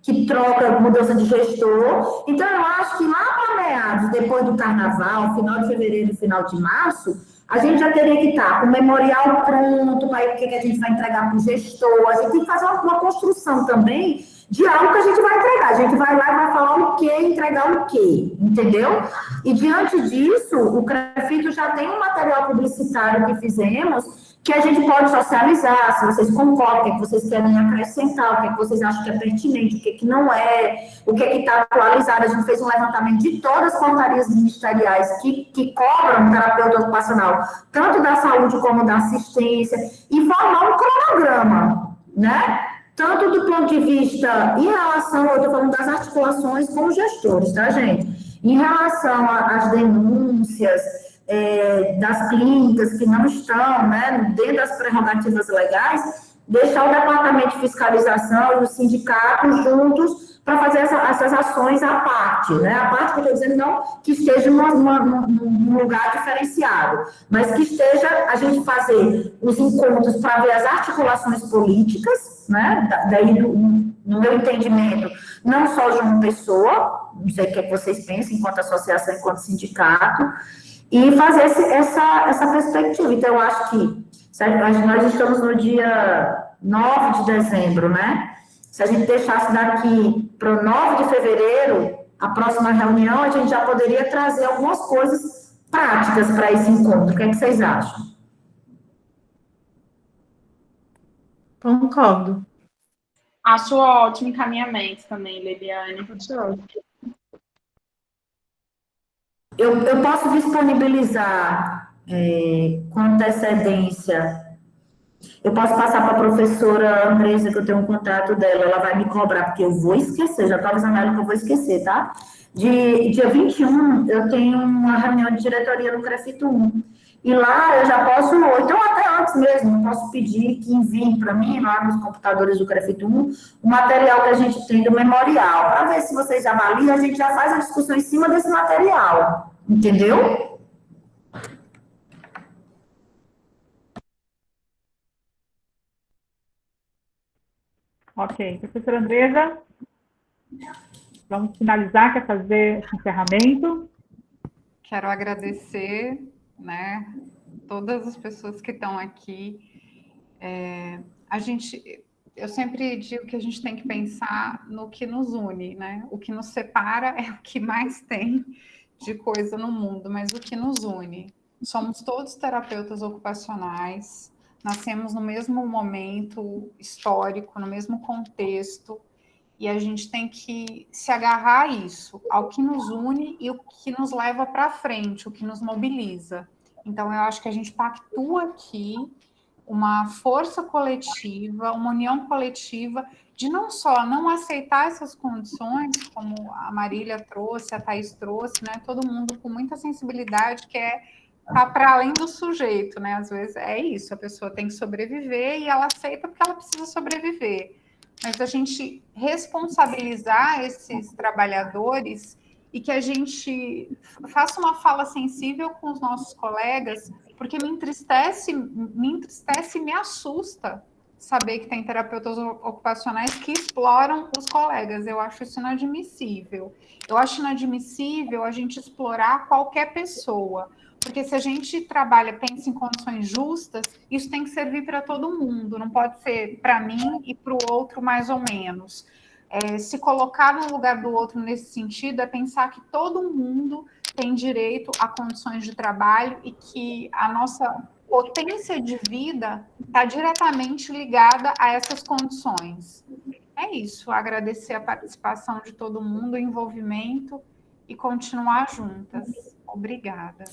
F: Que troca, mudança de gestor. Então, eu acho que lá para meados, depois do carnaval, final de fevereiro, final de março, a gente já teria que estar com o memorial pronto, para o que a gente vai entregar para o gestor. A gente tem que fazer uma construção também de algo que a gente vai entregar. A gente vai lá e vai falar o quê, entregar o quê, entendeu? E diante disso, o CREFITO já tem um material publicitário que fizemos, que a gente pode socializar, se vocês concordam, o que vocês querem acrescentar, o que vocês acham que é pertinente, o que não é, o que está atualizado. A gente fez um levantamento de todas as portarias ministeriais que cobram terapeuta ocupacional, tanto da saúde como da assistência, e formar um cronograma, né? Tanto do ponto de vista, em relação, eu estou falando das articulações com os gestores, tá, gente? Em relação às denúncias, das clínicas que não estão, né, dentro das prerrogativas legais, deixar o departamento de fiscalização e os sindicatos juntos para fazer essas ações à parte, né? A parte que eu estou dizendo não que esteja num lugar diferenciado, mas que esteja a gente fazer os encontros para ver as articulações políticas, né? Daí, no meu entendimento, não só de uma pessoa, não sei o que vocês pensam, enquanto associação, enquanto sindicato, e fazer essa perspectiva. Então, eu acho que nós estamos no dia 9 de dezembro, né? Se a gente deixasse daqui para o 9 de fevereiro, a próxima reunião, a gente já poderia trazer algumas coisas práticas para esse encontro. O que é que vocês acham?
H: Concordo.
C: Acho ótimo encaminhamento também, Leliane.
F: Eu posso disponibilizar com antecedência. Eu posso passar para a professora Andresa, que eu tenho um contato dela, ela vai me cobrar, porque eu vou esquecer, já estou avisando ela que eu vou esquecer, tá? Dia 21, eu tenho uma reunião de diretoria no CREFIT 1. E lá eu já posso, ou então até antes mesmo, eu posso pedir que enviem para mim, lá nos computadores do CREFIT 1, o material que a gente tem do memorial, para ver se vocês avaliam, a gente já faz a discussão em cima desse material, entendeu?
A: Ok. Professora Andresa, vamos finalizar, quer fazer esse encerramento?
E: Quero agradecer, né, todas as pessoas que estão aqui. Eu sempre digo que a gente tem que pensar no que nos une, né? O que nos separa é o que mais tem de coisa no mundo, mas o que nos une. Somos todos terapeutas ocupacionais, nascemos no mesmo momento histórico, no mesmo contexto, e a gente tem que se agarrar a isso, ao que nos une e o que nos leva para frente, o que nos mobiliza. Então, eu acho que a gente pactua aqui uma força coletiva, uma união coletiva, de não só não aceitar essas condições, como a Marília trouxe, a Thaís trouxe, né? Todo mundo com muita sensibilidade, que tá para além do sujeito, né? Às vezes é isso, a pessoa tem que sobreviver e ela aceita porque ela precisa sobreviver. Mas a gente responsabilizar esses trabalhadores e que a gente faça uma fala sensível com os nossos colegas, porque me entristece e me assusta saber que tem terapeutas ocupacionais que exploram os colegas. Eu acho isso inadmissível. Eu acho inadmissível a gente explorar qualquer pessoa, porque se a gente trabalha, pensa em condições justas, isso tem que servir para todo mundo, não pode ser para mim e para o outro mais ou menos. Se colocar no lugar do outro nesse sentido é pensar que todo mundo tem direito a condições de trabalho e que a nossa potência de vida está diretamente ligada a essas condições. É isso, agradecer a participação de todo mundo, o envolvimento e continuar juntas. Obrigada.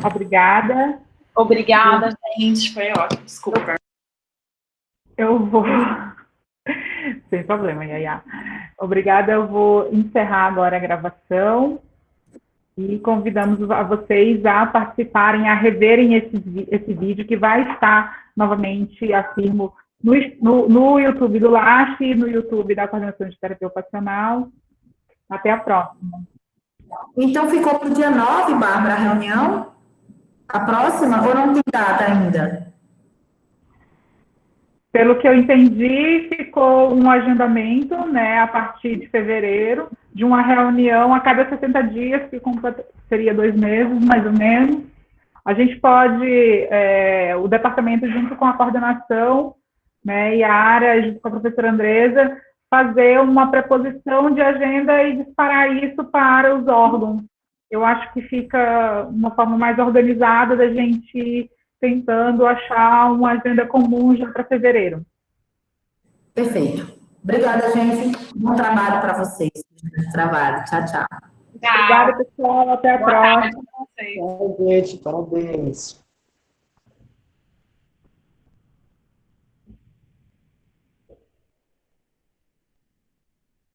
A: Obrigada.
C: Obrigada, gente. Foi ótimo. Desculpa.
A: Eu vou... Sem problema, Yaya. Obrigada, eu vou encerrar agora a gravação e convidamos a vocês a participarem, a reverem esse vídeo que vai estar novamente, afirmo, no YouTube do LASH e no YouTube da Coordenação de Terapia Ocupacional. Até a próxima.
F: Então, ficou para o dia 9, Bárbara, a reunião? A próxima ou não tem data ainda?
A: Pelo que eu entendi, ficou um agendamento, né, a partir de fevereiro, de uma reunião a cada 60 dias, que seria 2 meses, mais ou menos. A gente pode, o departamento, junto com a coordenação, né, e a área, junto com a professora Andresa, fazer uma preposição de agenda e disparar isso para os órgãos. Eu acho que fica uma forma mais organizada da gente tentando achar uma agenda comum já para fevereiro.
F: Perfeito. Obrigada, gente. Bom trabalho para vocês. Trabalho. Tchau, tchau.
A: Obrigada, pessoal. Até a próxima.
J: Tchau, gente. Parabéns.